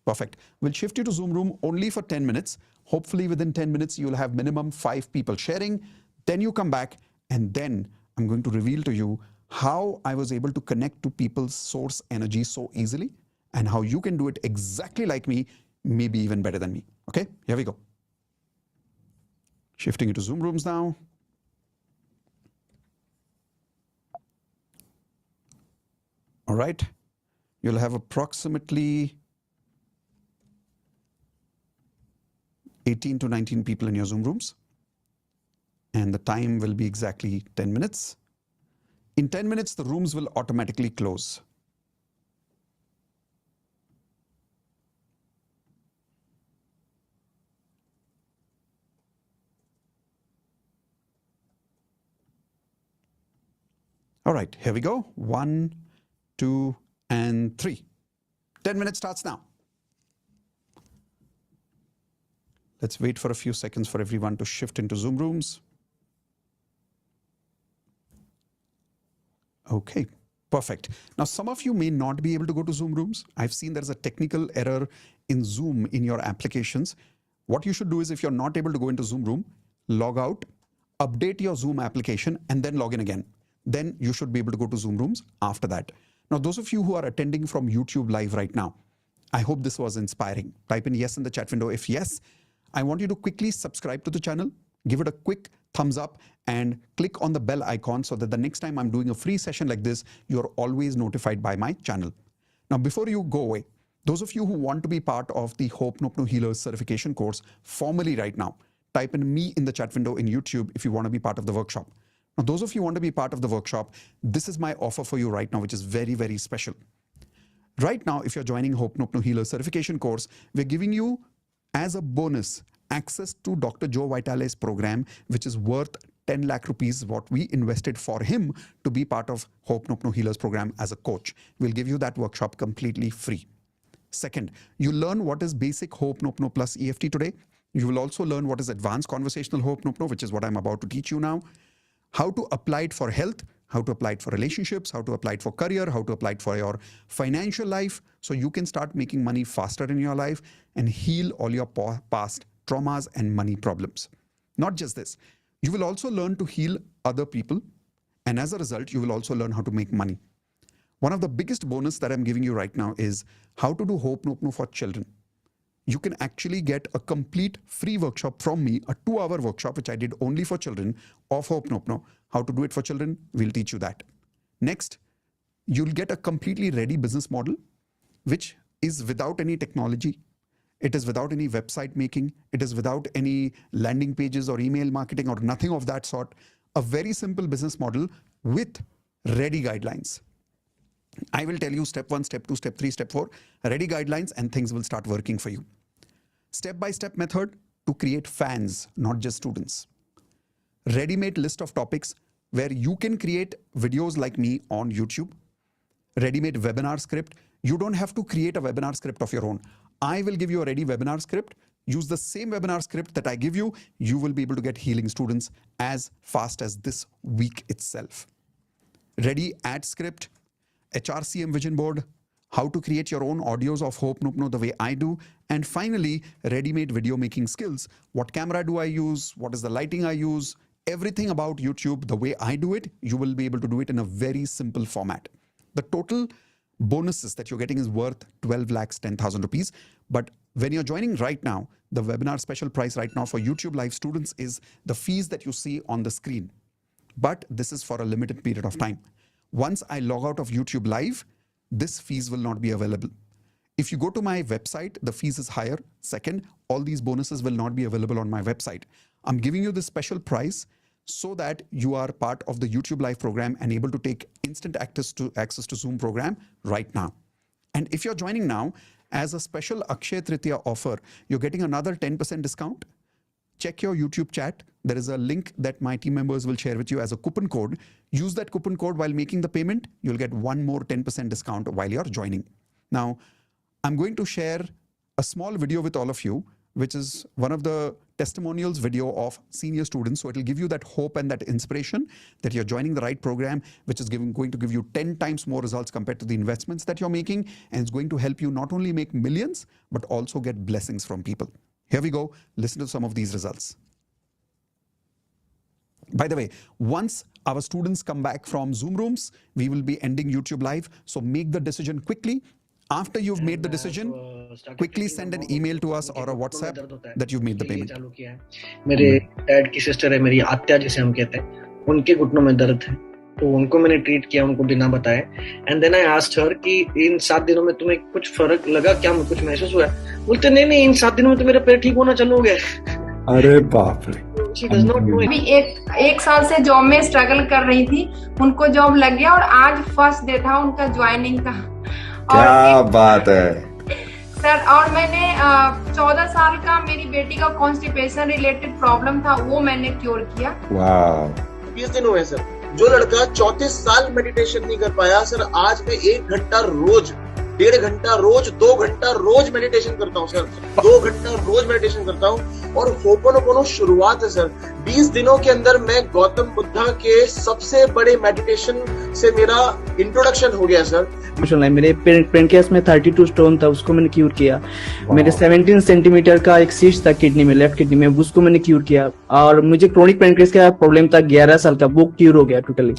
Perfect. We'll shift you to Zoom room only for 10 minutes. Hopefully within 10 minutes, you'll have minimum 5 people sharing. Then you come back, and then I'm going to reveal to you how I was able to connect to people's source energy so easily, and how you can do it exactly like me, maybe even better than me. Okay, here we go. Shifting into Zoom rooms now. All right, you'll have approximately 18 to 19 people in your Zoom rooms. And the time will be exactly 10 minutes. In 10 minutes, the rooms will automatically close. All right, here we go. 1, 2, and 3. 10 minutes starts now. Let's wait for a few seconds for everyone to shift into Zoom rooms. Okay, perfect. Now, some of you may not be able to go to Zoom rooms. I've seen there's a technical error in Zoom in your applications. What you should do is, if you're not able to go into Zoom room, log out, update your Zoom application, and then log in again. Then you should be able to go to Zoom rooms after that. Now, those of you who are attending from YouTube live right now, I hope this was inspiring. Type in yes in the chat window. If yes, I want you to quickly subscribe to the channel, give it a quick thumbs up and click on the bell icon so that the next time I'm doing a free session like this, you're always notified by my channel. Now, before you go away, those of you who want to be part of the Hope No Healers certification course formally right now, type in me in the chat window in YouTube if you want to be part of the workshop. Now, those of you who want to be part of the workshop, this is my offer for you right now, which is very, very special. Right now, if you're joining Hope No Healers certification course, we're giving you as a bonus access to Dr. Joe Vitale's program, which is worth 10 lakh rupees, what we invested for him to be part of Hope No Healers program as a coach. We'll give you that workshop completely free. Second, you learn what is basic Hope No plus EFT today. You will also learn what is advanced conversational Hope No, which is what I'm about to teach you now. How to apply it for health, how to apply it for relationships, how to apply it for career, how to apply it for your financial life, so you can start making money faster in your life and heal all your past traumas and money problems. Not just this, you will also learn to heal other people, and as a result, you will also learn how to make money. One of the biggest bonus that I'm giving you right now is how to do Hope No for children. You can actually get a complete free workshop from me, a 2-hour workshop, which I did only for children of Hope No. How to do it for children, we'll teach you that. Next, you'll get a completely ready business model, which is without any technology. It is without any website making. It is without any landing pages or email marketing or nothing of that sort. A very simple business model with ready guidelines. I will tell you step 1, step 2, step 3, step 4, ready guidelines, and things will start working for you. Step-by-step method to create fans, not just students. Ready-made list of topics where you can create videos like me on YouTube. Ready-made webinar script. You don't have to create a webinar script of your own. I will give you a ready webinar script. Use the same webinar script that I give you. You will be able to get healing students as fast as this week itself. Ready ad script, HRCM vision board, how to create your own audios of Hope No the way I do, and finally, ready-made video making skills. What camera do I use? What is the lighting I use? Everything about YouTube, the way I do it, you will be able to do it in a very simple format. The total bonuses that you're getting is worth 12 lakhs 10,000 rupees. But when you're joining right now, the webinar special price right now for YouTube Live students is the fees that you see on the screen. But this is for a limited period of time. Once I log out of YouTube Live, this fees will not be available. If you go to my website, the fees is higher. Second, all these bonuses will not be available on my website. I'm giving you this special price so that you are part of the YouTube Live program and able to take instant access to Zoom program right now. And if you're joining now, as a special Akshaya Tritiya offer, you're getting another 10% discount. Check your YouTube chat. There is a link that my team members will share with you as a coupon code. Use that coupon code while making the payment. You'll get one more 10% discount while you're joining. Now, I'm going to share a small video with all of you, which is one of the testimonials video of senior students. So it'll give you that hope and that inspiration that you're joining the right program, which is going to give you 10 times more results compared to the investments that you're making. And it's going to help you not only make millions, but also get blessings from people. Here we go. Listen to some of these results. By the way, once our students come back from Zoom rooms, we will be ending YouTube Live. So make the decision quickly. After you've made the decision, quickly send an email to us or a WhatsApp that you've made the payment. मेरे dad की sister है, मेरी आत्या जिसे हम कहते हैं, उनके घुटनों में दर्द है, तो उनको मैंने ट्रीट किया, उनको बिना बताए. And then I asked her कि इन 7 दिनों में तुम्हें कुछ फर्क लगा क्या, कुछ महसूस हुआ? बोलते नहीं, इन 7 दिनों में तो मेरा पैर ठीक होना चालू हो गया. अरे बाप रे. अभी एक साल से जॉब में स्ट्रगल कर रही थी, उनको जॉब लग गया और आज फर्स्ट डे था उनका ज्वाइनिंग का. क्या बात है सर. और मैंने 14 साल का मेरी बेटी का कॉन्स्टिपेशन रिलेटेड प्रॉब्लम था, वो मैंने क्योर किया. वाह. 20 दिन हुए सर. जो लड़का 34 साल मेडिटेशन नहीं कर पाया सर, आज मैं 1 घंटा रोज, 1.5 घंटा रोज, 2 घंटा रोज मेडिटेशन करता हूँ सर. 2 घंटा रोज मेडिटेशन करता हूँ. और होपोनोपोनो शुरुआत है सर. 20 दिनों के अंदर मैं गौतम बुद्धा के सबसे बड़े मेडिटेशन से मेरा इंट्रोडक्शन हो गया सर. मेरे पेनक्रियास में 32 स्टोन था, उसको मैंने क्यूर किया. मेरे 17 सेंटीमीटर का एक सिस्ट था किडनी में, लेफ्ट किडनी में, उसको मैंने क्यूर किया. और मुझे क्रोनिक पेनक्रियास का प्रॉब्लम था 11 साल का, वो क्यूर हो गया टोटली.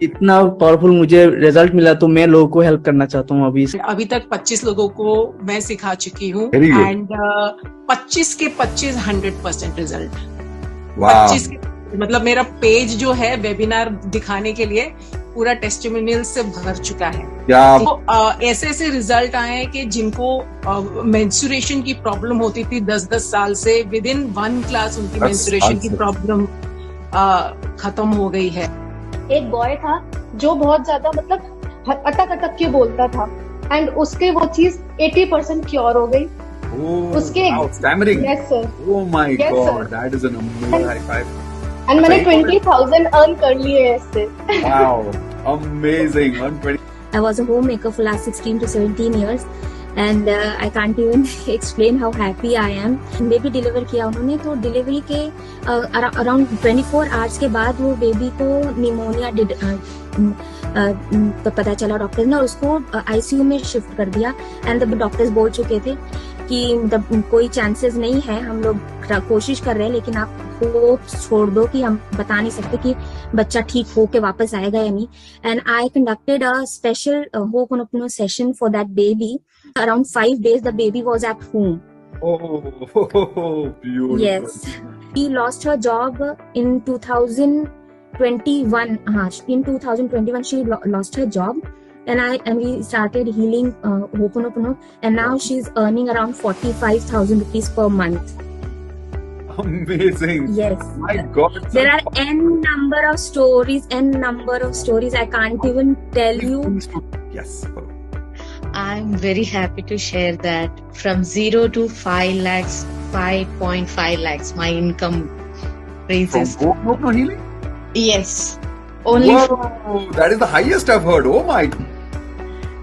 इतना पावरफुल मुझे रिजल्ट मिला, तो मैं लोगों को हेल्प करना चाहता हूँ. अभी तक 25 लोगों को मैं सिखा चुकी हूँ एंड 25 के 25 100% रिजल्ट. Wow. 25 मतलब मेरा पेज जो है वेबिनार दिखाने के लिए पूरा टेस्टिमोनियल से भर चुका है। तो ऐसे ऐसे रिजल्ट आए हैं कि जिनको मेंस्ट्रुएशन की प्रॉब्लम होती थी 10-10 साल से, विद इन 1 क्लास उनकी मेंस्ट्रुएशन की प्रॉब्लम खत्म हो गई है। एक बॉय था जो बहुत ज्यादा मतलब अटक अटक के बोलता था एंड उसके वो चीज 80% क्योर हो गई। उसके stammering. Yes sir. Oh my Yes, God, sir. that is an amazing high five. And मैंने 20,000 अर्न कर लिए है इससे। Wow, amazing. 120. I was a homemaker for last 16 to 17 years and I can't even explain how happy I am. Baby deliver किया उन्होंने, तो delivery के around 24 hours के बाद वो बेबी को निमोनिया पता चला डॉक्टर ने, और उसको आईसीयू में शिफ्ट कर दिया। एंड डॉक्टर्स बोल चुके थे कि मतलब कोई चांसेस नहीं है, हम लोग कोशिश कर रहे हैं, लेकिन आप होप छोड़ दो कि हम बता नहीं सकते कि बच्चा ठीक हो के वापस आएगा या नहीं। And I conducted a special hope session for that baby. Around 5 days the baby was at home. Oh, beautiful. Yes. She lost her job in 2021. In 2021 she lost her job, and we started healing Ho'oponopono, and now she's earning around 45,000 rupees per month. Amazing. Yes. My God. There are n number of stories. I can't even tell you. Yes. I'm very happy to share that from 0 to 5 lakhs, 5.5 lakhs, my income raises. From Ho'oponopono healing? Yes. Only. Whoa, that is the highest I've heard. Oh my.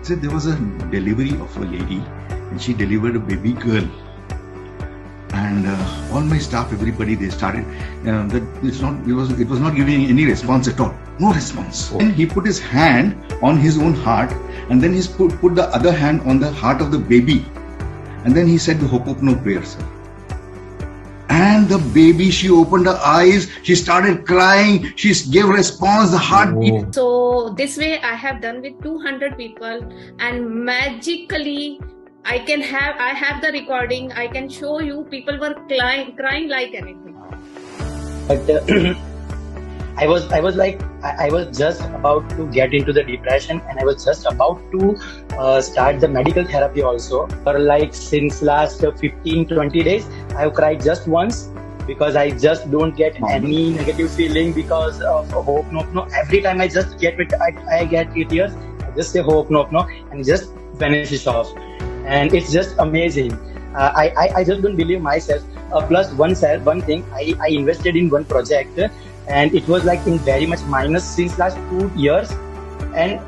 So there was a delivery of a lady and she delivered a baby girl. And all my staff, everybody, they started that it was not giving any response at all. No response. Oh. And he put his hand on his own heart, and then he put the other hand on the heart of the baby, and then he said the Ho'oponopono prayer, sir. And the baby, she opened her eyes, she started crying, she gave response, the heartbeat. So this way I have done with 200 people, and magically I have the recording. I can show you. People were crying like anything. But I was like, I was just about to get into the depression, and I was just about to start the medical therapy also. For like since last 15-20 days, I have cried just once, because I just don't get any negative feeling because of Ho'oponopono. Every time I just get it, I get tears. I just say Ho'oponopono and just vanishes off. And it's just amazing. I just don't believe myself. Plus one thing, I invested in one project, and it was like in very much minus since last 2 years, and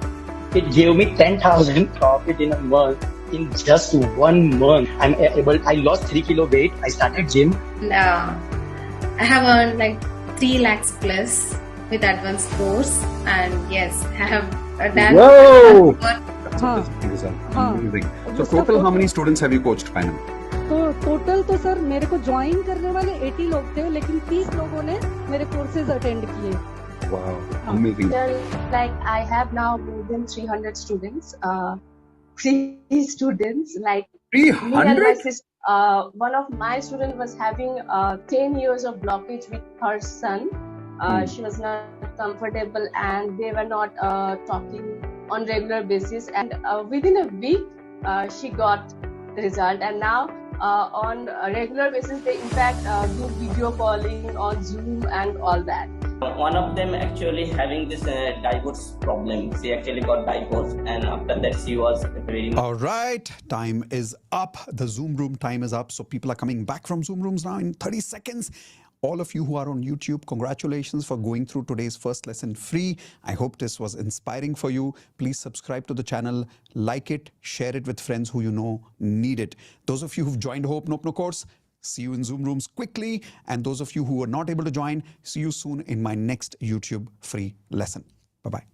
it gave me 10,000 profit in a month. In just 1 month, I lost 3 kilo weight. I started gym. I have earned like 3 lakhs plus with advanced course, and yes, I have done. Whoa! Amazing. So total how many students have you coached finally? तो total तो sir मेरे को join करने वाले 80 लोग थे, लेकिन 30 लोगों ने मेरे कोर्सेज अटेंड किए। Wow, amazing. Like I have now more than 300 students. 3 students, like 300? me and my sister. One of my students was having 10 years of blockage with her son. She was not comfortable, and they were not talking on regular basis. And within a week, she got the result. And now on a regular basis, they in fact do video calling on Zoom and all that. One of them actually having this divorce problem. She actually got divorced, and after that she was very. All right, time is up. The Zoom room time is up. So people are coming back from Zoom rooms now in 30 seconds. All of you who are on YouTube, congratulations for going through today's first lesson free. I hope this was inspiring for you. Please subscribe to the channel, like it, share it with friends who you know need it. Those of you who've joined Ho'oponopono course, see you in Zoom rooms quickly. And those of you who are not able to join, see you soon in my next YouTube free lesson. Bye-bye.